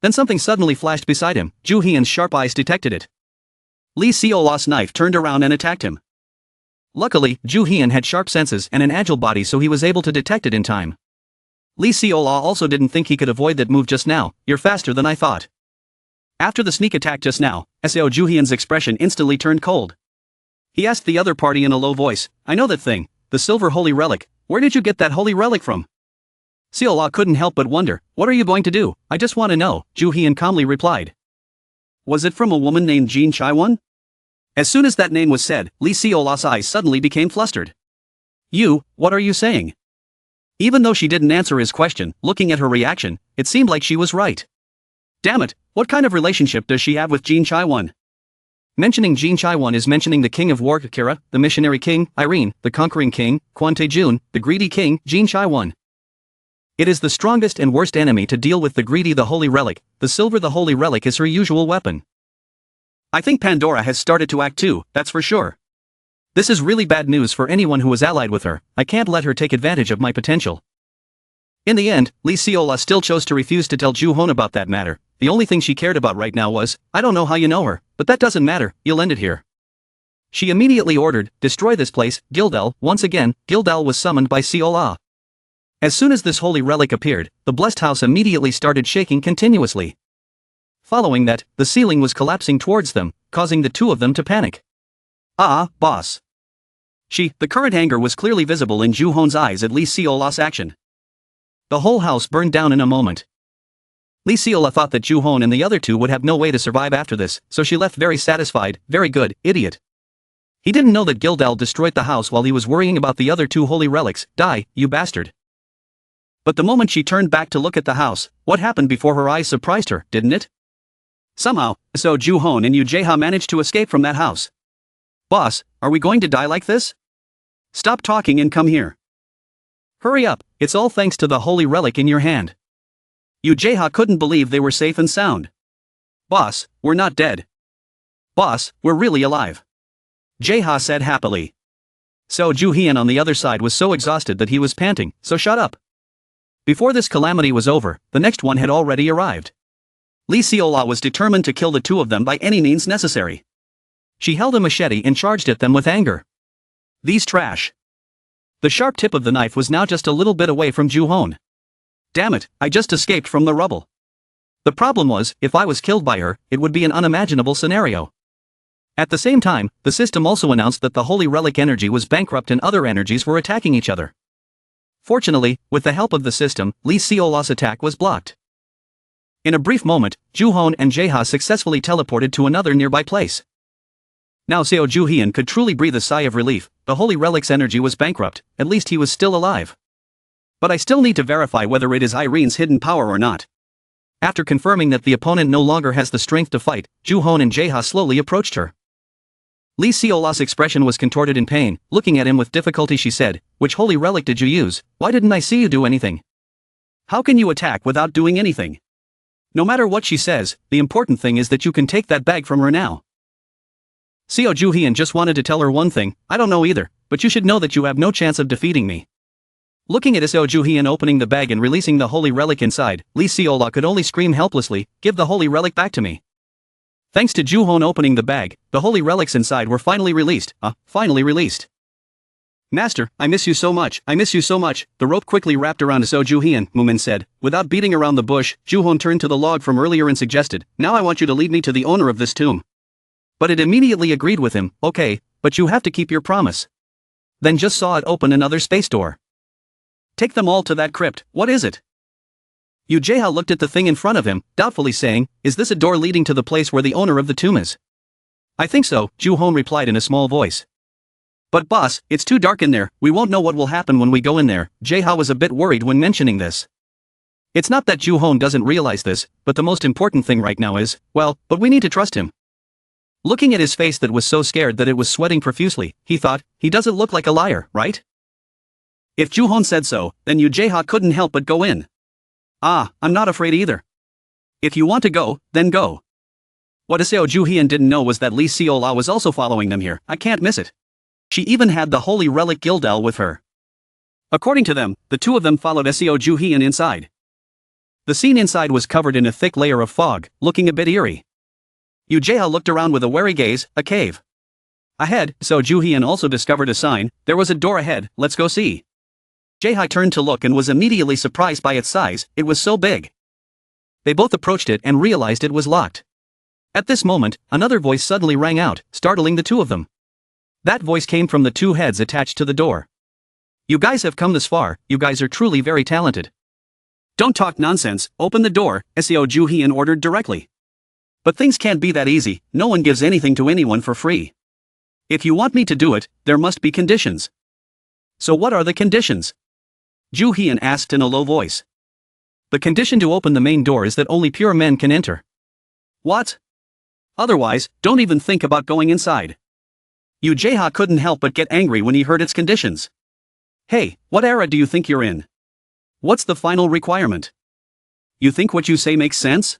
Then something suddenly flashed beside him, Ju Hyun's sharp eyes detected it. Lee Seola's knife turned around and attacked him. Luckily, Ju Hyun had sharp senses and an agile body, so he was able to detect it in time. Lee Seola also didn't think he could avoid that move just now, you're faster than I thought. After the sneak attack just now, Seo Ju Hyun's expression instantly turned cold. He asked the other party in a low voice, I know that thing, the silver holy relic, where did you get that holy relic from? Seola couldn't help but wonder, what are you going to do, I just want to know, Ju Hyun calmly replied. Was it from a woman named Jin Chaiwon? As soon as that name was said, Lee Seola's eyes suddenly became flustered. You, what are you saying? Even though she didn't answer his question, looking at her reaction, it seemed like she was right. Damn it, what kind of relationship does she have with Jin Chaiwon? Mentioning Jin Chaiwon is mentioning the king of war Kira, the missionary king, Irene, the conquering king, Kwon Tae-jun, the greedy king, Jin Chaiwon. It is the strongest and worst enemy to deal with, the greedy the holy relic, the silver the holy relic is her usual weapon. I think Pandora has started to act too, that's for sure. This is really bad news for anyone who is allied with her, I can't let her take advantage of my potential. In the end, Lee Seola still chose to refuse to tell Ju Hyun about that matter, the only thing she cared about right now was, I don't know how you know her, but that doesn't matter, you'll end it here. She immediately ordered, destroy this place, Gildel. Once again, Gildel was summoned by Seola. As soon as this holy relic appeared, the blessed house immediately started shaking continuously. Following that, the ceiling was collapsing towards them, causing the two of them to panic. Ah, boss. The current anger was clearly visible in Ju Hyun's eyes at Lee Seola's action. The whole house burned down in a moment. Lee Seola thought that Ju Hyun and the other two would have no way to survive after this, so she left very satisfied, very good, idiot. He didn't know that Gildel destroyed the house while he was worrying about the other two holy relics, die, you bastard. But the moment she turned back to look at the house, what happened before her eyes surprised her, didn't it? Somehow, so Ju Hyun and Yu Jae-ha managed to escape from that house. Boss, are we going to die like this? Stop talking and come here. Hurry up, it's all thanks to the holy relic in your hand. Yu Jae-ha couldn't believe they were safe and sound. Boss, we're not dead. Boss, we're really alive. Jae-ha said happily. So Ju Hyun on the other side was so exhausted that he was panting, so shut up. Before this calamity was over, the next one had already arrived. Lee Seola was determined to kill the two of them by any means necessary. She held a machete and charged at them with anger. These trash. The sharp tip of the knife was now just a little bit away from Ju Hyun. Damn it, I just escaped from the rubble. The problem was, if I was killed by her, it would be an unimaginable scenario. At the same time, the system also announced that the holy relic energy was bankrupt and other energies were attacking each other. Fortunately, with the help of the system, Lee Seola's attack was blocked. In a brief moment, Ju Hyun and Jae-ha successfully teleported to another nearby place. Now Seo Ju Hyun could truly breathe a sigh of relief, the holy relic's energy was bankrupt, at least he was still alive. But I still need to verify whether it is Irene's hidden power or not. After confirming that the opponent no longer has the strength to fight, Ju Hyun and Jae-ha slowly approached her. Lee Seola's expression was contorted in pain, looking at him with difficulty she said, which holy relic did you use, why didn't I see you do anything? How can you attack without doing anything? No matter what she says, the important thing is that you can take that bag from her now. Seo Juhian just wanted to tell her one thing, I don't know either, but you should know that you have no chance of defeating me. Looking at Seo Juhian opening the bag and releasing the holy relic inside, Lee Seola could only scream helplessly, give the holy relic back to me. Thanks to Ju-hoon opening the bag, the holy relics inside were finally released. Master, I miss you so much, I miss you so much. The rope quickly wrapped around Seo Juhian, Moomin said. Without beating around the bush, Ju-hoon turned to the log from earlier and suggested, now I want you to lead me to the owner of this tomb. But it immediately agreed with him, okay, but you have to keep your promise. Then just saw it open another space door. Take them all to that crypt, what is it? Yu Jae-ha looked at the thing in front of him, doubtfully saying, is this a door leading to the place where the owner of the tomb is? I think so, Ju-hoon replied in a small voice. But boss, it's too dark in there, we won't know what will happen when we go in there. Jae-ha was a bit worried when mentioning this. It's not that Ju-hoon doesn't realize this, but the most important thing right now is, well, but we need to trust him. Looking at his face that was so scared that it was sweating profusely, he thought, he doesn't look like a liar, right? If Ju-hoon said so, then Yu Jae-ha couldn't help but go in. Ah, I'm not afraid either. If you want to go, then go. What Seo Juhian didn't know was that Lee Seola was also following them here, I can't miss it. She even had the holy relic Gildal with her. According to them, the two of them followed Seo Juhian inside. The scene inside was covered in a thick layer of fog, looking a bit eerie. Yu Jae-ha looked around with a wary gaze, a cave. Ahead, Seo Juhian also discovered a sign, there was a door ahead, let's go see. Jae-ha turned to look and was immediately surprised by its size, it was so big. They both approached it and realized it was locked. At this moment, another voice suddenly rang out, startling the two of them. That voice came from the two heads attached to the door. You guys have come this far, you guys are truly very talented. Don't talk nonsense, open the door, Seo Juhian ordered directly. But things can't be that easy, no one gives anything to anyone for free. If you want me to do it, there must be conditions. So what are the conditions? Juhian asked in a low voice. The condition to open the main door is that only pure men can enter. What? Otherwise, don't even think about going inside. Yu Jae-ha couldn't help but get angry when he heard its conditions. Hey, what era do you think you're in? What's the final requirement? You think what you say makes sense?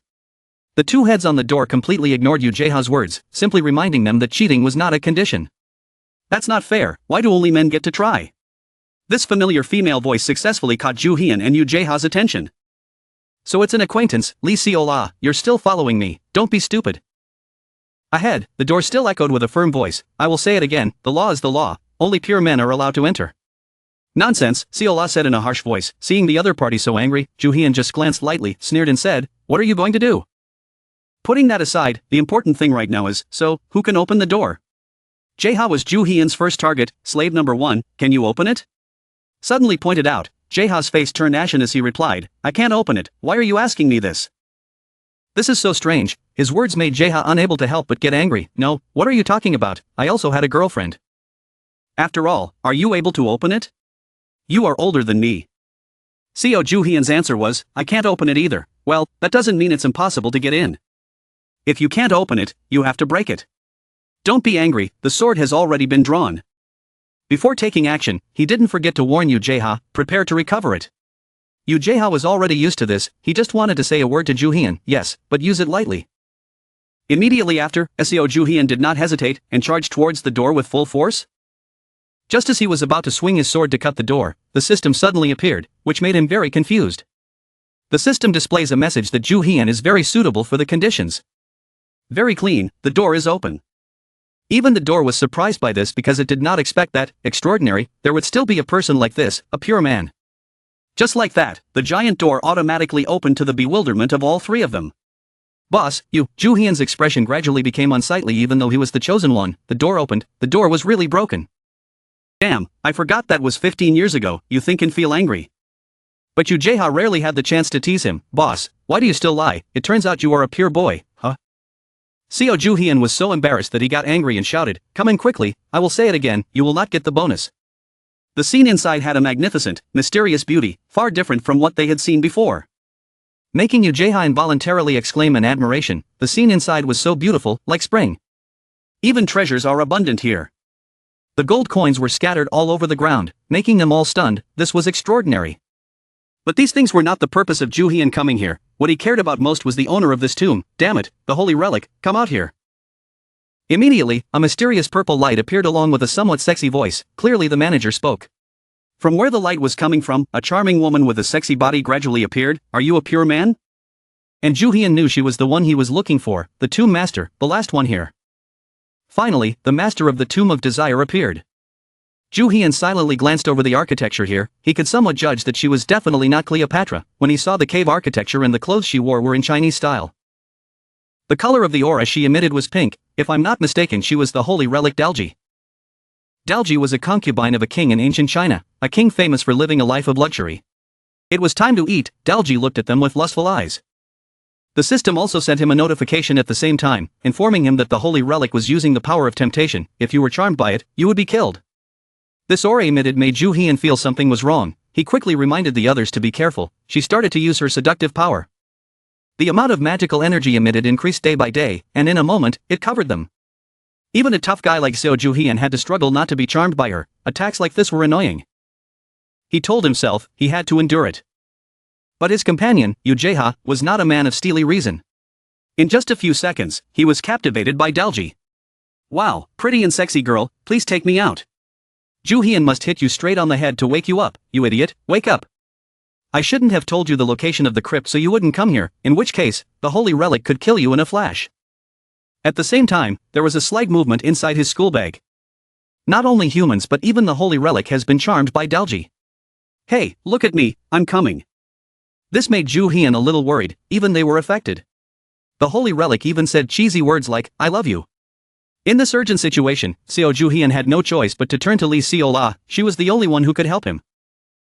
The two heads on the door completely ignored Yu Jae-ha's words, simply reminding them that cheating was not a condition. That's not fair, why do only men get to try? This familiar female voice successfully caught Juhian and Yu Jae-ha's attention. So it's an acquaintance, Lee Seola, you're still following me, don't be stupid. Ahead, the door still echoed with a firm voice, I will say it again, the law is the law, only pure men are allowed to enter. Nonsense, Seola said in a harsh voice, seeing the other party so angry, Juhian just glanced lightly, sneered and said, what are you going to do? Putting that aside, the important thing right now is, so, who can open the door? Jae-ha was Juhian's first target, slave number 1, can you open it? Suddenly pointed out, Jae-ha's face turned ashen as he replied, I can't open it, why are you asking me this? This is so strange, his words made Jae-ha unable to help but get angry, no, what are you talking about, I also had a girlfriend. After all, are you able to open it? You are older than me. Seo Juhian's answer was, I can't open it either, well, that doesn't mean it's impossible to get in. If you can't open it, you have to break it. Don't be angry, the sword has already been drawn. Before taking action, he didn't forget to warn Yu Jae-ha, prepare to recover it. Yu Jae-ha was already used to this, he just wanted to say a word to Juhian, yes, but use it lightly. Immediately after, Seo Juhian did not hesitate, and charged towards the door with full force. Just as he was about to swing his sword to cut the door, the system suddenly appeared, which made him very confused. The system displays a message that Juhian is very suitable for the conditions. Very clean, the door is open. Even the door was surprised by this because it did not expect that, extraordinary, there would still be a person like this, a pure man. Just like that, the giant door automatically opened to the bewilderment of all three of them. Boss, Juhian's expression gradually became unsightly even though he was the chosen one, the door opened, the door was really broken. Damn, I forgot that was 15 years ago, you think and feel angry. But Yu Jae-ha rarely had the chance to tease him, boss, why do you still lie, it turns out you are a pure boy, huh? Seo Juhian was so embarrassed that he got angry and shouted, come in quickly, I will say it again, you will not get the bonus. The scene inside had a magnificent, mysterious beauty, far different from what they had seen before. Making Yu Jae-ha involuntarily exclaim in admiration, the scene inside was so beautiful, like spring. Even treasures are abundant here. The gold coins were scattered all over the ground, making them all stunned, this was extraordinary. But these things were not the purpose of Juhian coming here, what he cared about most was the owner of this tomb, damn it, the holy relic, come out here. Immediately, a mysterious purple light appeared along with a somewhat sexy voice. Clearly the manager spoke. From where the light was coming from, a charming woman with a sexy body gradually appeared. Are you a pure man? And Ju Hian knew she was the one he was looking for, the Tomb Master, the last one here. Finally, the master of the Tomb of Desire appeared. Ju Hian silently glanced over the architecture here. He could somewhat judge that she was definitely not Cleopatra, when he saw the cave architecture and the clothes she wore were in Chinese style. The color of the aura she emitted was pink. If I'm not mistaken, she was the holy relic Dalji. Dalji was a concubine of a king in ancient China, a king famous for living a life of luxury. It was time to eat. Dalji looked at them with lustful eyes. The system also sent him a notification at the same time, informing him that the holy relic was using the power of temptation. If you were charmed by it, you would be killed. This aura emitted made Ju Hian feel something was wrong. He quickly reminded the others to be careful. She started to use her seductive power. The amount of magical energy emitted increased day by day, and in a moment, it covered them. Even a tough guy like Seo Ju Hian had to struggle not to be charmed by her. Attacks like this were annoying. He told himself he had to endure it. But his companion, Yu Jaeha, was not a man of steely reason. In just a few seconds, he was captivated by Dalji. Wow, pretty and sexy girl, please take me out. Ju Hian must hit you straight on the head to wake you up, you idiot, wake up. I shouldn't have told you the location of the crypt so you wouldn't come here, in which case, the holy relic could kill you in a flash. At the same time, there was a slight movement inside his school bag. Not only humans but even the holy relic has been charmed by Dalji. Hey, look at me, I'm coming. This made Ju Hian a little worried, even they were affected. The holy relic even said cheesy words like, I love you. In this urgent situation, Seo Ju Hian had no choice but to turn to Li Siola. She was the only one who could help him.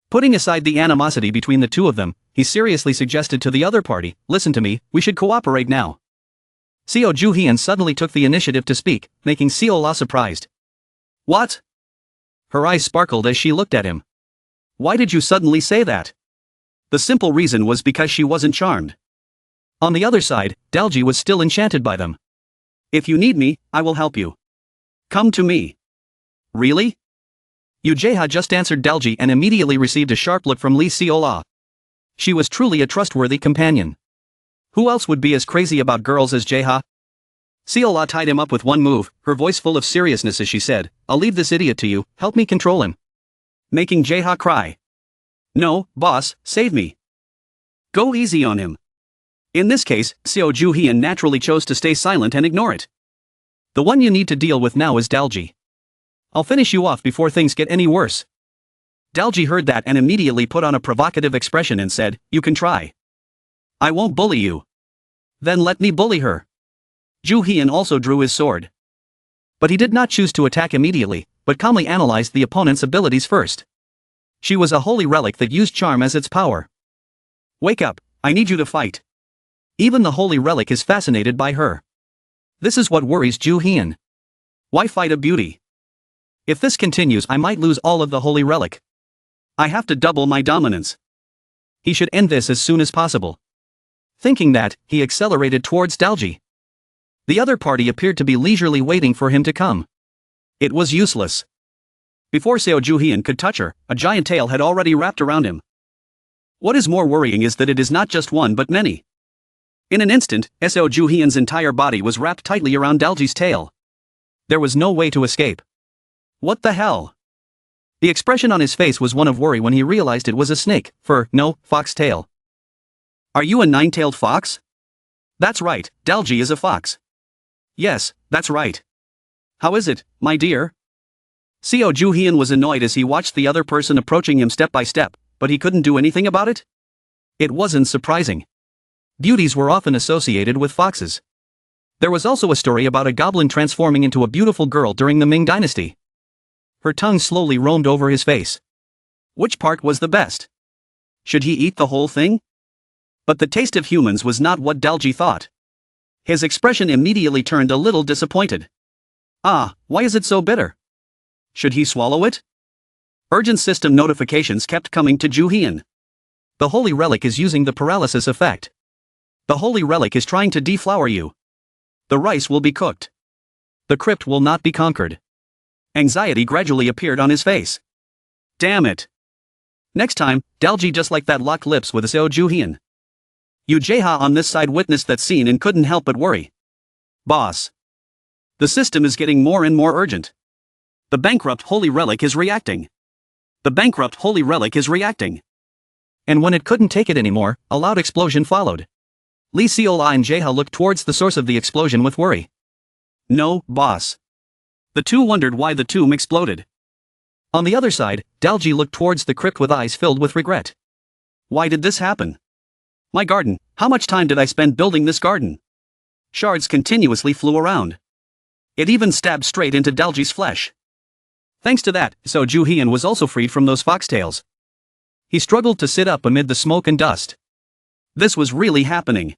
Putting aside the animosity between the two of them, he seriously suggested to the other party, listen to me, we should cooperate now. Seo Ju Hian suddenly took the initiative to speak, making Siola surprised. What? Her eyes sparkled as she looked at him. Why did you suddenly say that? The simple reason was because she wasn't charmed. On the other side, Dalji was still enchanted by them. If you need me, I will help you. Come to me. Really? Yu Jaeha just answered Dalji and immediately received a sharp look from Li Siola. She was truly a trustworthy companion. Who else would be as crazy about girls as Jaeha? Siola tied him up with one move, her voice full of seriousness as she said, I'll leave this idiot to you, help me control him. Making Jaeha cry. No, boss, save me. Go easy on him. In this case, Seo Ju Hian naturally chose to stay silent and ignore it. The one you need to deal with now is Dalji. I'll finish you off before things get any worse. Dalji heard that and immediately put on a provocative expression and said, you can try. I won't bully you. Then let me bully her. Ju Hian also drew his sword. But he did not choose to attack immediately, but calmly analyzed the opponent's abilities first. She was a holy relic that used charm as its power. Wake up, I need you to fight. Even the holy relic is fascinated by her. This is what worries Ju Hian. Why fight a beauty? If this continues, I might lose all of the holy relic. I have to double my dominance. He should end this as soon as possible. Thinking that, he accelerated towards Dalji. The other party appeared to be leisurely waiting for him to come. It was useless. Before Seo Ju Hian could touch her, a giant tail had already wrapped around him. What is more worrying is that it is not just one but many. In an instant, Seo Ju Hian's entire body was wrapped tightly around Dalji's tail. There was no way to escape. What the hell? The expression on his face was one of worry when he realized it was a snake, fox tail. Are you a nine-tailed fox? That's right, Dalji is a fox. Yes, that's right. How is it, my dear? Seo Ju Hian was annoyed as he watched the other person approaching him step by step, but he couldn't do anything about it? It wasn't surprising. Beauties were often associated with foxes. There was also a story about a goblin transforming into a beautiful girl during the Ming dynasty. Her tongue slowly roamed over his face. Which part was the best? Should he eat the whole thing? But the taste of humans was not what Dalji thought. His expression immediately turned a little disappointed. Ah, why is it so bitter? Should he swallow it? Urgent system notifications kept coming to Ju Hian. The holy relic is using the paralysis effect. The holy relic is trying to deflower you. The rice will be cooked. The crypt will not be conquered. Anxiety gradually appeared on his face. Damn it. Next time, Dalji just like that locked lips with Seo Ju Hian. Yu Jaeha on this side witnessed that scene and couldn't help but worry. Boss. The system is getting more and more urgent. The bankrupt Holy Relic is reacting. The bankrupt Holy Relic is reacting. And when it couldn't take it anymore, a loud explosion followed. Lee Seola and Jaeha looked towards the source of the explosion with worry. No, boss. The two wondered why the tomb exploded. On the other side, Dalji looked towards the crypt with eyes filled with regret. Why did this happen? My garden, how much time did I spend building this garden? Shards continuously flew around. It even stabbed straight into Dalji's flesh. Thanks to that, So Ju-hyun was also freed from those foxtails. He struggled to sit up amid the smoke and dust. This was really happening.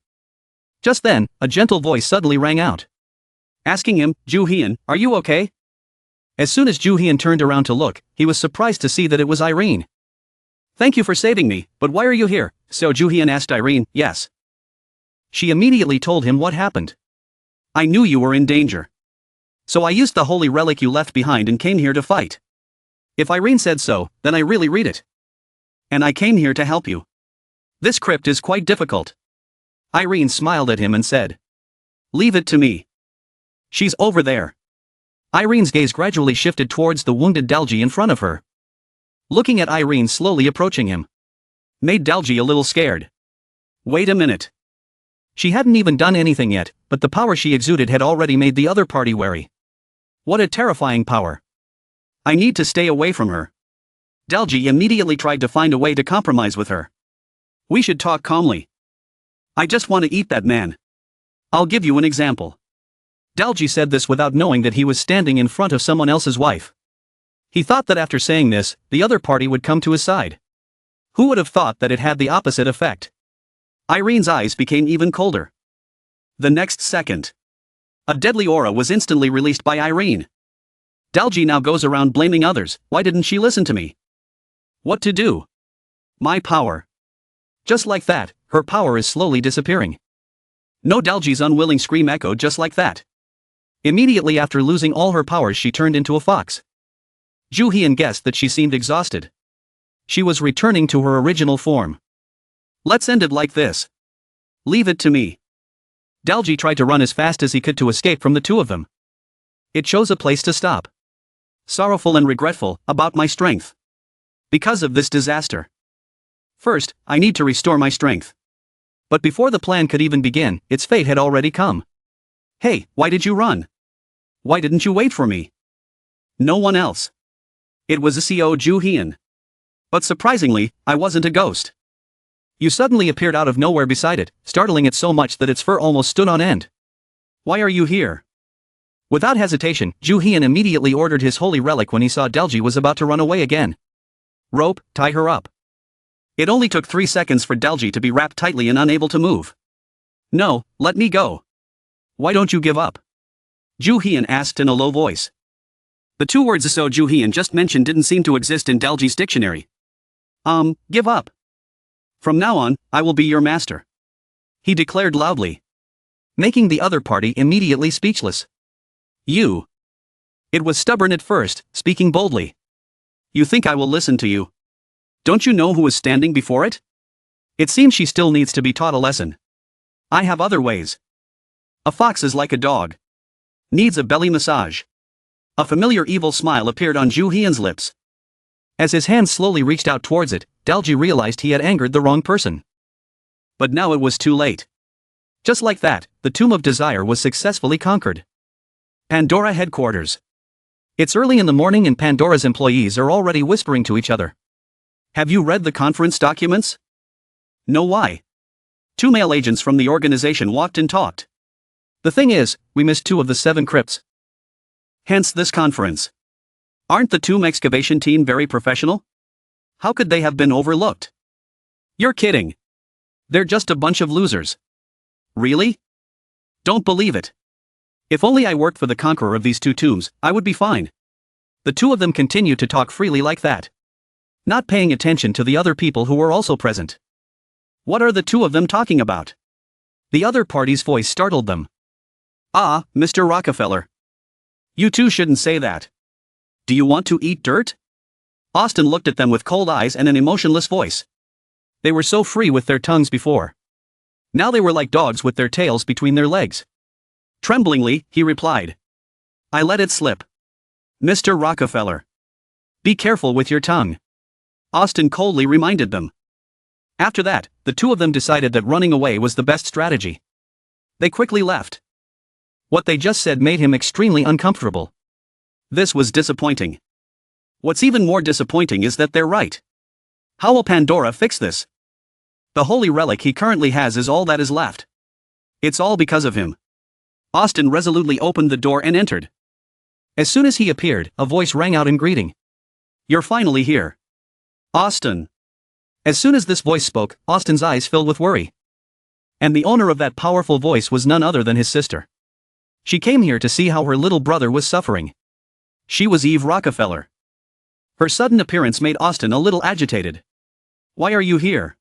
Just then, a gentle voice suddenly rang out. Asking him, Ju-hyun, are you okay? As soon as Ju-hyun turned around to look, he was surprised to see that it was Irene. Thank you for saving me, but why are you here? So Ju-hyun asked Irene. Yes. She immediately told him what happened. I knew you were in danger. So I used the holy relic you left behind and came here to fight. If Irene said so, then I really read it. And I came here to help you. This crypt is quite difficult. Irene smiled at him and said. Leave it to me. She's over there. Irene's gaze gradually shifted towards the wounded Dalji in front of her. Looking at Irene slowly approaching him made Dalji a little scared. Wait a minute. She hadn't even done anything yet, but the power she exuded had already made the other party wary. What a terrifying power. I need to stay away from her. Dalji immediately tried to find a way to compromise with her. We should talk calmly. I just want to eat that man. I'll give you an example. Dalji said this without knowing that he was standing in front of someone else's wife. He thought that after saying this, the other party would come to his side. Who would have thought that it had the opposite effect? Irene's eyes became even colder. The next second, a deadly aura was instantly released by Irene. Dalji now goes around blaming others. Why didn't she listen to me? What to do? My power. Just like that, her power is slowly disappearing. No, Dalji's unwilling scream echoed just like that. Immediately after losing all her powers, she turned into a fox. Ju-hyun guessed that she seemed exhausted. She was returning to her original form. Let's end it like this. Leave it to me. Dalji tried to run as fast as he could to escape from the two of them. It chose a place to stop. Sorrowful and regretful about my strength. Because of this disaster. First, I need to restore my strength. But before the plan could even begin, its fate had already come. Hey, why did you run? Why didn't you wait for me? No one else. It was Co Ju-hyun. But surprisingly, I wasn't a ghost. You suddenly appeared out of nowhere beside it, startling it so much that its fur almost stood on end. Why are you here? Without hesitation, Ju-hyun immediately ordered his holy relic when he saw Dalji was about to run away again. Rope, tie her up. It only took 3 seconds for Dalji to be wrapped tightly and unable to move. No, let me go. Why don't you give up? Ju-hyun asked in a low voice. The two words So Ju-hyun just mentioned didn't seem to exist in Dalji's dictionary. Give up. From now on, I will be your master. He declared loudly, making the other party immediately speechless. You. It was stubborn at first, speaking boldly. You think I will listen to you? Don't you know who is standing before it? It seems she still needs to be taught a lesson. I have other ways. A fox is like a dog. Needs a belly massage. A familiar evil smile appeared on Ju-hyun's lips. As his hand slowly reached out towards it, Dalji realized he had angered the wrong person. But now it was too late. Just like that, the Tomb of Desire was successfully conquered. Pandora headquarters. It's early in the morning and Pandora's employees are already whispering to each other. Have you read the conference documents? No, why? 2 male agents from the organization walked and talked. The thing is, we missed 2 of the 7 crypts. Hence this conference. Aren't the tomb excavation team very professional? How could they have been overlooked? You're kidding. They're just a bunch of losers. Really? Don't believe it. If only I worked for the conqueror of these 2 tombs, I would be fine. The 2 of them continued to talk freely like that, not paying attention to the other people who were also present. What are the 2 of them talking about? The other party's voice startled them. Ah, Mr. Rockefeller. You two shouldn't say that. Do you want to eat dirt? Austin looked at them with cold eyes and an emotionless voice. They were so free with their tongues before. Now they were like dogs with their tails between their legs. Tremblingly, he replied. I let it slip. Mr. Rockefeller. Be careful with your tongue. Austin coldly reminded them. After that, the two of them decided that running away was the best strategy. They quickly left. What they just said made him extremely uncomfortable. This was disappointing. What's even more disappointing is that they're right. How will Pandora fix this? The holy relic he currently has is all that is left. It's all because of him. Austin resolutely opened the door and entered. As soon as he appeared, a voice rang out in greeting. You're finally here. Austin. As soon as this voice spoke, Austin's eyes filled with worry. And the owner of that powerful voice was none other than his sister. She came here to see how her little brother was suffering. She was Eve Rockefeller. Her sudden appearance made Austin a little agitated. Why are you here?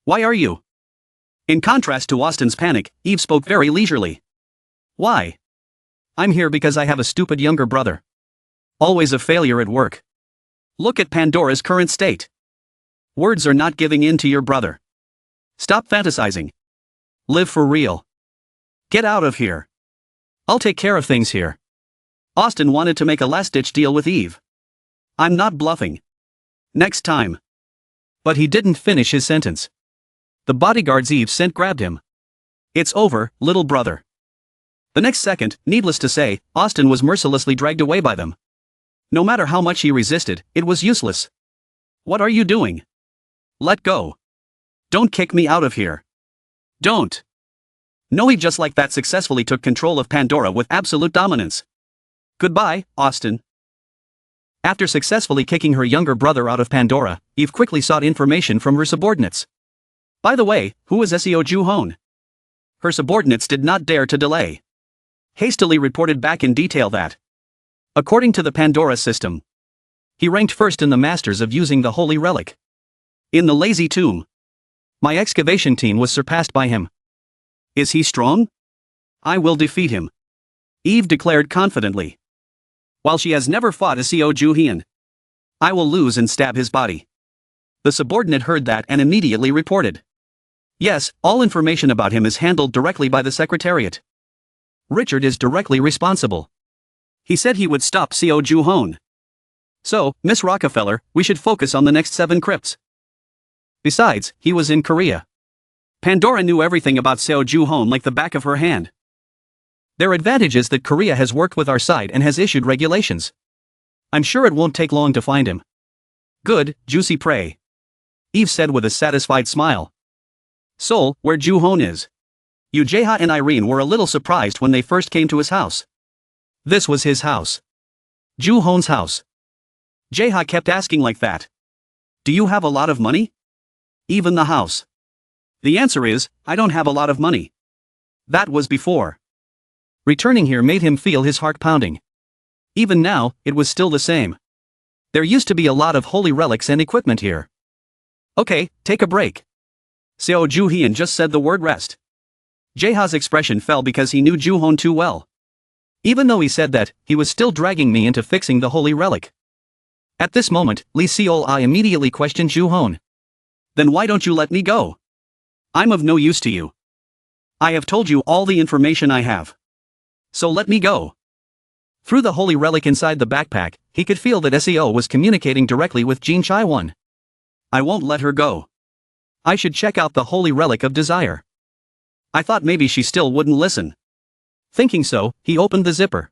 Why are you? In contrast to Austin's panic, Eve spoke very leisurely. Why? I'm here because I have a stupid younger brother. Always a failure at work. Look at Pandora's current state. Words are not giving in to your brother. Stop fantasizing. Live for real. Get out of here. I'll take care of things here. Austin wanted to make a last-ditch deal with Eve. I'm not bluffing. Next time. But he didn't finish his sentence. The bodyguards Eve sent grabbed him. It's over, little brother. The next second, needless to say, Austin was mercilessly dragged away by them. No matter how much he resisted, it was useless. What are you doing? Let go. Don't kick me out of here. Don't. Noe just like that successfully took control of Pandora with absolute dominance. Goodbye, Austin. After successfully kicking her younger brother out of Pandora, Eve quickly sought information from her subordinates. By the way, who was Seo Ju-hoon? Her subordinates did not dare to delay. Hastily reported back in detail that, according to the Pandora system, he ranked first in the masters of using the holy relic. In the lazy tomb, my excavation team was surpassed by him. Is he strong? I will defeat him. Eve declared confidently. While she has never fought Seo Ju-hoon, I will lose and stab his body. The subordinate heard that and immediately reported. Yes, all information about him is handled directly by the Secretariat. Richard is directly responsible. He said he would stop Seo Ju-hoon. So, Miss Rockefeller, we should focus on the next 7 crypts. Besides, he was in Korea. Pandora knew everything about Seo Ju-hoon like the back of her hand. Their advantage is that Korea has worked with our side and has issued regulations. I'm sure it won't take long to find him. Good, juicy prey. Eve said with a satisfied smile. Seoul, where Ju-hoon is. Yu Jae-ha and Irene were a little surprised when they first came to his house. This was his house. Ju-hoon's house. Jae-ha kept asking like that. Do you have a lot of money? Even the house. The answer is, I don't have a lot of money. That was before. Returning here made him feel his heart pounding. Even now, it was still the same. There used to be a lot of holy relics and equipment here. Okay, take a break. Seo Ju-hoon just said the word rest. Jae-ha's expression fell because he knew Ju-hoon too well. Even though he said that, he was still dragging me into fixing the holy relic. At this moment, Lee Seol-ah immediately questioned Ju-hoon. Then why don't you let me go? I'm of no use to you. I have told you all the information I have. So let me go. Through the holy relic inside the backpack, he could feel that Seo was communicating directly with Jin Chai-won. I won't let her go. I should check out the holy relic of desire. I thought maybe she still wouldn't listen. Thinking so, he opened the zipper.